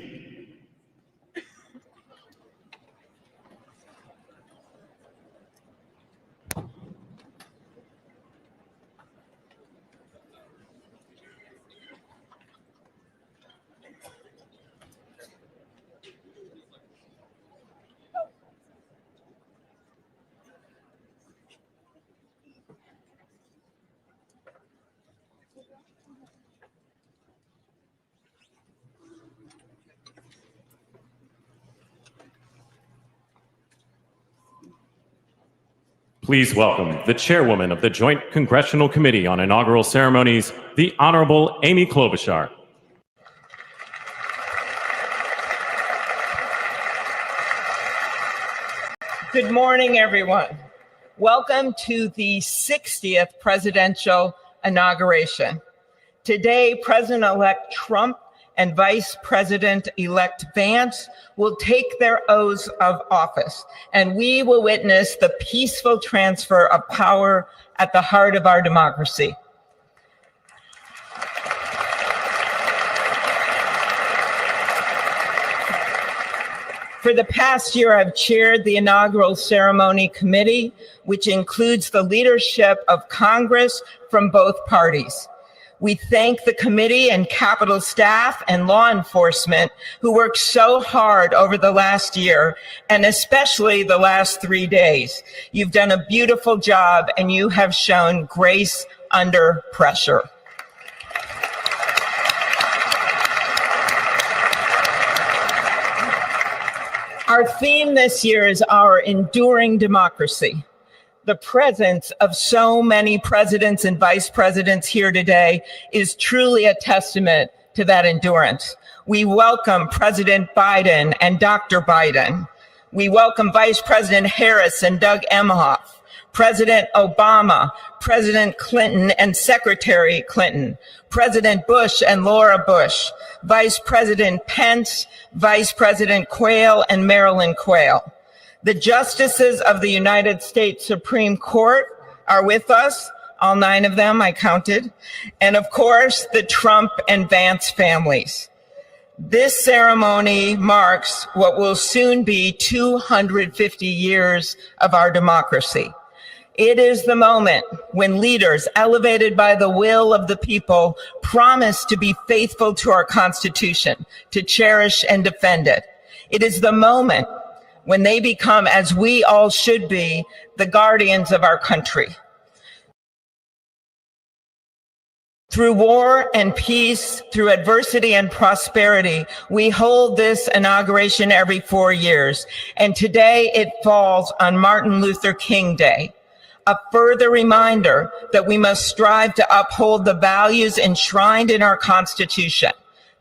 Please welcome the Chairwoman of the Joint Congressional Committee on Inaugural Ceremonies, the Honorable Amy Klobuchar. Good morning, everyone. Welcome to the 60th presidential inauguration. Today, President-elect Trump and Vice President-elect Vance will take their oaths of office, and we will witness the peaceful transfer of power at the heart of our democracy. For the past year, I've chaired the Inaugural Ceremony Committee, which includes the leadership of Congress from both parties. We thank the committee and Capitol staff and law enforcement who worked so hard over the last year, and especially the last 3 days. You've done a beautiful job, and you have shown grace under pressure. Our theme this year is our enduring democracy. The presence of so many presidents and vice presidents here today is truly a testament to that endurance. We welcome President Biden and Dr. Biden. We welcome Vice President Harris and Doug Emhoff, President Obama, President Clinton and Secretary Clinton, President Bush and Laura Bush, Vice President Pence, Vice President Quayle and Marilyn Quayle. The justices of the United States Supreme Court are with us, all 9 of them I counted, and of course, the Trump and Vance families. This ceremony marks what will soon be 250 years of our democracy. It is the moment when leaders elevated by the will of the people promise to be faithful to our Constitution, to cherish and defend it. It is the moment when they become, as we all should be, the guardians of our country. Through war and peace, through adversity and prosperity, we hold this inauguration every 4 years. And today it falls on Martin Luther King Day, a further reminder that we must strive to uphold the values enshrined in our Constitution,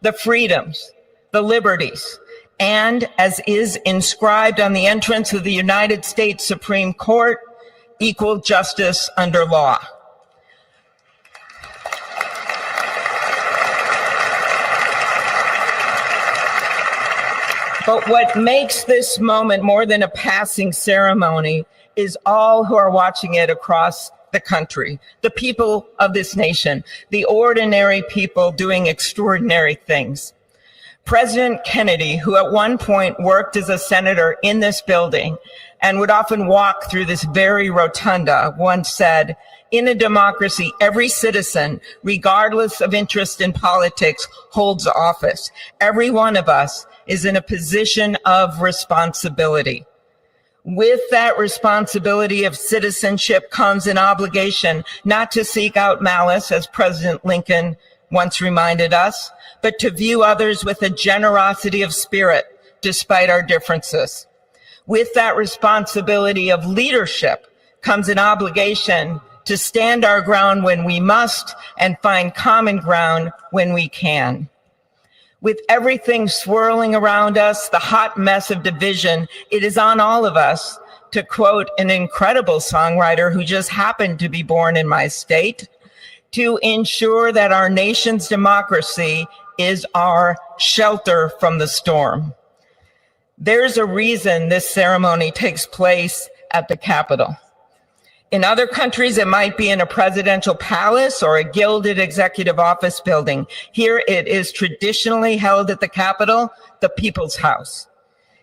the freedoms, the liberties, and, as is inscribed on the entrance of the United States Supreme Court, equal justice under law. But what makes this moment more than a passing ceremony is all who are watching it across the country, the people of this nation, the ordinary people doing extraordinary things. President Kennedy, who at one point worked as a senator in this building and would often walk through this very rotunda, once said, "In a democracy, every citizen, regardless of interest in politics, holds office. Every one of us is in a position of responsibility." With that responsibility of citizenship comes an obligation not to seek out malice, as President Lincoln once reminded us, but to view others with a generosity of spirit despite our differences. With that responsibility of leadership comes an obligation to stand our ground when we must and find common ground when we can. With everything swirling around us, the hot mess of division, it is on all of us, to quote an incredible songwriter who just happened to be born in my state, to ensure that our nation's democracy is our shelter from the storm. There's a reason this ceremony takes place at the Capitol. In other countries, it might be in a presidential palace or a gilded executive office building. Here it is traditionally held at the Capitol, the People's House.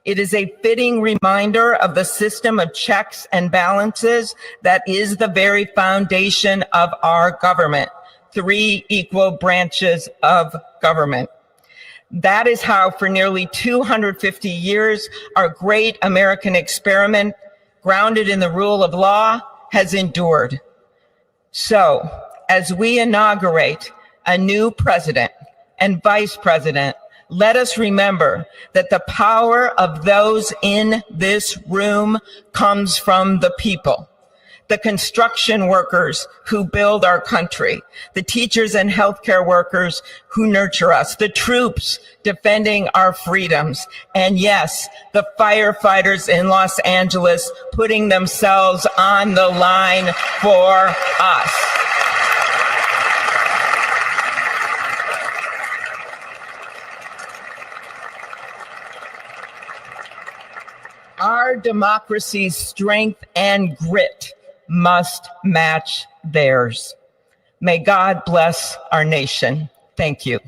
It is a fitting reminder of the system of checks and balances that is the very foundation of our government. 3 equal branches of government. That is how, for nearly 250 years, our great American experiment, grounded in the rule of law, has endured. So, as we inaugurate a new president and vice president, let us remember that the power of those in this room comes from the people. The construction workers who build our country, the teachers and healthcare workers who nurture us, the troops defending our freedoms, and yes, the firefighters in Los Angeles putting themselves on the line for us. Our democracy's strength and grit must match theirs. May God bless our nation. Thank you.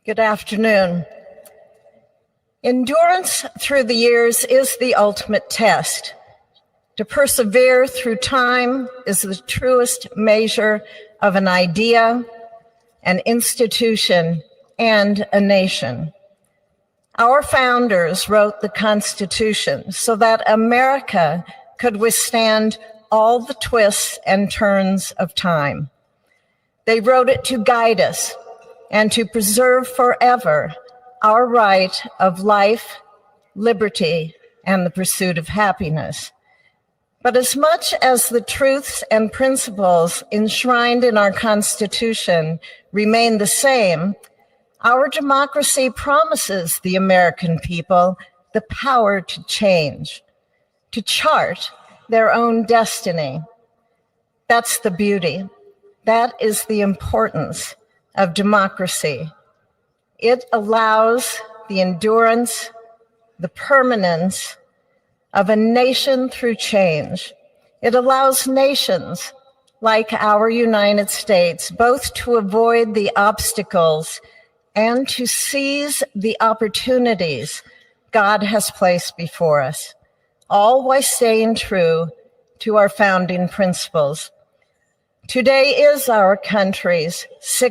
Good afternoon. Endurance through the years is the ultimate test. To persevere through time is the truest measure of an idea, an institution, and a nation. Our founders wrote the Constitution so that America could withstand all the twists and turns of time. They wrote it to guide us and to preserve forever our right of life, liberty, and the pursuit of happiness. But as much as the truths and principles enshrined in our Constitution remain the same, our democracy promises the American people the power to change, to chart their own destiny. That's the beauty. That is the importance of democracy. It allows the endurance, the permanence of a nation through change. It allows nations like our United States both to avoid the obstacles and to seize the opportunities God has placed before us, all while staying true to our founding principles. Today is our country's